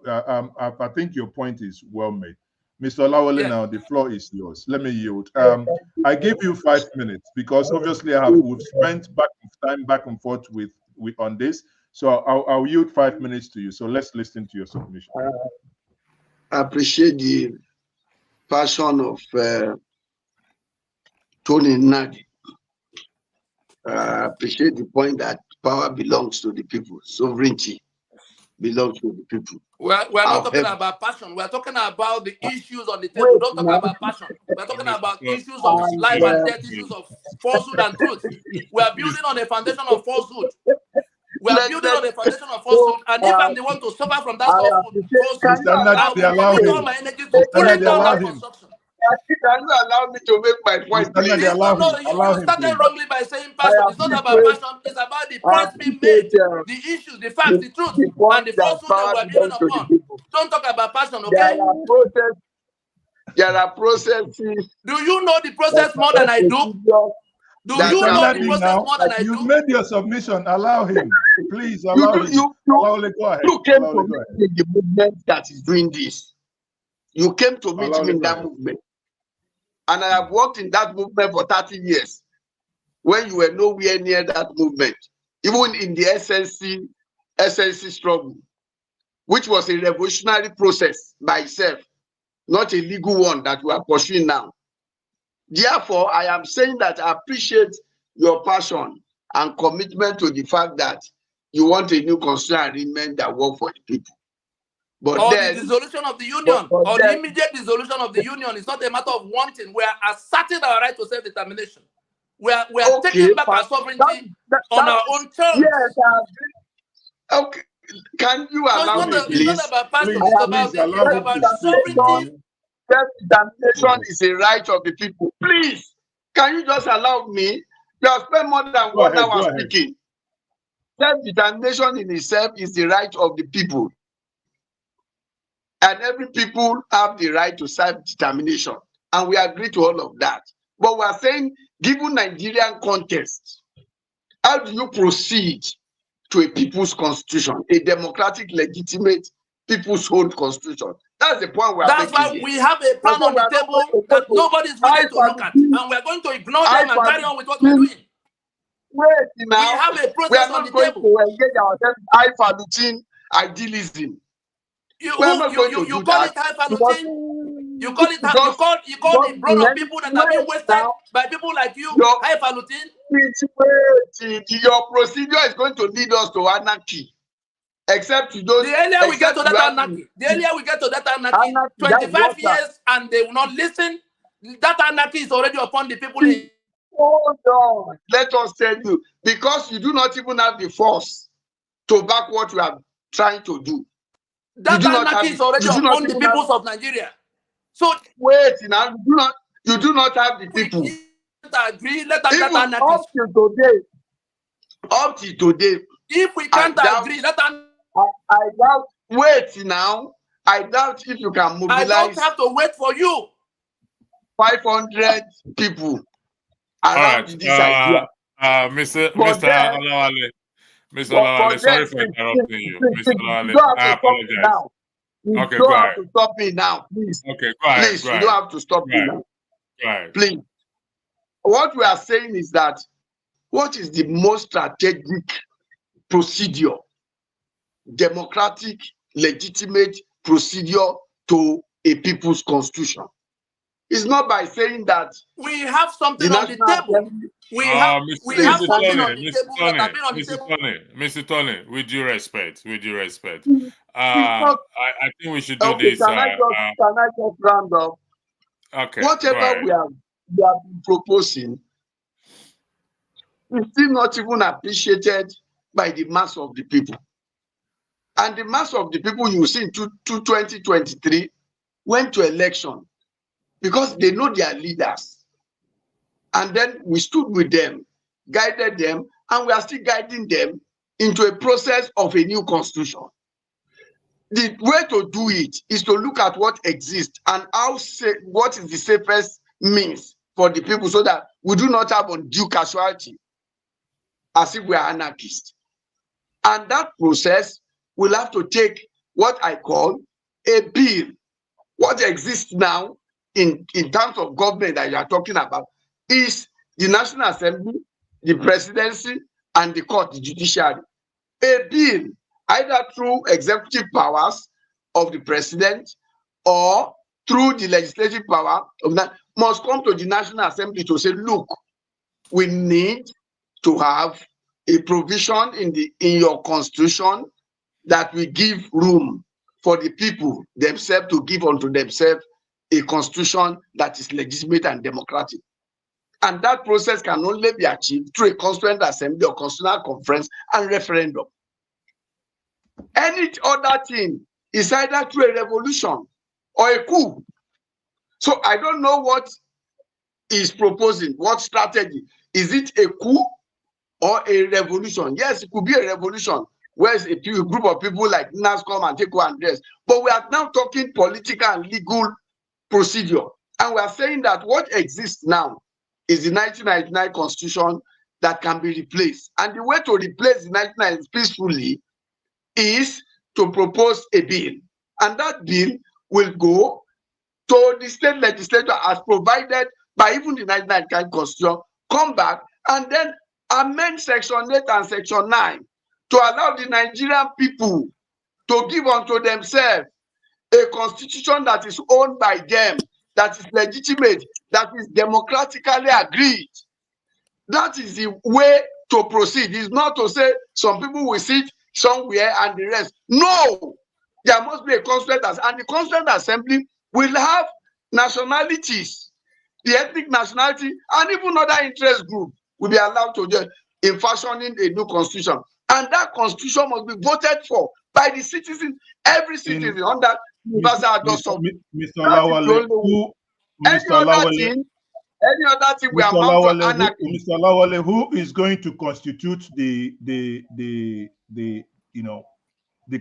I think your point is well made. Mr. Olawole, now the floor is yours. Let me yield. I give you 5 minutes because obviously we've spent back and forth on this. So I'll yield 5 minutes to you. So let's listen to your submission. I appreciate the passion of Tony Nadi. I appreciate the point that power belongs to the people, sovereignty belongs to the people. We're not talking about passion. We're talking about the issues on the table. We don't talk about passion. We're talking about issues of life and death, issues of falsehood and truth. We are building on a foundation of falsehood. We are building on the foundation of falsehood, and if I'm the one to suffer from that falsehood, I will commit all my energy to pulling down that construction. Can you allow me to make my point, please? You started wrongly by saying passion. It's not about passion. It's about the points being made, the issues, the facts, the truth, and the falsehood that we are building upon. Don't talk about passion, okay? There are processes. Do you know the process more than I do? Do you know the process more than I do? You made your submission. Allow him. Please allow him. Go ahead. You came to meet me in the movement that is doing this. You came to meet me in that movement. And I have worked in that movement for 30 years. When you were nowhere near that movement. Even in the SNC struggle, which was a revolutionary process by itself, not a legal one that we are pursuing now. Therefore, I am saying that I appreciate your passion and commitment to the fact that you want a new constitutional arrangement that works for the people. But or then, the dissolution of the union, or the immediate dissolution of the union. It's not a matter of wanting. We are asserting our right to self-determination. We are taking back our sovereignty on our own terms. Yes, okay. Can you allow me, please? It's not about passion. It's about sovereignty. Self-determination is a right of the people. Please, can you just allow me? You have spent more than 1 hour speaking. Self-determination in itself is the right of the people. And every people have the right to self-determination. And we agree to all of that. But we are saying, given Nigerian context, how do you proceed to a people's constitution, a democratic, legitimate, people's own constitution? That's the point we are making. That's why we have a plan on the table that nobody's willing to look at. And we're going to ignore them and carry on with what we're doing. Wait, now, we have a process on the table. We are not going to engage ourselves in high-falutin idealism. You call it high-falutin? You call the brain of people that are being wasted by people like you high-falutin? Your procedure is going to lead us to anarchy. Except to those. The earlier we get to that anarchy, 25 years and they will not listen, that anarchy is already upon the people. Hold on. Let us tell you, because you do not even have the force to back what you are trying to do. That anarchy is already upon the peoples of Nigeria. So wait, now you do not have the people. Agree, let that anarchy. Up till today. If we can't agree, let that. I doubt. Wait now. I doubt if you can mobilize. I don't have to wait for you. 500 people All around right. this idea. Mr. But Mr. then, Olawale, Mr. but Olawale, sorry then, for interrupting you. Mr. you Olawale, don't have I to stop me apologize. now. You Okay, don't go have ahead. to stop me now, please. Okay, go ahead. Please, Go you ahead. don't have to stop Go me ahead. now. Go ahead. Please. What we are saying is that what is the most strategic procedure, democratic, legitimate procedure to a people's constitution? It's not by saying that We have something the on the National table. Assembly We have Mr. something Tony, on the table that has been on the table. Mr. Tony, with due respect, it's not. I think we should do Okay, this. can I just round up? Okay, go Whatever ahead. we have been proposing is still not even appreciated by the mass of the people. And the mass of the people you see in 2023 went to election because they know their leaders. And then we stood with them, guided them, and we are still guiding them into a process of a new constitution. The way to do it is to look at what exists and what is the safest means for the people so that we do not have undue casualty as if we are anarchists. And that process will have to take what I call a bill. What exists now in terms of government that you are talking about is the National Assembly, the presidency, and the court, the judiciary. A bill, either through executive powers of the president or through the legislative power of that, must come to the National Assembly to say, look, we need to have a provision in your constitution that will give room for the people themselves to give unto themselves a constitution that is legitimate and democratic. And that process can only be achieved through a constituent assembly or constitutional conference and referendum. Any other thing is either through a revolution or a coup. So I don't know what is proposing, what strategy. Is it a coup or a revolution? Yes, it could be a revolution, where a group of people like NAS come and take one dress. But we are now talking political and legal procedure. And we are saying that what exists now is the 1999 Constitution that can be replaced. And the way to replace the 1999 peacefully is to propose a bill. And that bill will go to the state legislature as provided by even the 1999 Constitution, come back and then amend Section 8 and Section 9 to allow the Nigerian people to give unto themselves a constitution that is owned by them, that is legitimate, that is democratically agreed. That is the way to proceed. It's not to say some people will sit somewhere and the rest. No, there must be a constituent assembly, and the constituent assembly will have nationalities, the ethnic nationality, and even other interest groups will be allowed to join in fashioning a new constitution. And that constitution must be voted for by the citizen, every citizen under universal adoption. Mr. Olawale, any other thing we amount to anarchy. Mr. Olawale, who is going to constitute the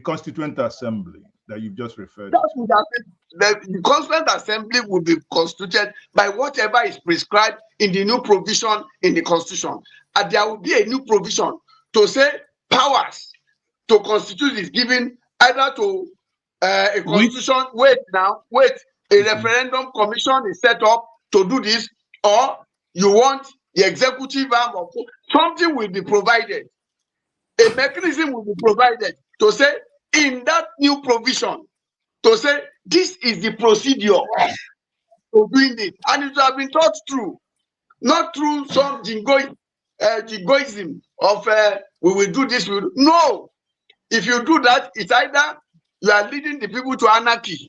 constituent assembly that you've just referred to? The constituent assembly will be constituted by whatever is prescribed in the new provision in the constitution. And there will be a new provision to say powers to constitute is given either to a constitution. Wait, a referendum commission is set up to do this, or you want the executive arm of something will be provided. A mechanism will be provided to say in that new provision to say this is the procedure of doing it, and it will have been thought through, not through some jingoism of we will do this. No, if you do that, it's either you are leading the people to anarchy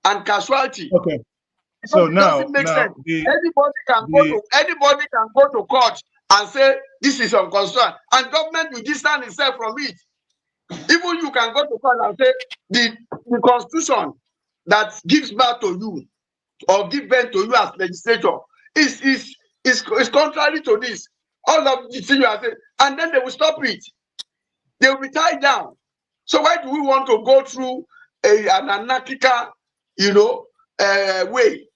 and casualty. Okay. So now, anybody can go to court and say this is unconstitutional, and government will distance itself from it. Even you can go to court and say the constitution that gives birth to you or give birth to you as legislature is contrary to this. All of the things you are saying, and then they will stop it. They will be tied down. So why do we want to go through an anarchical, way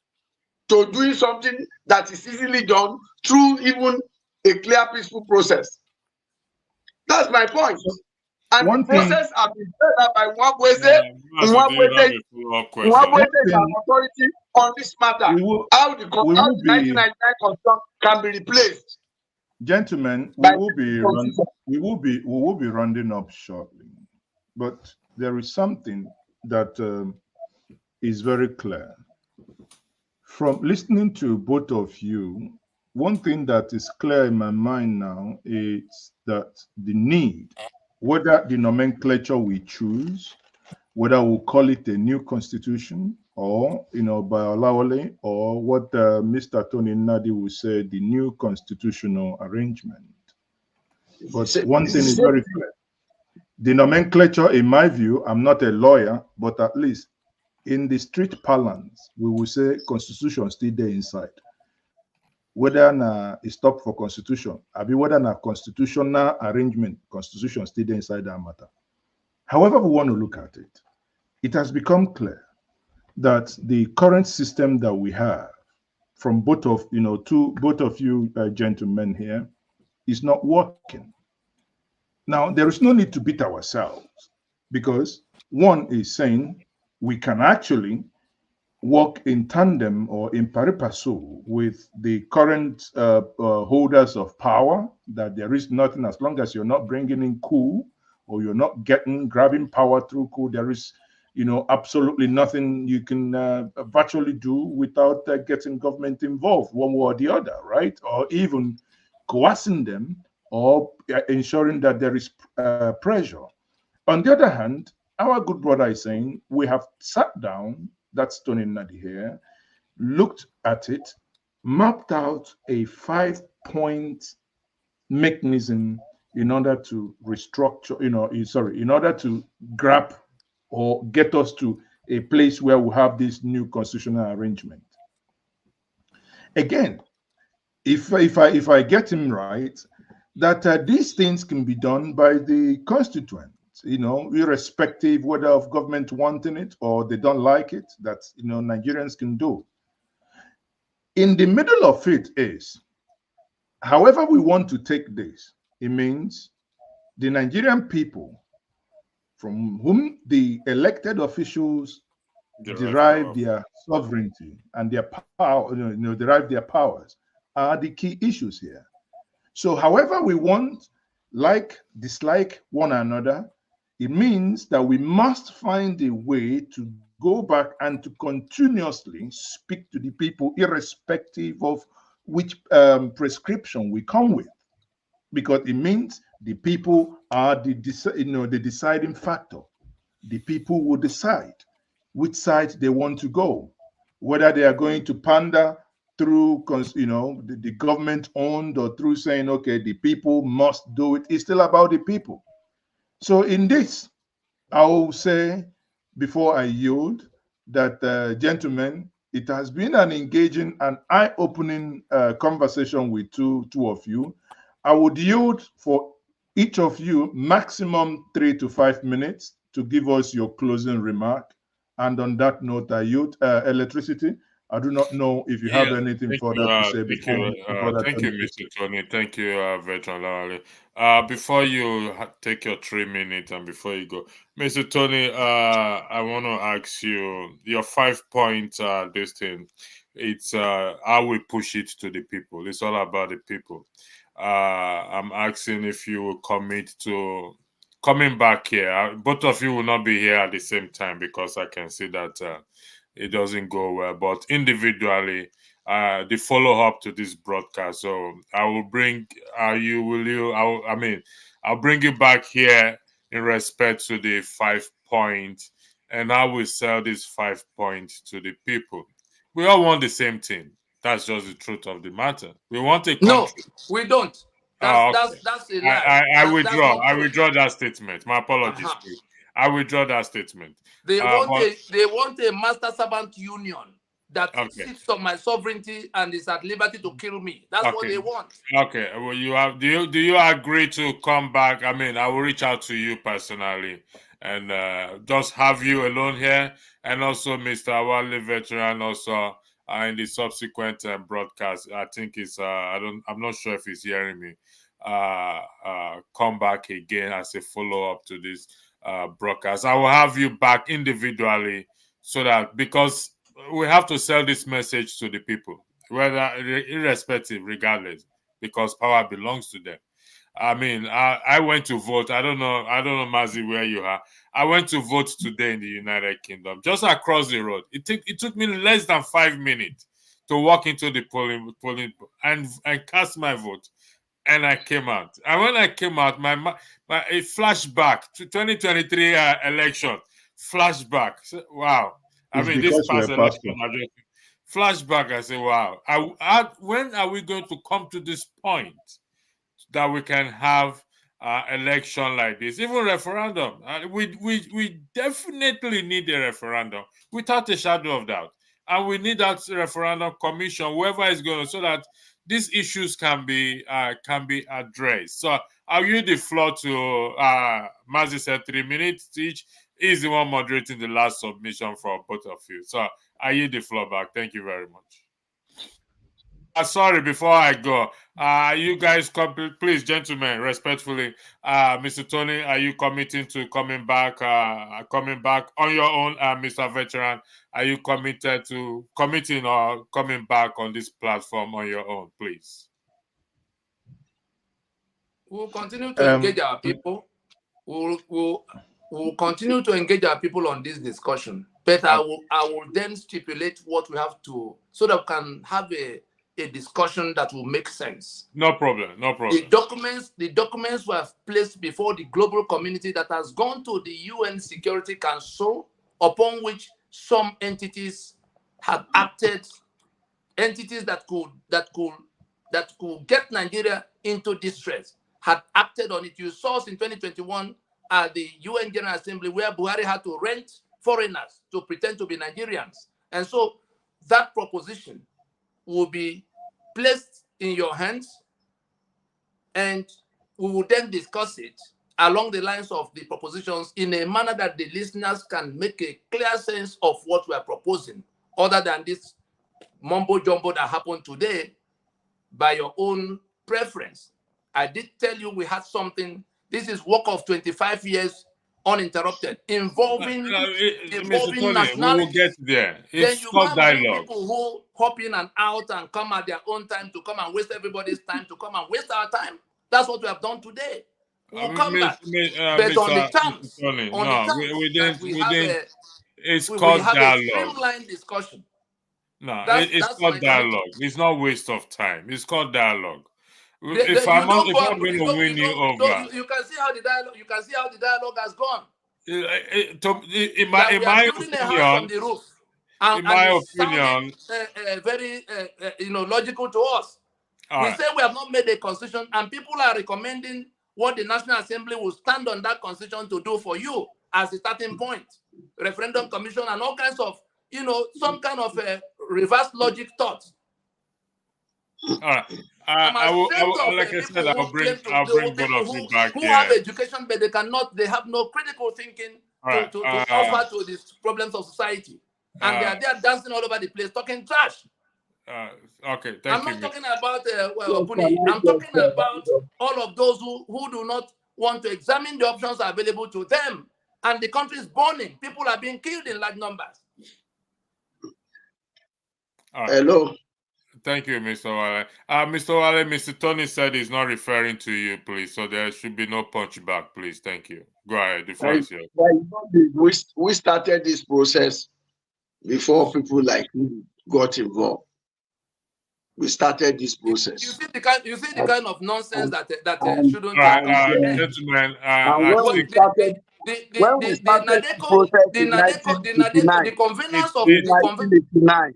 to doing something that is easily done through even a clear, peaceful process. That's my point. And One the process thing, has been set up by Nwabweze. Master, do you have a follow-up question? Nwabweze is an thing authority on this matter. we will, How the we will be, 1999 constitution can be replaced gentlemen, by we will be rounding up shortly. But there is something that is very clear. From listening to both of you, one thing that is clear in my mind now is that the need, whether the nomenclature we choose, whether we'll call it a new constitution or, by Olawale, or what Mr. Tony Nadi will say, the new constitutional arrangement. But one thing is very clear. The nomenclature, in my view, I'm not a lawyer, but at least in the street parlance, we will say constitution still there inside. Whether na a stop for constitution, whether na constitutional arrangement, constitution still there inside that matter. However we want to look at it, it has become clear that the current system that we have, from both of you gentlemen here, is not working. Now, there is no need to beat ourselves, because one is saying we can actually work in tandem or in pari passu with the current holders of power, that there is nothing, as long as you're not bringing in coup or you're not grabbing power through coup, there is absolutely nothing you can virtually do without getting government involved one way or the other, right? Or even coercing them or ensuring that there is pressure. On the other hand, our good brother is saying we have sat down, that's Tony Nadi here, looked at it, mapped out a 5-point mechanism in order to restructure, in order to grab or get us to a place where we have this new constitutional arrangement. Again, if I get him right, that these things can be done by the constituents, irrespective whether of government wanting it or they don't like it, that Nigerians can do. In the middle of it is, however we want to take this, it means the Nigerian people, from whom the elected officials derive their sovereignty and their power, derive their powers, are the key issues here. So however we want, dislike one another, it means that we must find a way to go back and to continuously speak to the people, irrespective of which prescription we come with, because it means the people are the deciding factor. The people will decide which side they want to go, whether they are going to pander through the government owned, or through saying, okay, the people must do it. It's still about the people. So in this, I will say, before I yield, that gentlemen, it has been an engaging and eye-opening conversation with two of you. I would yield for each of you maximum 3 to 5 minutes to give us your closing remark. And on that note, I yield electricity. I do not know if you have anything further to say before. Thank you, Mr. Tony. Thank you, Veteran Lawale. Before you take your 3 minutes and before you go, Mr. Tony, I want to ask you your 5-point this thing. It's how we push it to the people. It's all about the people. I'm asking if you will commit to coming back here. Both of you will not be here at the same time, because I can see that it doesn't go well, but individually, the follow-up to this broadcast. So I will bring I'll bring you back here in respect to the 5 points, and I will sell these 5 points to the people. We all want the same thing. That's just the truth of the matter. We want a country. No, we don't. That's a lie. I withdraw that statement. My apologies. I withdraw that statement. They want a master servant union that sits on my sovereignty and is at liberty to kill me. That's what they want. Okay. Well, do you agree to come back? I mean, I will reach out to you personally and just have you alone here, and also Mr. Awale Veteran also in the subsequent broadcast. I think it's I'm not sure if he's hearing me. Come back again as a follow-up to this broadcast. I will have you back individually, so that, because we have to sell this message to the people, whether irrespective, regardless, because power belongs to them. I mean, I went to vote. I don't know, Mazi, where you are. I went to vote today in the United Kingdom, just across the road. It took me less than 5 minutes to walk into the polling and cast my vote, and I came out. And when I came out, a flashback to 2023 election, flashback. So, wow. I mean, this past election, flashback. I say, wow. When are we going to come to this point that we can have election like this, even referendum? We definitely need a referendum, without a shadow of doubt, and we need that referendum commission, whoever is going to, so that these issues can be addressed. So I'll yield the floor to Mazi. Said 3 minutes each. He's the one moderating the last submission for both of you. So I yield the floor back. Thank you very much. Sorry, before I go, you guys, please, gentlemen, respectfully, Mr. Tony, are you committing to coming back on your own? Mr. Veteran, are you committing or coming back on this platform on your own, please? We'll continue to engage our people. We'll continue to engage our people on this discussion. But I will then stipulate what we have to, so that we can have a discussion that will make sense. No problem. The documents were placed before the global community that has gone to the UN Security Council, upon which some entities have acted, entities that could get Nigeria into distress, had acted on it. You saw us in 2021 at the UN General Assembly, where Buhari had to rent foreigners to pretend to be Nigerians. And so that proposition will be placed in your hands, and we will then discuss it along the lines of the propositions in a manner that the listeners can make a clear sense of what we are proposing, other than this mumbo jumbo that happened today by your own preference. I did tell you we had something. This is work of 25 years uninterrupted, involving Tony, nationality. we will get there. It's then you called have dialogue. People who hop in and out and come at their own time to come and waste everybody's time, to come and waste our time. That's what we have done today. We'll come back. But on the terms, it's called dialogue. A streamlined discussion. No, it's called dialogue. It's not waste of time. It's called dialogue. If I'm going to win you over, you can see how the dialogue. You can see how the dialogue has gone. In my opinion, very logical to us. We say we have not made a constitution, and people are recommending what the National Assembly will stand on that constitution to do for you as a starting point. Referendum Commission and all kinds of, some kind of reverse logic thoughts. All right. Like I said, I'll bring both of you back. Who have education, but they have no critical thinking to offer to these problems of society. And they are dancing all over the place, talking trash. Okay, thank you. I'm not talking about Puni. I'm talking about all of those who do not want to examine the options available to them. And the country is burning. People are being killed in large numbers. Hello. Thank you, Mr. Wale. Mr. Wale, Mr. Tony said he's not referring to you, please. So there should be no punch back, please. Thank you. Go ahead. The floor is yours. We started this process before people like you got involved. We started this process. You see the kind of nonsense that shouldn't happen. Gentlemen, the convenance of 1989.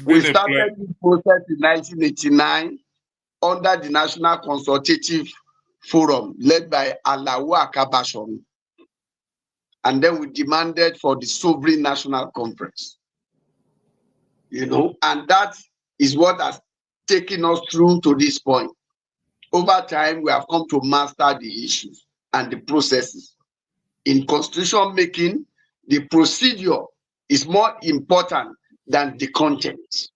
We started this process in 1989 under the National Consultative Forum led by Alawu Akabashon. And then we demanded for the Sovereign National Conference. And that is what has taken us through to this point. Over time, we have come to master the issues and the processes. In constitution making, the procedure is more important than the content.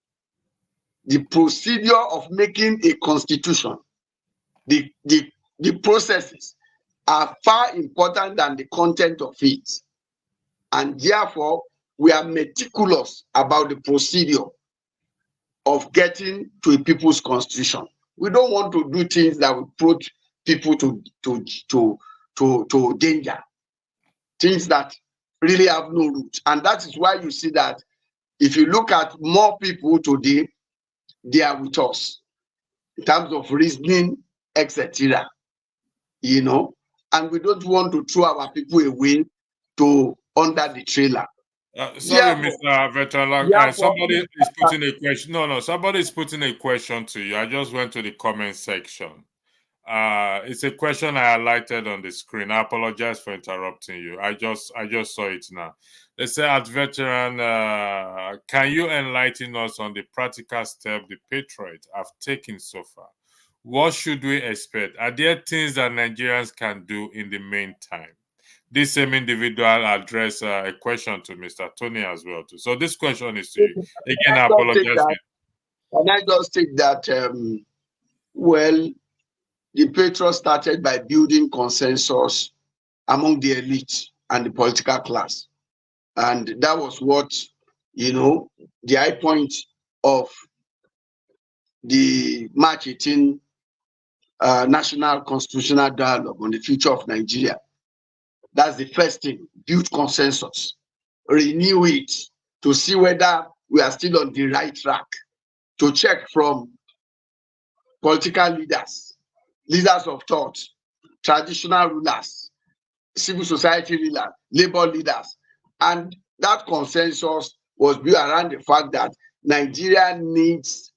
The procedure of making a constitution, the processes are far important than the content of it. And therefore, we are meticulous about the procedure of getting to a people's constitution. We don't want to do things that will put people to danger, things that really have no root. And that is why you see that if you look at more people today, they are with us in terms of reasoning, etc. You know, and we don't want to throw our people away to under the trailer. Sorry, Mr. Veteran. Somebody is putting a question. No, somebody is putting a question to you. I just went to the comment section. It's a question I highlighted on the screen. I apologize for interrupting you. I just saw it now. They say, at Veteran, can you enlighten us on the practical step the Patriots have taken so far? What should we expect? Are there things that Nigerians can do in the meantime? This same individual addressed a question to Mr. Tony as well too. So this question is to you. Again, I apologize. Can I just take that? Well, the Patriots started by building consensus among the elite and the political class. And that was what, you know, the high point of the March 18 National Constitutional Dialogue on the future of Nigeria. That's the first thing, build consensus, renew it to see whether we are still on the right track, to check from political leaders, leaders of thought, traditional rulers, civil society leaders, labor leaders. And that consensus was built around the fact that Nigeria needs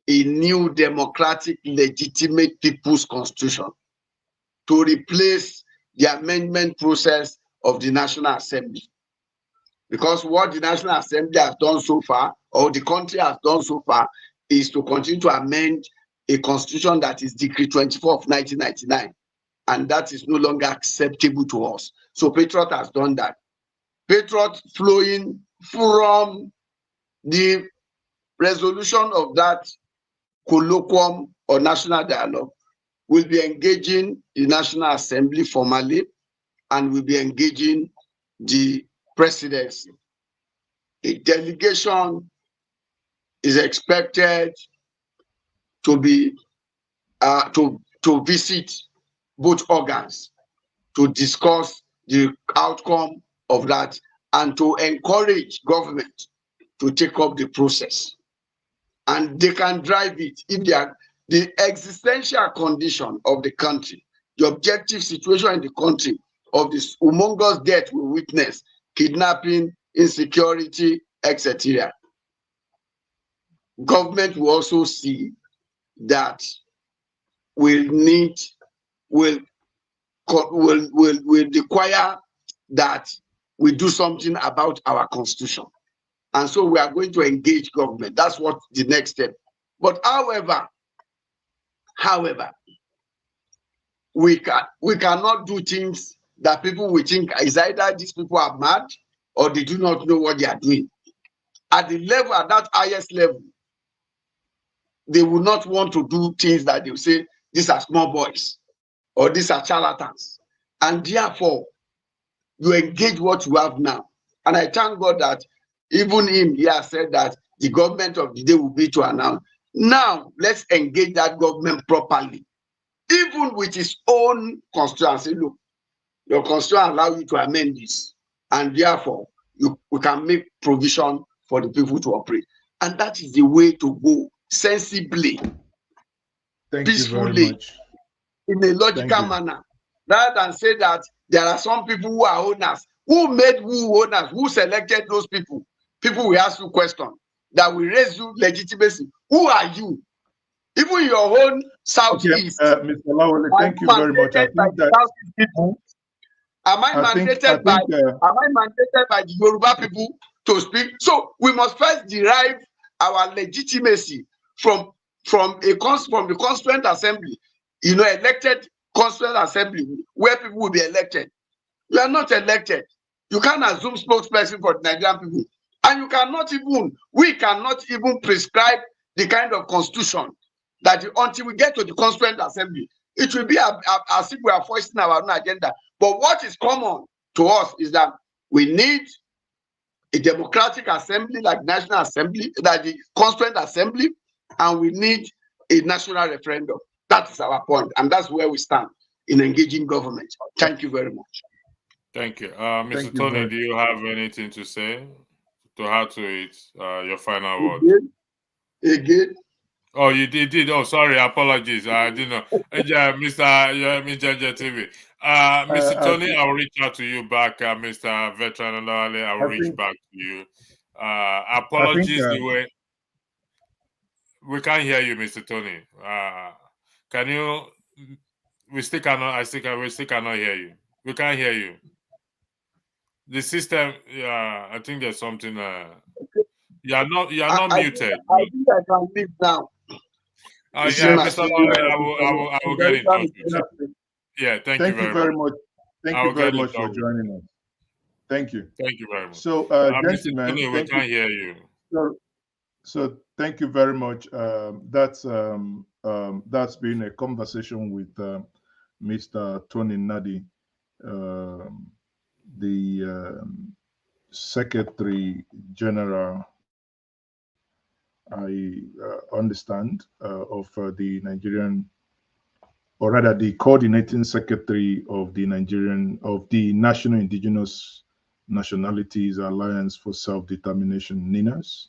a new democratic, legitimate people's constitution to replace the amendment process of the National Assembly. Because what the National Assembly has done so far, or the country has done so far, is to continue to amend a constitution that is Decree 24 of 1999. And that is no longer acceptable to us. So Patriot has done that. Patriot flowing from the resolution of that colloquium or national dialogue will be engaging the National Assembly formally and will be engaging the presidency. A delegation is expected to be to visit both organs to discuss the outcome of that and to encourage government to take up the process. And they can drive it if they are the existential condition of the country, the objective situation in the country of this humongous death we witness, kidnapping, insecurity, etc. Government will also see that will require that we do something about our constitution. And so we are going to engage government. That's what the next step. But however, we cannot do things that people will think is either these people are mad or they do not know what they are doing. At the level, at that highest level, they will not want to do things that they will say, these are small boys or these are charlatans. And therefore, you engage what you have now. And I thank God that even him, he has said that the government of the day will be to announce. Now, let's engage that government properly, even with his own constitution. Say, look, your constitution allows you to amend this, and therefore, we can make provision for the people to operate. And that is the way to go, sensibly, peacefully, in a logical manner, rather than say that there are some people who are owners. Who made who owners? Who selected those people? People will ask you questions that will raise you legitimacy. Who are you? Even your own Southeast. Okay, Mr. Lawale, thank you very much. I think that am I mandated by the Yoruba people to speak? So we must first derive our legitimacy from the Constituent Assembly, elected Constituent Assembly, where people will be elected. You are not elected. You can't assume spokesperson for the Nigerian people. And we cannot even prescribe the kind of constitution that until we get to the Constituent Assembly, it will be as if we are foisting our own agenda. But what is common to us is that we need a democratic assembly like National Assembly, like the Constituent Assembly, and we need a national referendum. That is our point, and that's where we stand in engaging government. Thank you very much. Thank you. Mr. Tony, do you have anything to say, to add to it? Your final word. Again. Oh, you did. Oh, sorry. Apologies. I didn't know. Mr. Njenje TV. Mr. Tony, I'll reach out to you back. Mr. Veteran Olale, I'll reach back to you. Apologies. We can't hear you, Mr. Tony. Can you? We still cannot. We still cannot hear you. We can't hear you. The system. I think there's something. You are not muted. I think I can leave now. Yeah, Mr. Olale, I will get in touch with you. Yeah, thank you very much. Thank you very much for joining us. Thank you. Thank you very much. So, gentlemen, we can't hear you. So thank you very much. That's been a conversation with Mr. Tony Nadi, the Secretary General, I understand, of the Nigerian, or rather the coordinating secretary of the National Indigenous Nationalities Alliance for Self-Determination, NINAS.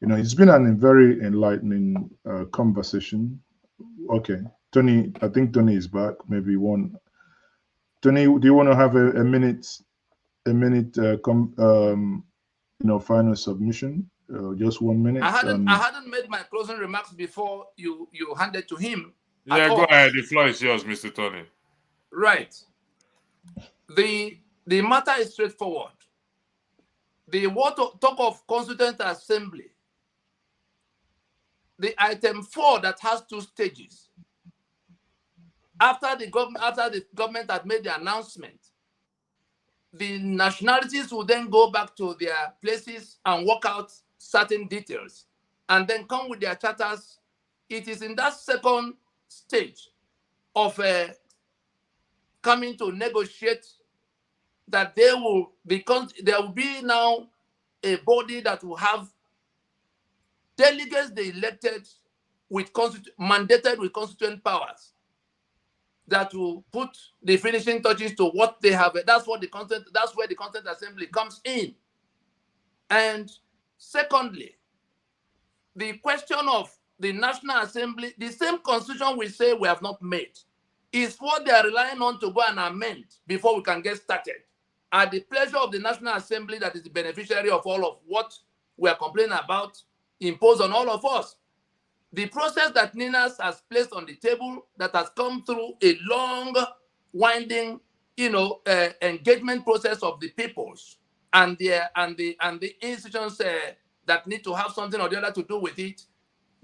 It's been a very enlightening conversation. Okay, Tony, I think Tony is back. Maybe one. Tony, do you want to have a minute, final submission? Just 1 minute. I hadn't made my closing remarks before you handed to him. Yeah, go ahead. The floor is yours, Mr. Tony. Right. The matter is straightforward. The talk of Constituent Assembly, the item 4 that has 2 stages. After the government had made the announcement, the nationalities will then go back to their places and work out certain details and then come with their charters. It is in that second stage of coming to negotiate that there will be now a body that will have delegates they elected mandated with constituent powers that will put the finishing touches to what they have. That's where the Constituent Assembly comes in. And secondly, the question of the National Assembly, the same constitution we say we have not made, is what they are relying on to go and amend before we can get started. At the pleasure of the National Assembly, that is the beneficiary of all of what we are complaining about, imposed on all of us. The process that NINAS has placed on the table, that has come through a long, winding, engagement process of the peoples and the institutions that need to have something or the other to do with it,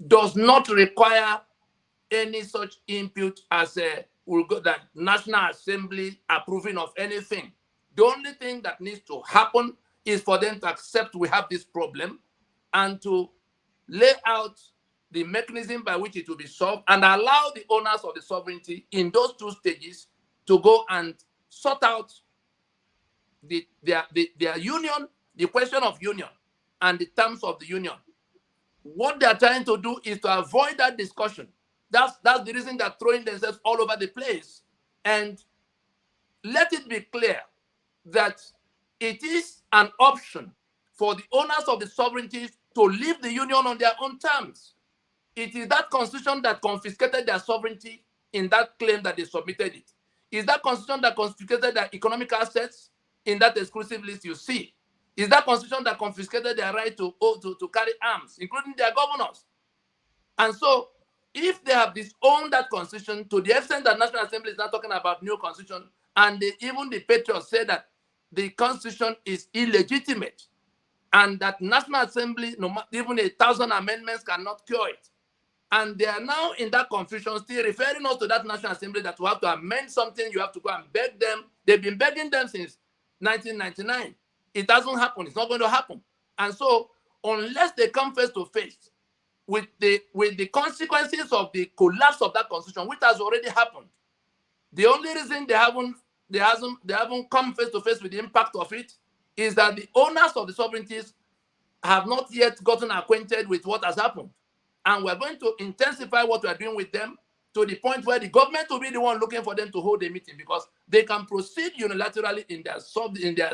does not require any such input as that National Assembly approving of anything. The only thing that needs to happen is for them to accept we have this problem and to lay out the mechanism by which it will be solved and allow the owners of the sovereignty in those 2 stages to go and sort out their union, the question of union, and the terms of the union. What they are trying to do is to avoid that discussion. That's the reason they're throwing themselves all over the place. And let it be clear that it is an option for the owners of the sovereignty to leave the union on their own terms. It is that constitution that confiscated their sovereignty in that claim that they submitted it. Is that constitution that confiscated their economic assets in that exclusive list you see? Is that constitution that confiscated their right to carry arms, including their governors? And so, if they have disowned that constitution to the extent that National Assembly is not talking about new constitution, and even the Patriots say that the constitution is illegitimate, and that National Assembly, even 1,000 amendments cannot cure it. And they are now in that confusion, still referring us to that National Assembly that we have to amend something, you have to go and beg them. They've been begging them since 1999. it doesn't happen. It's not going to happen. And so, unless they come face to face with the consequences of the collapse of that constitution, which has already happened, the only reason they haven't come face to face with the impact of it is that the owners of the sovereignties have not yet gotten acquainted with what has happened. And we're going to intensify what we're doing with them to the point where the government will be the one looking for them to hold a meeting, because they can proceed unilaterally in their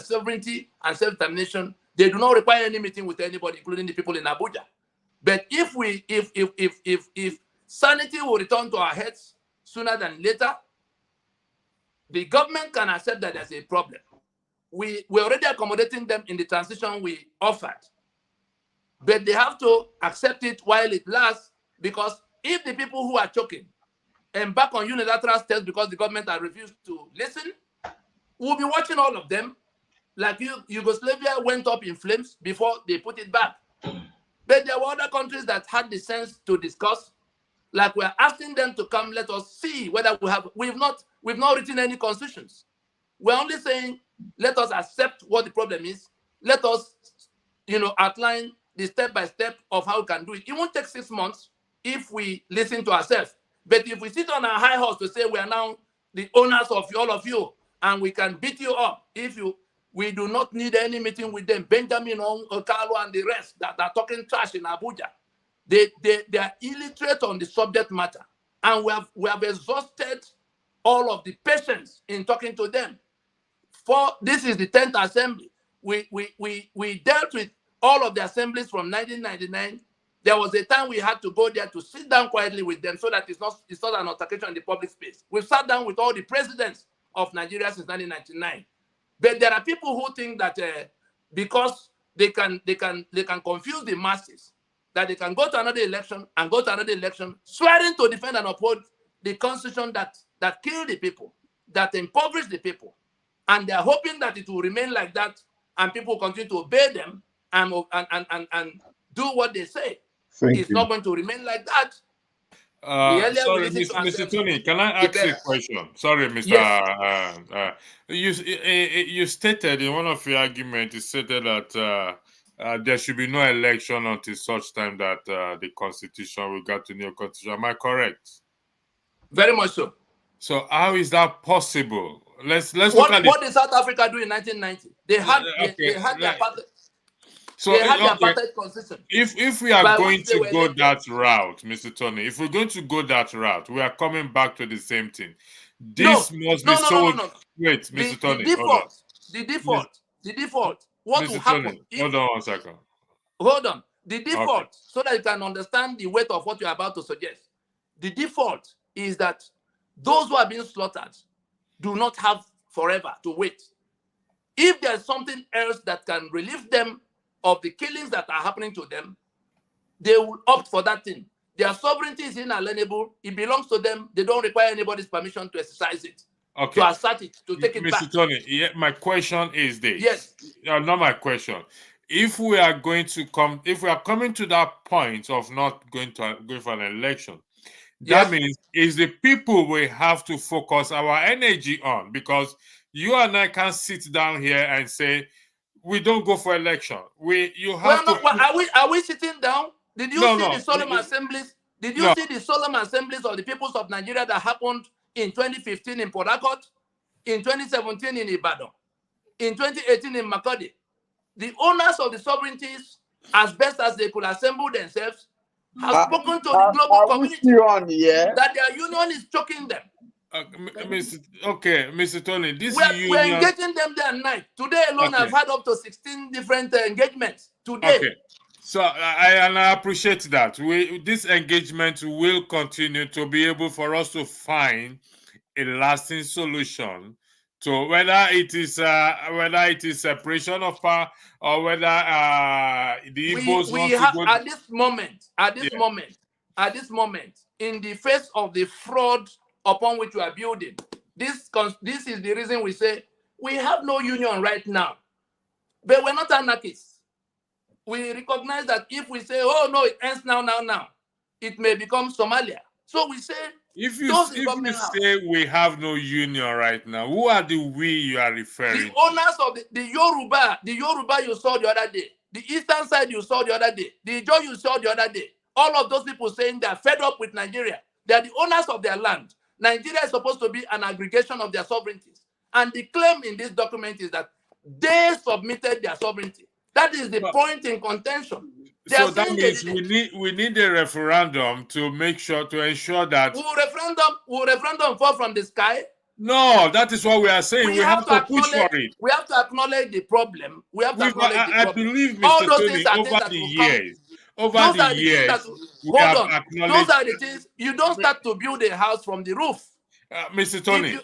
sovereignty and self-determination. They do not require any meeting with anybody, including the people in Abuja. But if sanity will return to our heads sooner than later, the government can accept that there's a problem. We're already accommodating them in the transition we offered. But they have to accept it while it lasts, because if the people who are choking embark on unilateral steps because the government has refused to listen, we'll be watching all of them. Like Yugoslavia went up in flames before they put it back. But there were other countries that had the sense to discuss. Like, we're asking them to come, let us see whether we've not written any constitutions. We're only saying, let us accept what the problem is. Let us, outline the step-by-step of how we can do it. It won't take 6 months if we listen to ourselves. But if we sit on our high horse to say we are now the owners of all of you and we can beat you up, we do not need any meeting with them. Benjamin Okalo and the rest that are talking trash in Abuja, they are illiterate on the subject matter, and we have exhausted all of the patience in talking to them. For this is the 10th assembly. We dealt with all of the assemblies from 1999. There was a time we had to go there to sit down quietly with them so that it's not an altercation in the public space. We've sat down with all the presidents of Nigeria since 1999. But there are people who think that because they can confuse the masses, that they can go to another election and go to another election, swearing to defend and uphold the constitution that killed the people, that impoverished the people. And they're hoping that it will remain like that and people continue to obey them and do what they say. It's not going to remain like that. Sorry, Mr. Tony, can I ask you a question? Sorry, Mr. Yes. You stated in one of your arguments, you stated that there should be no election until such time that the constitution will get to new constitution. Am I correct? Very much so. So how is that possible? Let's look at what did South Africa do in 1990? They had their apartheid. So they had their apartheid constitution. If we are going to go that route, Mr. Tony, if we're going to go that route, we are coming back to the same thing. This must be solved. Wait, Mr. Tony. The default. What will happen? Hold on 1 second. Hold on. The default, so that you can understand the weight of what you're about to suggest. The default is that those who are being slaughtered do not have forever to wait. If there's something else that can relieve them of the killings that are happening to them, they will opt for that thing. Their sovereignty is inalienable. It belongs to them. They don't require anybody's permission to exercise it, to assert it, to take it back. Mr. Tony, my question is this. Yes. Not my question. If we are coming to that point of not going for an election, that means it's the people we have to focus our energy on, because you and I can't sit down here and say we don't go for election. Are we sitting down? Did you see the solemn assemblies? Did you see the solemn assemblies of the peoples of Nigeria that happened in 2015 in Port Harcourt, in 2017 in Ibadan, in 2018 in Makodi? The owners of the sovereignties, as best as they could assemble themselves, have spoken to the global community that their union is choking them. Mr. Tony, we're engaging them day and night. Today alone, I've had up to 16 different engagements today. Okay. So I appreciate that. This engagement will continue to be able for us to find a lasting solution to whether it is separation of power or whether the Igbos at this moment, in the face of the fraud upon which we are building, this is the reason we say we have no union right now. But we're not anarchists. We recognize that if we say, oh no, it ends now, it may become Somalia. So we say, if you government say we have no union right now, who are the we you are referring the owners of the Yoruba you saw the other day, the eastern side you saw the other day, the Ijaw you saw the other day, all of those people saying they are fed up with Nigeria. They are the owners of their land. Nigeria is supposed to be an aggregation of their sovereignties. And the claim in this document is that they submitted their sovereignty. That is the point in contention. So that means we need a referendum to ensure that will referendum fall from the sky? No, that is what we are saying. We have to push for it. We have to acknowledge the problem. We have to acknowledge the problem. I believe, Mr. Tony, over the years, we have acknowledged. Those are the things. You don't start to build a house from the roof. Mr. Tony,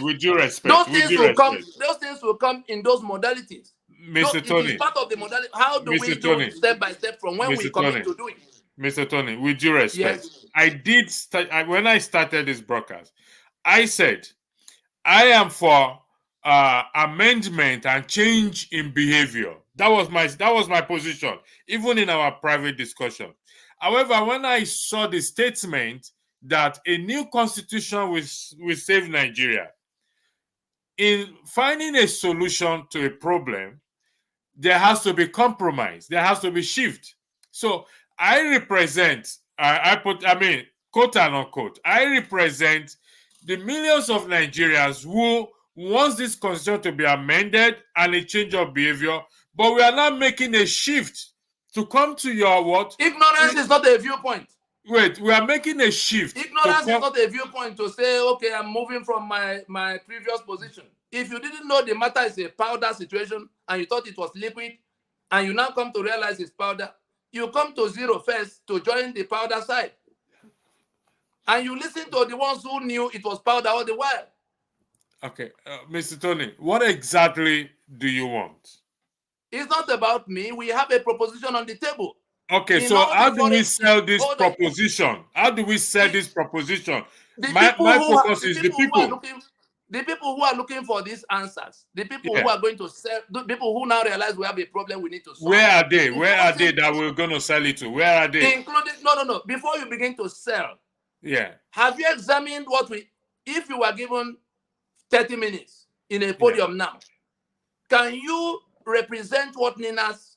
with due respect, those things will come in those modalities. Mr. Tony, it is part of the modality. How do we do it step by step from when we commit to doing it? Mr. Tony, with due respect, yes. I did when I started this broadcast, I said I am for amendment and change in behavior. That was my position, even in our private discussion. However, when I saw the statement that a new constitution will save Nigeria, in finding a solution to a problem, there has to be compromise. There has to be shift. So I represent, quote and unquote, I represent the millions of Nigerians who wants this constitution to be amended and a change of behavior, but we are not making a shift to come to your what? Ignorance is not a viewpoint. Wait, we are making a shift. Ignorance is not a viewpoint to say, okay, I'm moving from my previous position. If you didn't know the matter is a powder situation and you thought it was liquid, and you now come to realize it's powder, you come to zero first to join the powder side. And you listen to the ones who knew it was powder all the while. Okay, Mr. Tony, what exactly do you want? It's not about me. We have a proposition on the table. Okay, so how do we sell this proposition? How do we sell this proposition? My focus is the people. The people who are looking for these answers, the people who are going to sell, the people who now realize we have a problem we need to solve. Where are they? Where are they that we're going to sell it to? Where are they? Including, no. Before you begin to sell, have you examined if you were given 30 minutes in a podium now, can you represent what Ninas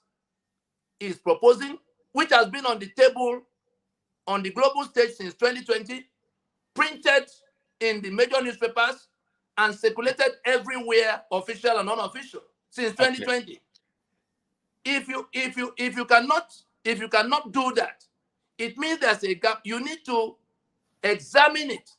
is proposing, which has been on the table on the global stage since 2020, printed in the major newspapers, and circulated everywhere, official and unofficial, since 2020. If you cannot do that, it means there's a gap. You need to examine it.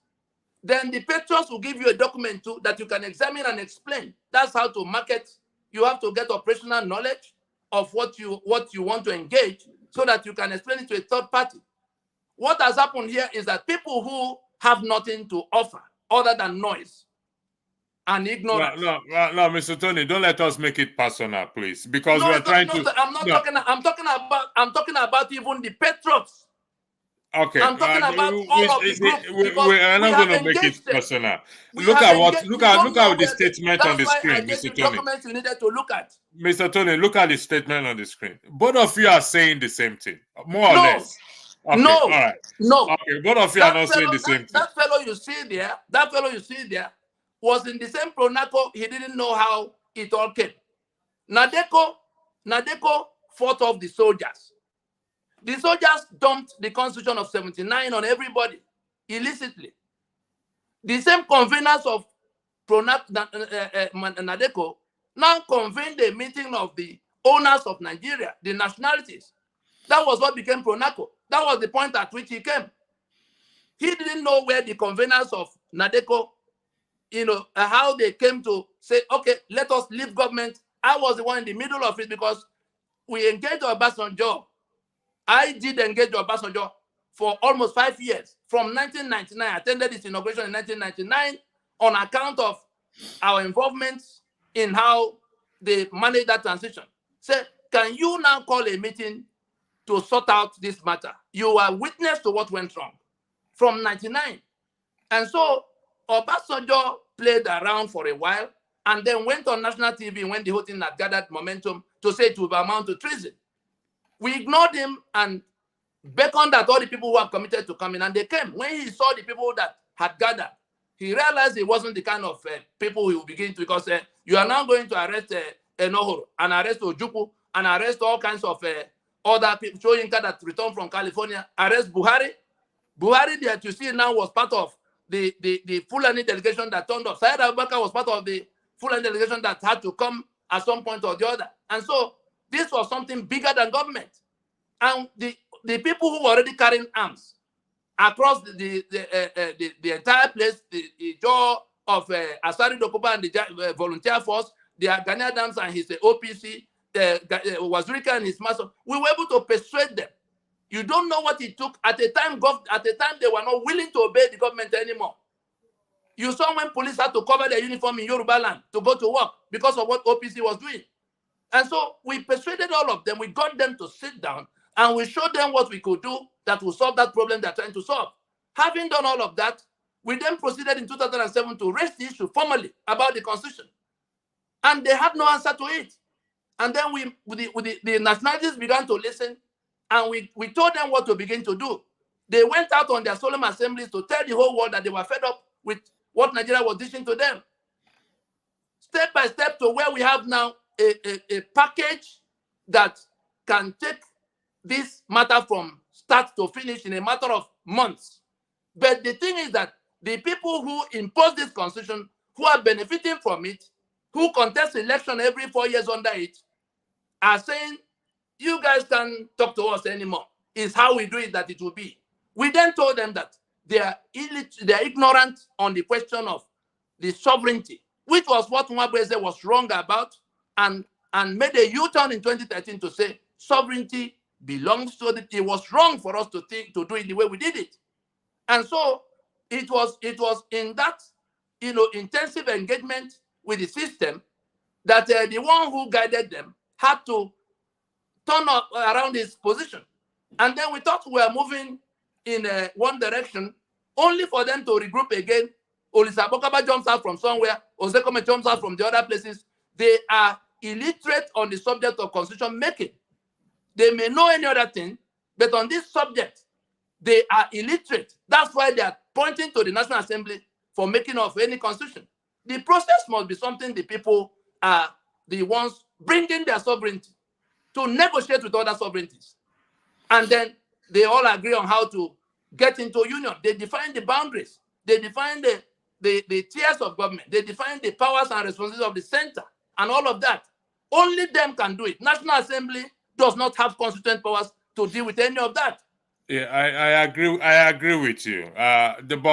Then the Patriots will give you a document too that you can examine and explain. That's how to market. You have to get operational knowledge of what you want to engage so that you can explain it to a third party. What has happened here is that people who have nothing to offer other than noise and ignorance. No, Mr. Tony, don't let us make it personal, please, because we are trying to. I'm talking about even the Patriots. Okay, I'm talking about all of the groups. We are not going to make it personal. Look at the statement on the screen, Mr. Tony. Documents you needed to look at. Mr. Tony, look at the statement on the screen. Both of you are saying the same thing, more or less. Okay, no, all right. No. Okay, both of you are not saying the same thing. That fellow you see there, was in the same Pronaco. He didn't know how it all came. Nadeko fought off the soldiers. The soldiers dumped the Constitution of 79 on everybody illicitly. The same conveners of Nadeko now convened a meeting of the owners of Nigeria, the nationalities. That was what became Pronaco. That was the point at which he came. He didn't know where the conveners of Nadeko, how they came to say, okay, let us leave government. I was the one in the middle of it because we engaged Obasanjo. I did engage Obasanjo for almost 5 years. From 1999, I attended his inauguration in 1999 on account of our involvement in how they managed that transition. Say, can you now call a meeting to sort out this matter? You are witness to what went wrong from 99. And so Obasanjo played around for a while and then went on national TV when the whole thing had gathered momentum to say it would amount to treason. We ignored him and beckoned at all the people who are committed to come in, and they came. When he saw the people that had gathered, he realized it wasn't the kind of people he would begin to, because you are now going to arrest Enohoro, and arrest Ojukwu, and arrest all kinds of other people, Soyinka that returned from California, arrest Buhari. Buhari that you see now was part of the Fulani delegation that turned up. Syed Abubakar was part of the Fulani delegation that had to come at some point or the other. And so this was something bigger than government. And the people who were already carrying arms across the entire place, the jaw of Asari Dokuba and the volunteer force, the Ghanaian Adams and his OPC, Wazirika and his master, we were able to persuade them. You don't know what it took. At the time, they were not willing to obey the government anymore. You saw when police had to cover their uniform in Yoruba land to go to work because of what OPC was doing. And so we persuaded all of them. We got them to sit down, and we showed them what we could do that will solve that problem they're trying to solve. Having done all of that, we then proceeded in 2007 to raise the issue formally about the Constitution. And they had no answer to it. And then the nationalities began to listen, and we told them what to begin to do. They went out on their solemn assemblies to tell the whole world that they were fed up with what Nigeria was dishing to them. Step by step to where we have now a package that can take this matter from start to finish in a matter of months. But the thing is that the people who impose this constitution, who are benefiting from it, who contest election every 4 years under it, are saying, you guys can't talk to us anymore. It's how we do it that it will be. We then told them that they are ignorant on the question of the sovereignty, which was what Nwabweze was wrong about, and made a U-turn in 2013 to say sovereignty belongs to the. It was wrong for us to do it the way we did it, and so it was in that intensive engagement with the system that the one who guided them had to turn around his position, and then we thought we were moving in one direction, only for them to regroup again. Olisa Bokaba jumps out from somewhere, Ozekome jumps out from the other places. They are illiterate on the subject of constitution making. They may know any other thing, but on this subject, they are illiterate. That's why they are pointing to the National Assembly for making of any constitution. The process must be something the people are the ones bringing their sovereignty to negotiate with other sovereignties. And then they all agree on how to get into union. They define the boundaries. They define the tiers of government. They define the powers and responsibilities of the center and all of that. Only them can do it. National Assembly does not have constituent powers to deal with any of that. Yeah, I agree. I agree with you. If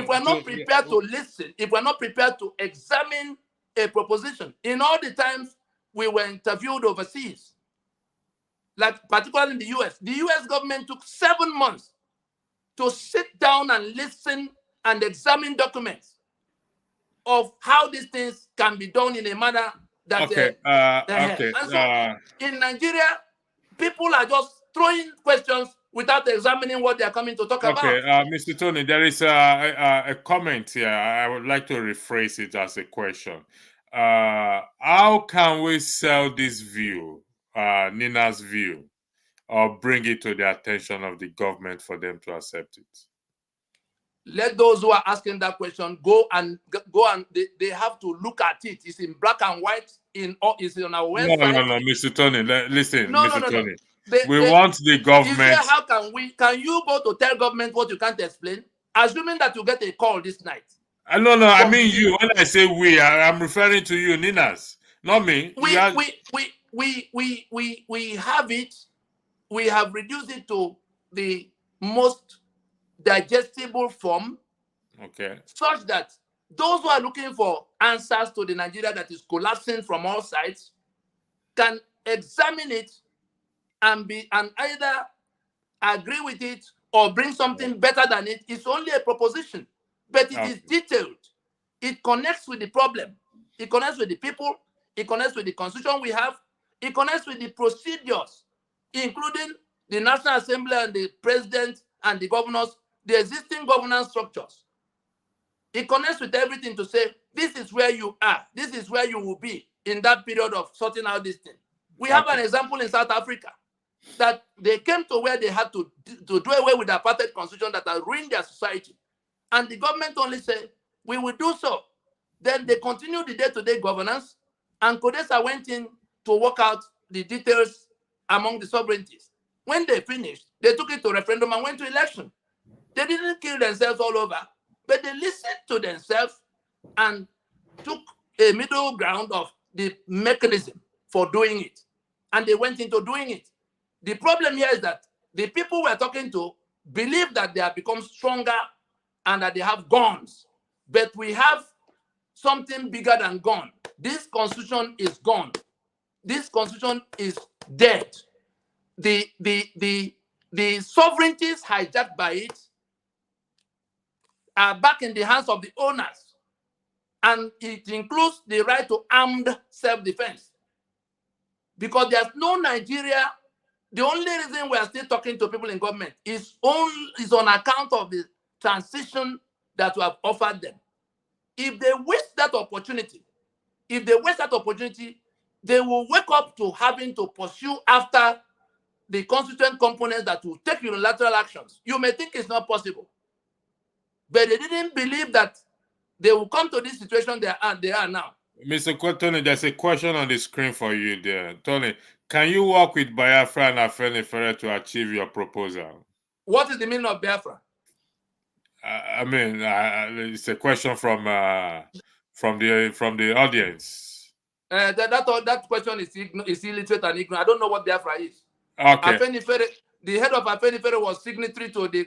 we're not prepared to listen, if we're not prepared to examine a proposition, in all the times we were interviewed overseas, like particularly in the US government took 7 months to sit down and listen and examine documents of how these things can be done in a manner that in Nigeria, people are just throwing questions without examining what they are coming to talk about. Mr. Tony, there is a comment here. I would like to rephrase it as a question. How can we sell this view, Nina's view, or bring it to the attention of the government for them to accept it? Let those who are asking that question go and they have to look at it. It's in black and white. It's on our website. No, Mr. Tony, listen, Mr. Tony. We want the government. How can you go to tell government what you can't explain, assuming that you get a call this night? No, I mean you. When I say we, I'm referring to you, Ninas, not me. We have it. We have reduced it to the most digestible form, such that those who are looking for answers to the Nigeria that is collapsing from all sides can examine it and either agree with it or bring something better than it. It's only a proposition, but it is detailed. It connects with the problem. It connects with the people. It connects with the constitution we have. It connects with the procedures, including the National Assembly and the president and the governors, the existing governance structures. It connects with everything to say, this is where you are. This is where you will be in that period of sorting out this thing. We have an example in South Africa. that they came to where they had to do away with the apartheid constitution that had ruined their society. And the government only said, we will do so. Then they continued the day-to-day governance, and CODESA went in to work out the details among the sovereignties. When they finished, they took it to referendum and went to election. They didn't kill themselves all over, but they listened to themselves and took a middle ground of the mechanism for doing it. And they went into doing it. The problem here is that the people we're talking to believe that they have become stronger and that they have guns. But we have something bigger than gun. This constitution is gone. This constitution is dead. The sovereignties hijacked by it are back in the hands of the owners. And it includes the right to armed self-defense. Because there's no Nigeria. The only reason we are still talking to people in government is on account of the transition that we have offered them. If they waste that opportunity, they will wake up to having to pursue after the constituent components that will take unilateral actions. You may think it's not possible, but they didn't believe that they will come to this situation they are now. Mr. Tony, there's a question on the screen for you there. Tony, can you work with Biafra and Afenifere to achieve your proposal? What is the meaning of Biafra? It's a question from the audience. That question is illiterate and ignorant. I don't know what Biafra is. Okay. Afenifere, the head of Afenifere was signatory to the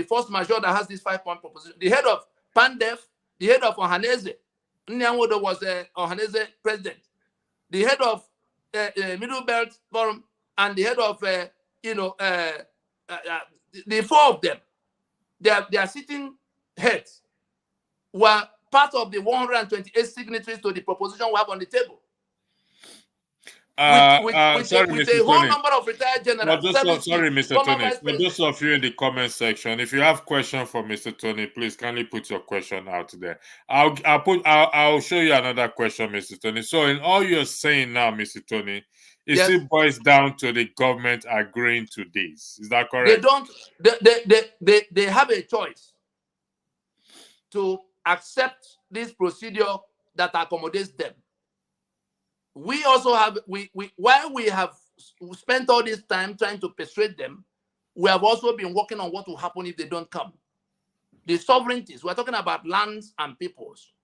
force majeure that has this 5-point proposition. The head of PANDEF, the head of Ohaneze, Nyanwodo was Ohaneze president. The head of Middle Belt Forum and the head of the four of them, their sitting heads were part of the 128 signatories to the proposition we have on the table. With a whole number of retired generals. Sorry, Mr. Tony. For those of you in the comment section, if you have questions for Mr. Tony, please kindly put your question out there. I'll show you another question, Mr. Tony. So, in all you're saying now, Mr. Tony, it still boils down to the government agreeing to this. Is that correct? They don't. They have a choice to accept this procedure that accommodates them. We also have, while we have spent all this time trying to persuade them, we have also been working on what will happen if they don't come. The sovereignties, we're talking about lands and peoples.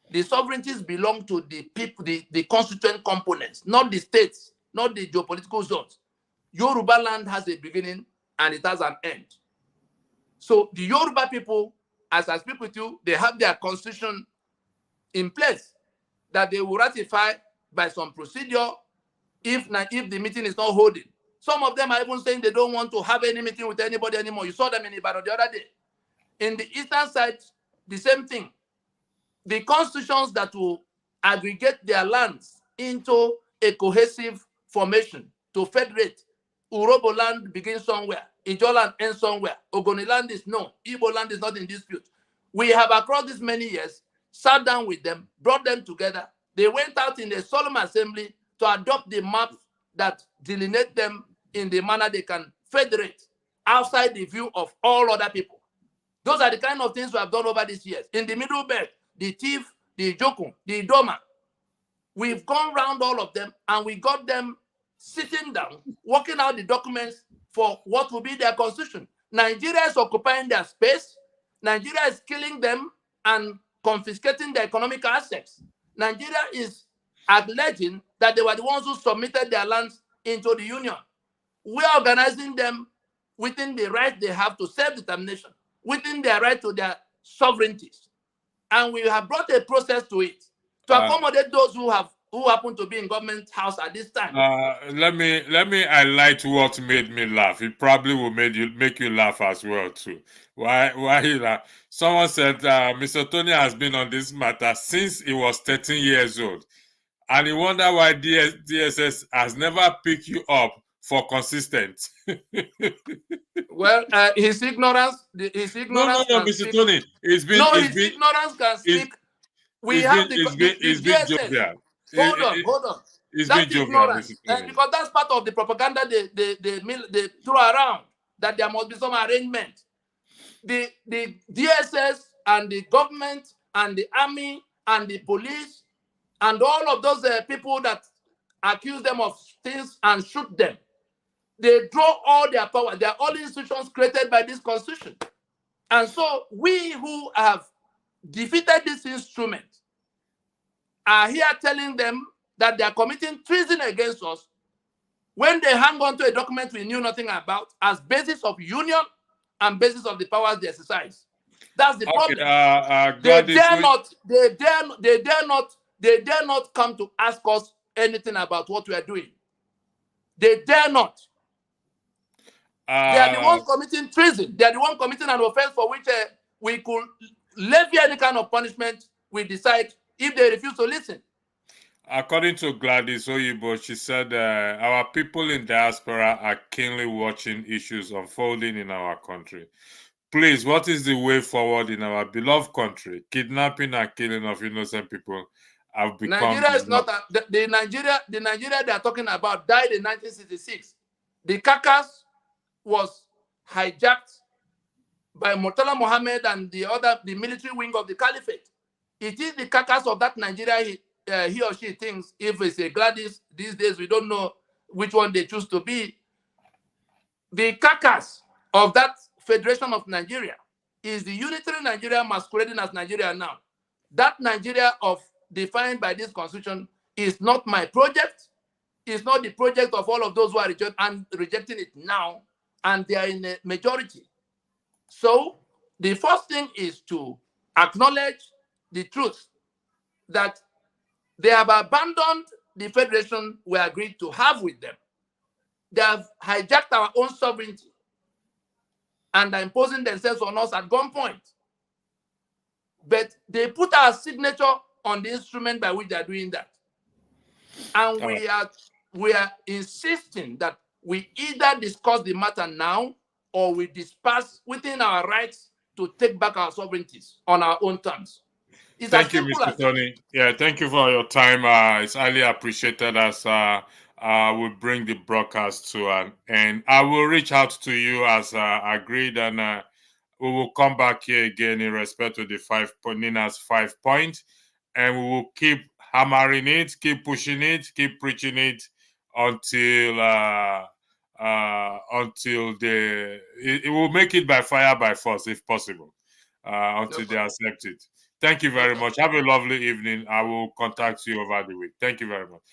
The sovereignties belong to the people, the constituent components, not the states, not the geopolitical zones. Yoruba land has a beginning and it has an end. So the Yoruba people, as I speak with you, they have their constitution in place that they will ratify by some procedure if the meeting is not holding. Some of them are even saying they don't want to have any meeting with anybody anymore. You saw them in Ibadan the other day. In the eastern side, the same thing. The constitutions that will aggregate their lands into a cohesive formation to federate. Urobo land begins somewhere. Ijo land ends somewhere. Ogoni land is no. Igbo land is not in dispute. We have, across these many years, sat down with them, brought them together. They went out in a solemn assembly to adopt the map that delineate them in the manner they can federate outside the view of all other people. Those are the kind of things we have done over these years. In the Middle Belt, the Tiv, the Jokun, the Idoma, we've gone round all of them and we got them sitting down, working out the documents for what will be their constitution. Nigeria is occupying their space. Nigeria is killing them and confiscating their economic assets. Nigeria is alleging that they were the ones who submitted their lands into the union. We are organizing them within the right they have to self-determination, within their right to their sovereignties. And we have brought a process to it to accommodate those who happen to be in government house at this time. Let me highlight what made me laugh. It probably will make you laugh as well too. Why he laugh? Someone said Mr. Tony has been on this matter since he was 13 years old, and he wonder why DSS has never picked you up for consistent. Well, his ignorance. No, Mr. Tony. His ignorance can speak. We have the DSS. Hold on. It's That's been jovial, Mrs. ignorance. Tony. Because that's part of the propaganda they throw around, that there must be some arrangement. The DSS and the government and the army and the police and all of those people that accuse them of things and shoot them, they draw all their power. They are all institutions created by this constitution. And so we who have defeated this instrument are here telling them that they are committing treason against us when they hang on to a document we knew nothing about as basis of union and basis of the powers they exercise. That's the problem. They dare not come to ask us anything about what we are doing. They dare not. They are the ones committing treason. They are the ones committing an offense for which we could levy any kind of punishment we decide if they refuse to listen. According to Gladys Oyibo, she said, our people in diaspora are keenly watching issues unfolding in our country. Please, what is the way forward in our beloved country? Kidnapping and killing of innocent people have become... Nigeria is not... the Nigeria they are talking about died in 1966. The carcass was hijacked by Murtala Mohammed and the military wing of the caliphate. It is the carcass of that Nigeria he or she thinks, if it's a Gladys, these days we don't know which one they choose to be. The carcass of that Federation of Nigeria is the unitary Nigeria masquerading as Nigeria now. That Nigeria defined by this constitution is not my project. It's not the project of all of those who are rejecting it now, and they are in a majority. So the first thing is to acknowledge the truth that they have abandoned the federation we agreed to have with them. They have hijacked our own sovereignty and are imposing themselves on us at gunpoint. But they put our signature on the instrument by which they are doing that. And we are insisting that we either discuss the matter now or we disperse within our rights to take back our sovereignties on our own terms. Thank you, Mr. Tony. Yeah, thank you for your time. It's highly appreciated as we bring the broadcast to an end. I will reach out to you as agreed, and we will come back here again in respect to the Nina's 5 point, and we will keep hammering it, keep pushing it, keep preaching it until it will make it by fire by force if possible, until they accept it. Thank you very much. Have a lovely evening. I will contact you over the week. Thank you very much.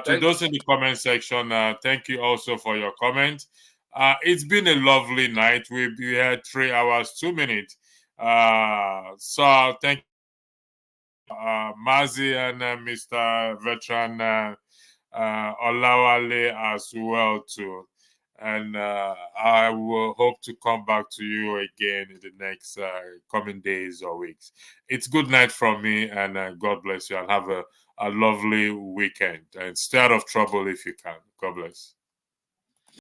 To those in the comment section, thank you also for your comment. It's been a lovely night. We've been here 3 hours, 2 minutes. So thank you, Mazi and Mr. Veteran Olawale as well too. And I will hope to come back to you again in the next coming days or weeks. It's good night from me, and God bless you, and have a lovely weekend. And stay out of trouble if you can. God bless.